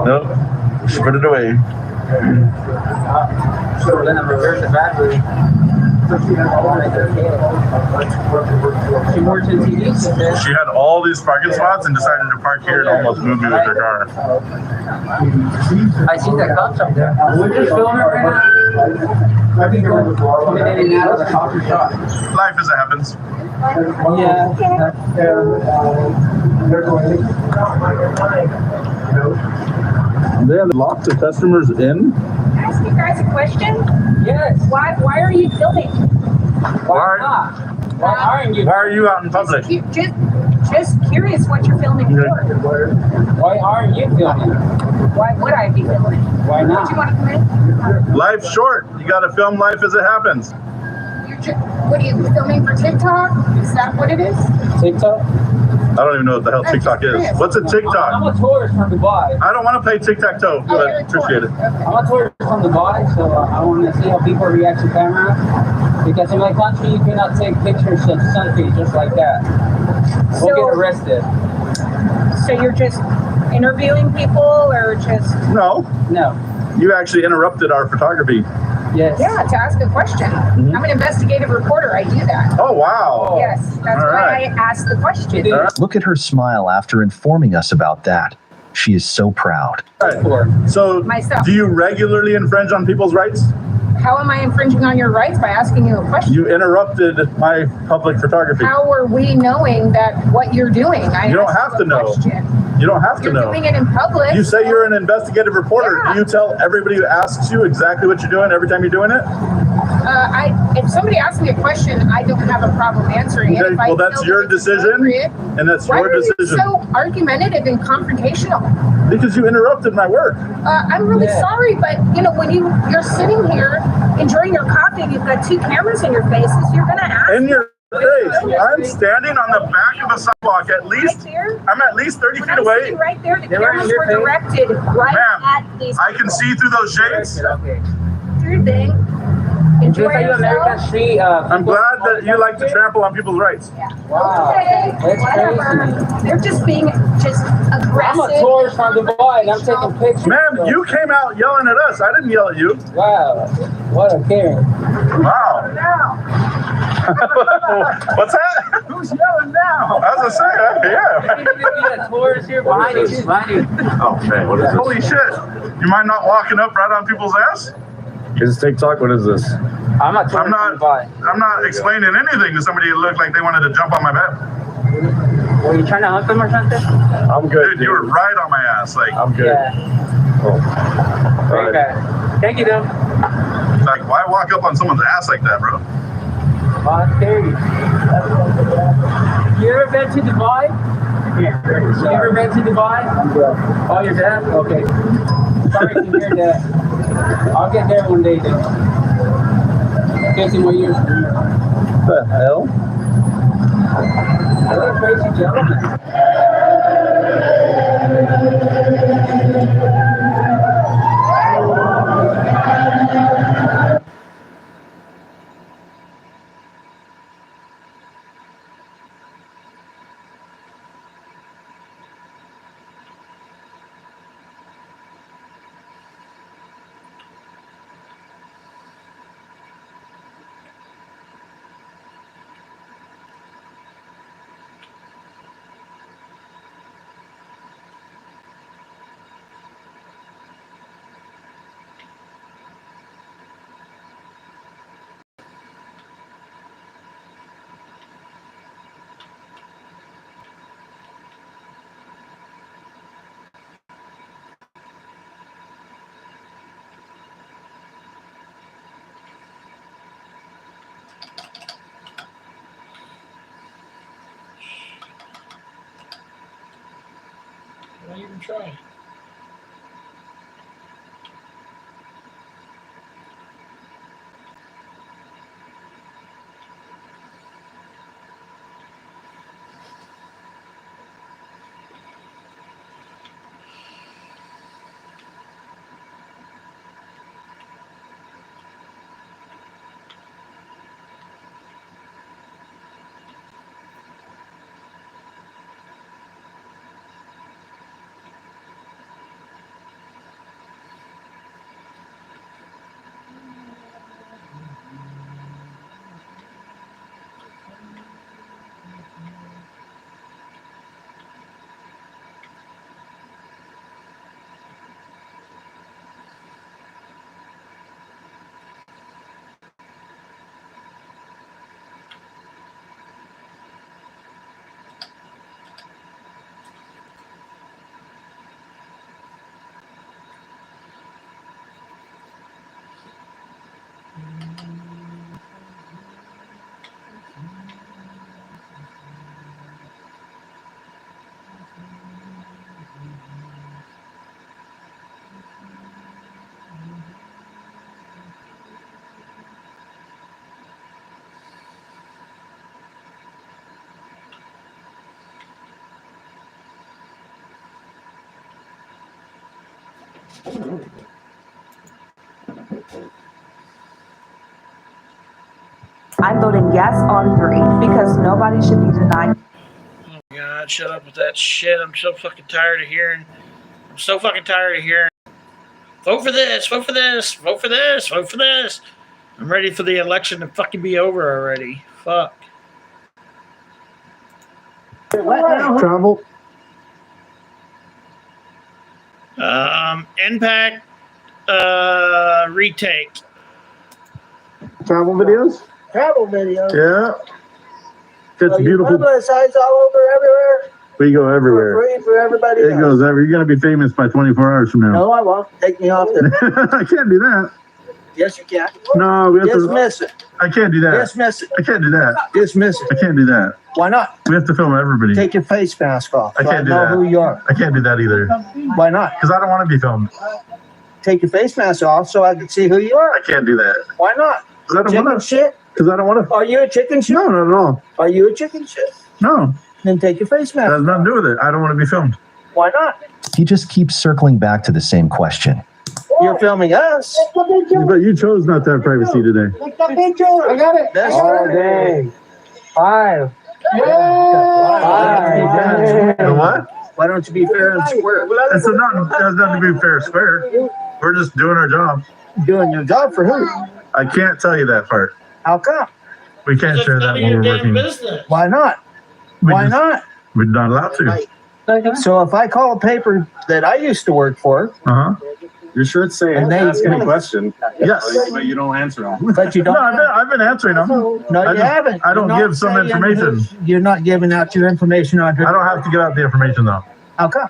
Nope. She put it away. So then I reverse the battery. She had all these parking spots and decided to park here and almost move me with her car. I see that cop up there. We're just filming right now. I think we're coming in and out of the coffee shop. Life as it happens. Yeah. They have locked the customers in. Can I ask you guys a question? Yes. Why are you filming? Why not? Why aren't you? Why are you out in public? Just curious what you're filming for. Why aren't you filming? Why would I be filming? Why not? Don't you want to come in? Life's short. You got to film life as it happens. What are you filming for TikTok? Is that what it is? TikTok? I don't even know what the hell TikTok is. What's a I'm TikTok? a tourist from Dubai. I don't want to play tic-tac-toe, but appreciate it. I'm a tourist from Dubai, so I want to see how people react to camera. Because in my country, you cannot take pictures of selfies just like that. We'll get arrested. So you're just interviewing people, or just? No. No. You actually interrupted our photography. Yes. Yeah, to ask a question. I'm an investigative reporter. I do that. Oh, wow. Yes, that's All why right. I asked the question. Look at her smile after informing us about that. She is so proud. So, Myself. do you regularly infringe on people's rights? How am I infringing on your rights by asking you a question? You interrupted my public photography. How are we knowing that what you're doing? You don't have to know. You don't have to You're know. doing it in public. You say you're an investigative reporter. Yeah. Do you tell everybody who asks you exactly what you're doing every time you're doing it? If somebody asks me a question, I don't have a problem answering it. Okay, If I well, that's feel your that it's decision, appropriate. and that's Why your are you decision. so argumentative and confrontational? Because you interrupted my work. I'm really sorry, but when you're sitting here enjoying your coffee, you've got two cameras in your faces. You're gonna ask. In your face. I'm standing on the back of the sidewalk at least. I'm at least 30 feet away. Sitting right there. The They're right cameras in your were face. directed right Ma'am, at these. I can see through those shades. Do your thing. Enjoy yourself. I'm glad that you like to trample on people's rights. Wow. Okay, That's whatever. crazy. They're just being aggressive. I'm a tourist from Dubai and I'm taking pictures. Ma'am, you came out yelling at us. I didn't yell at you. Wow. What a Karen. Wow. What's that? Who's yelling now? I was gonna say, yeah. You got tourists here behind you. Behind you. Oh man, what is this? Holy shit! You mind not walking up right on people's ass? Is TikTok? What is this? I'm not. I'm not explaining anything to somebody who looked like they wanted to jump on my bed. Were you trying to hunt them or something? I'm good. Dude, you were right on my ass. Like I'm good. Yeah. Oh. Okay. Thank you, though. Like, why walk up on someone's ass like that, bro? Oh, that's scary. You ever been to Dubai? You ever been to Dubai? Oh, your dad? Okay. Sorry to hear that. I'll get there one day then. Can't see my ears. The hell? What a crazy gentleman. Why even try? I'm voting yes on 3 because nobody should be denied. Oh God, shut up with that shit. I'm so fucking tired of hearing. I'm so fucking tired of hearing. Vote for this, vote for this, vote for this, vote for this. I'm ready for the election to fucking be over already. Fuck. Travel. Impact, retake. Travel videos? Travel videos. Yeah. It's So you beautiful. publicize all over everywhere. We go everywhere. Free for everybody It else. goes everywhere. You're going to be famous by 24 hours from now. No, I won't. Take me off the. I can't do that. Yes, you can. No, we have Dismiss to. it. I can't do that. Dismiss it. I can't do that. Dismiss it. I can't do that. Why not? We have to film everybody. Take your face mask off. I so can't do know that. who you are. I can't do that either. Why not? Because I don't want to be filmed. Take your face mask off so I can see who you are. I can't do that. Why not? Because I don't Chicken want to. shit? Because I don't want to. Are you a chicken shit? No, not at all. Are you a chicken shit? No. Then take your face That mask. has nothing to do with it. I don't want to be filmed. Why not? He just keeps circling back to the same question. You're filming us. But you chose not to have privacy today. Take the picture. I got it. That's all day. 5. The what? Why don't you be fair and square? That's not. That's nothing to be fair, square. We're just doing our job. Doing your job for who? I can't tell you that part. How come? We can't share that when we're working. Business. Why not? Why not? We're not allowed to. So if I call a paper that I used to work for, You're sure it's saying And they- ask any question. Yes. But you don't answer them. but you No, don't. I've been answering them. No, I you just- haven't. I don't You're not give some saying information. You're not giving out your information on who. I don't have to give out the information though, How come?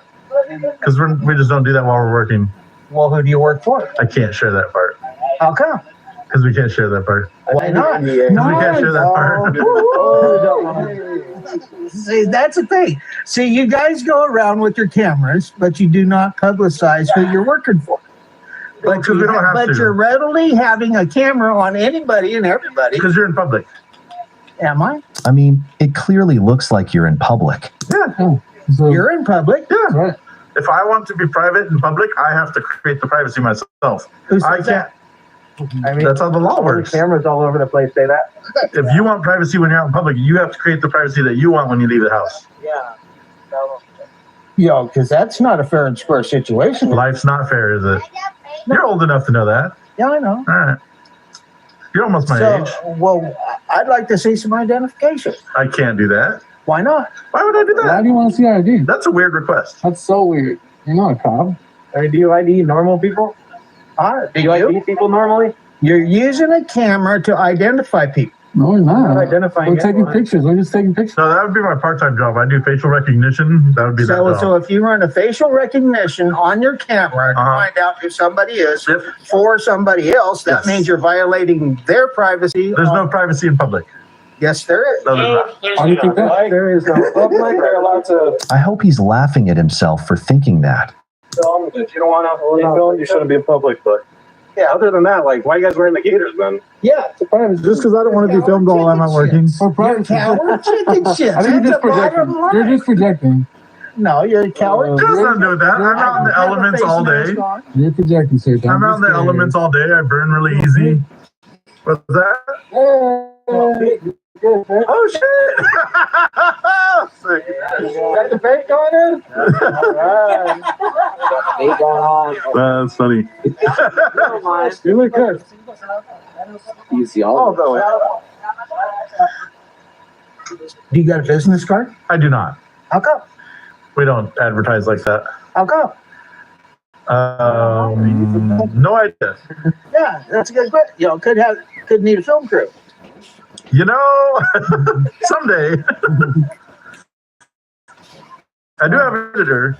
because we just don't do that while we're working. Well, who do you work for? I can't share that part How come? because we can't share that part. Why not? Because we can't share that part. See, that's the thing. See, you guys go around with your cameras, but you do not publicize who you're working for. Well, 'cause we don't have but to. you're readily having a camera on anybody and everybody. Because you're in public. Am I? I mean, it clearly looks like you're in public. Yeah. You're in public. Yeah. Right. If I want to be private in public, I have to create the privacy myself. Who says I can't. that? I mean, that's how the law works. Cameras all over the place say that. If you want privacy when you're out in public, you have to create the privacy that you want when you leave the house. Yeah. Yo, because that's not a fair and square situation. Life's not fair, is it? You're old enough to know that. Yeah, I know. All right. You're almost my age. Well, I'd like to see some identification. I can't do that. Why not? Why would I do that? Why do you want to see ID? That's a weird request. That's so weird. You're not a cop. I mean, do you ID normal people? Do you ID people normally? You're using a camera to identify people. No, we're not. Not identifying We're taking anyone. pictures. We're just taking pictures. No, that would be my part-time job. I do facial recognition. That would be that job. So if you run a facial recognition on your camera to find out who somebody is for somebody else, that means you're violating their privacy. There's no privacy in public. Yes, there is. No, there's not. How do you think that? There is no public. They're allowed to I hope he's laughing at himself for thinking that. film. If you don't want to film, you shouldn't be in public. But yeah, other than that, like, why are you guys wearing the gaiters, man? Yeah. Just because I don't want to be filmed while I'm not working. For privacy. Coward chicken shit. I think you're That's just the bottom projecting. line. You're just projecting. No, you're a coward. It has nothing to do with that. I'm out in the elements all day. You're projecting, sir. I'm out in the elements all day. I burn really easy. What's that? Oh shit! Got the bait going in? Alright. Bait going on. That's funny. Never mind. You look good. Easy all the way. Do you got a business card? I do not. How come? We don't advertise like that. How come? No idea. Yeah, that's a good question. You know, could need a film crew. You know, someday. I do have an editor.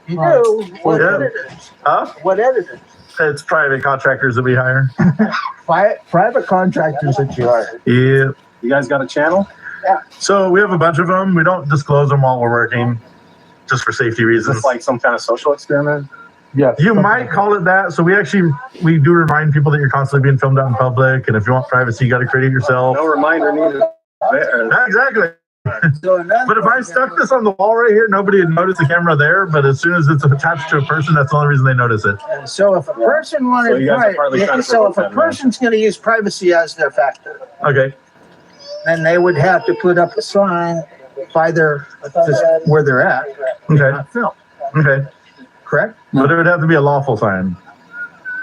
You do? What Yeah. editors? Huh? What editors? It's private contractors that we hire. Private contractors that you hire. Yeah. You guys got a channel? Yeah. So we have a bunch of them. We don't disclose them while we're working, just for safety Is reasons. this like some kind of social experiment? Yes. You might call it that. So we do remind people that you're constantly being filmed out in public, and if you want privacy, you got to create it yourself. No reminder needed. There. Exactly. So But if I stuck this on the wall right here, nobody would notice the camera there. But as soon as it's attached to a person, that's the only reason they notice it. So if a person wanted, So you guys are partly trying to so if promote a that, man. person's going to use privacy as their factor, Okay. then they would have to put up a sign by their where they're at. Okay. Not film. Okay. Correct? But it would have to be a lawful sign.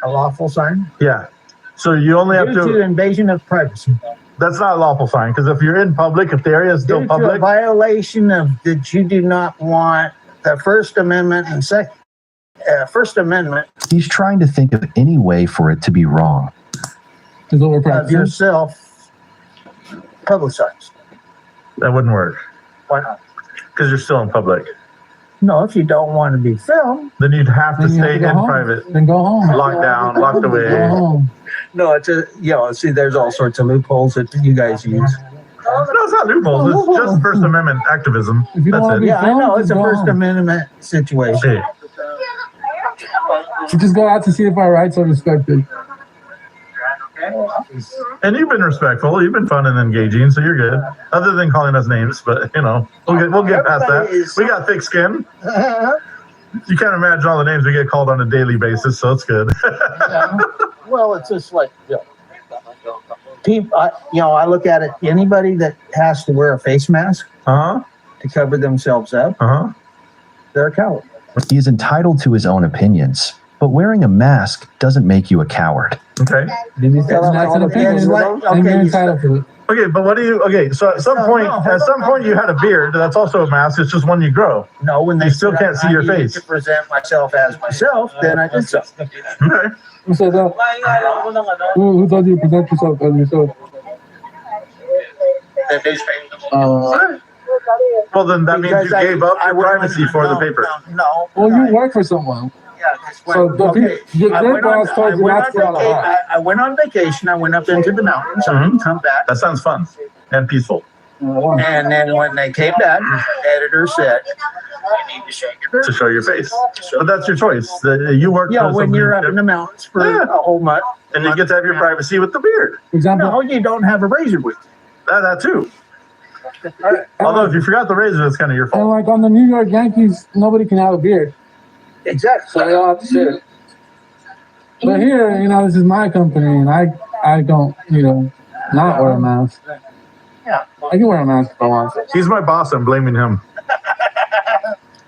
A lawful sign. Yeah. So you only have Due to to. invasion of privacy. That's not a lawful sign because if you're in public, if the area is still Due to a public, violation of that you do not want the First Amendment and First Amendment He's trying to think of any way for it to be wrong. Is what we're of practicing. yourself publicized. that wouldn't work Why not? because you're still in public. No, if you don't want to be filmed. Then you'd have to Then you have stay to go in home. private, Then go home. locked down, locked Go away. home. No, it's see, there's all sorts of loopholes that you guys use. No, it's not loopholes. It's just First Amendment activism. If you don't That's wanna be it. Yeah, I know, filmed, it's a just go First home. Amendment situation. Hey, So just go out to see if our rights are respected. and you've been respectful. You've been fun and engaging, so you're good. Other than calling us names, but you know, we'll get past that. Everybody is- We got thick skin. You can't imagine all the names we get called on a daily basis, so it's good. Well, it's just like, people, I look at it, anybody that has to wear a face mask Uh-huh. to cover themselves up, Uh-huh. they're a coward. He is entitled to his own opinions, but wearing a mask doesn't make you a coward. Okay. That's an opinion. It's like- And okay, you're you entitled to it. Okay, but what do you? Okay, so at some point you had a beard. That's also a mask. It's just when you grow. No, when they You still can't see your I needed face. to present myself as myself, then I did so. Okay. Who said that? Who told you to present yourself as yourself? Well, then that means you Because gave up your privacy for the no, paper. No. Well, you work for someone. Yeah, 'cause when- So the okay, your I went boss on- told I you went not to go on out of the house. I went on vacation. I went up into the mountains. I didn't come back. That sounds fun and peaceful. And then when they came done, the editor said, you need to shake your To show your face. But that's your choice. You work Yeah, for when you're up something- in the mountains for a whole month. And you get to have your privacy with the beard. No, you don't have a razor with you. That too. Although if you forgot the razor, that's kind of your fault. And like on the New York Yankees, nobody can have a beard. Exactly. So they all have to shave. But here, this is my company, and I don't, not wear a mask. Yeah. I can wear a mask if I want. He's my boss. I'm blaming him.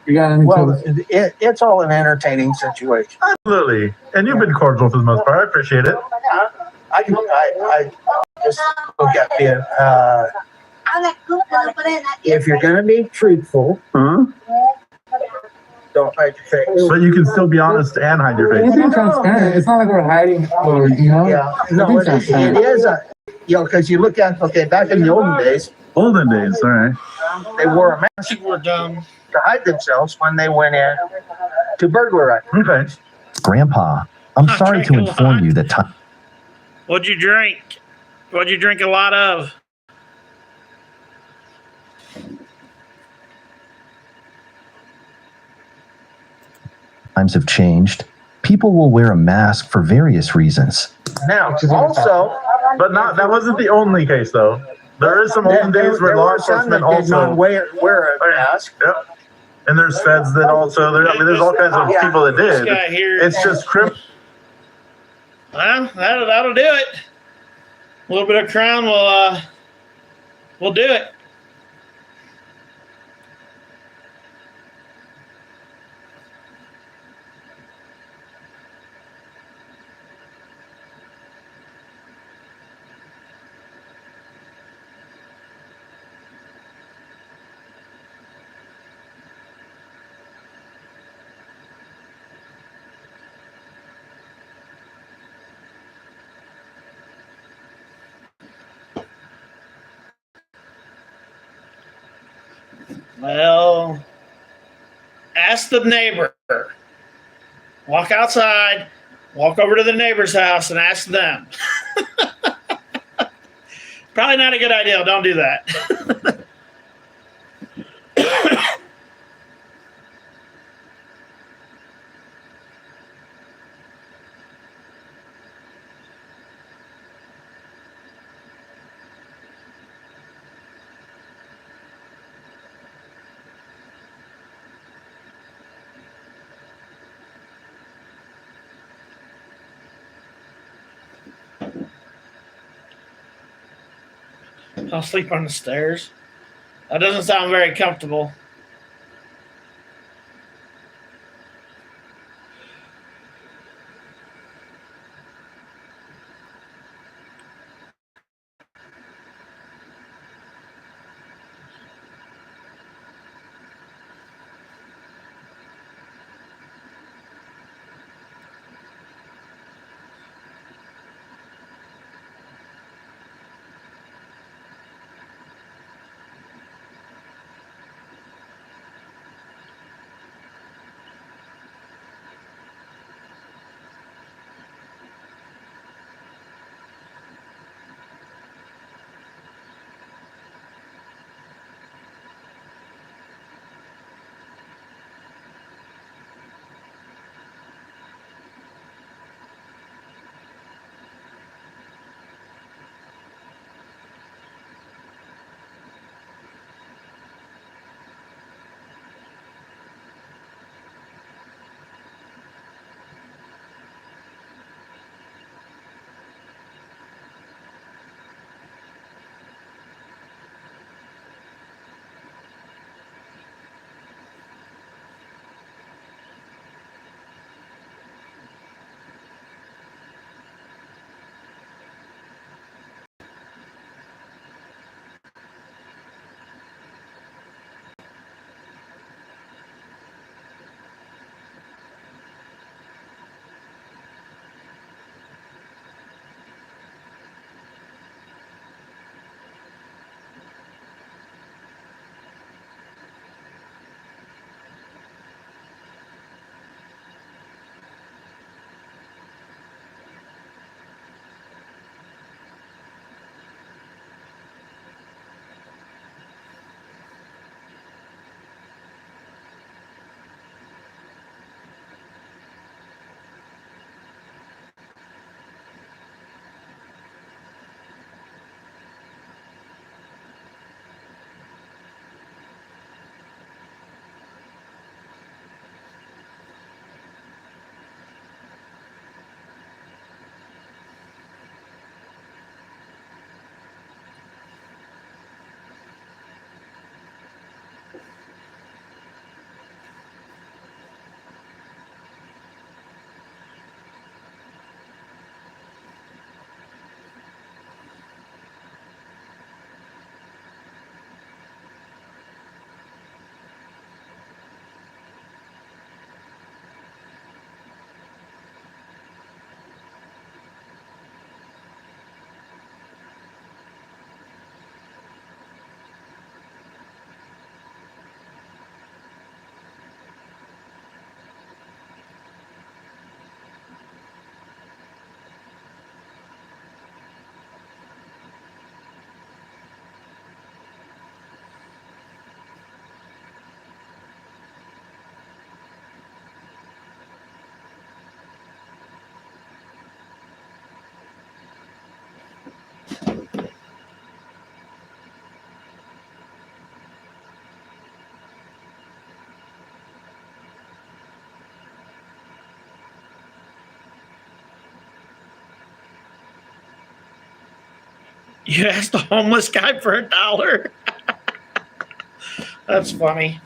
You got any? Well, it's all an entertaining situation. Absolutely. And you've been cordial for the most part. I appreciate it. I just look at it. If you're going to be truthful, don't hide your face. But you can still be honest and hide your face. It's being transparent. It's not like we're hiding or, Yeah, no, it is because you look at, back in the olden days. Olden days, all right. They wore a mask to hide themselves when they went in to burglarize. Okay. Grandpa, I'm sorry to inform you that time. What'd you drink? What'd you drink a lot of? Times have changed. People will wear a mask for various reasons. Now, also, but that wasn't the only case though. There is some olden days where law enforcement also wear a mask. Yep. And there's feds that also. There's all kinds of people that did. This guy here- It's just Well, that'll do it. A little bit of Crown will do it. Well, ask the neighbor. Walk outside, walk over to the neighbor's house and ask them. Probably not a good idea. Don't do that. I'll sleep on the stairs. That doesn't sound very comfortable. You asked a homeless guy for $1. That's funny.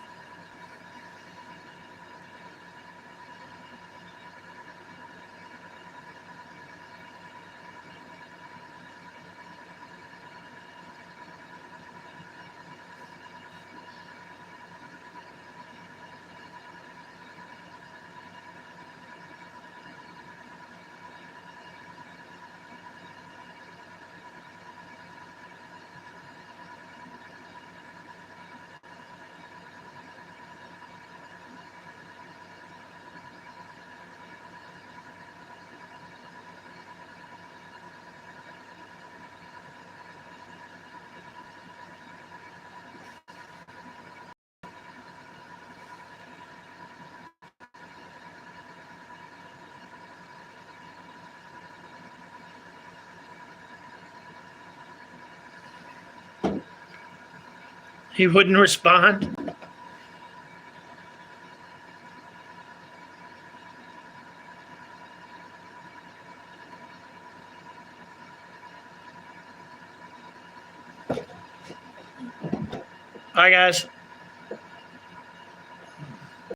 He wouldn't respond. Bye, guys.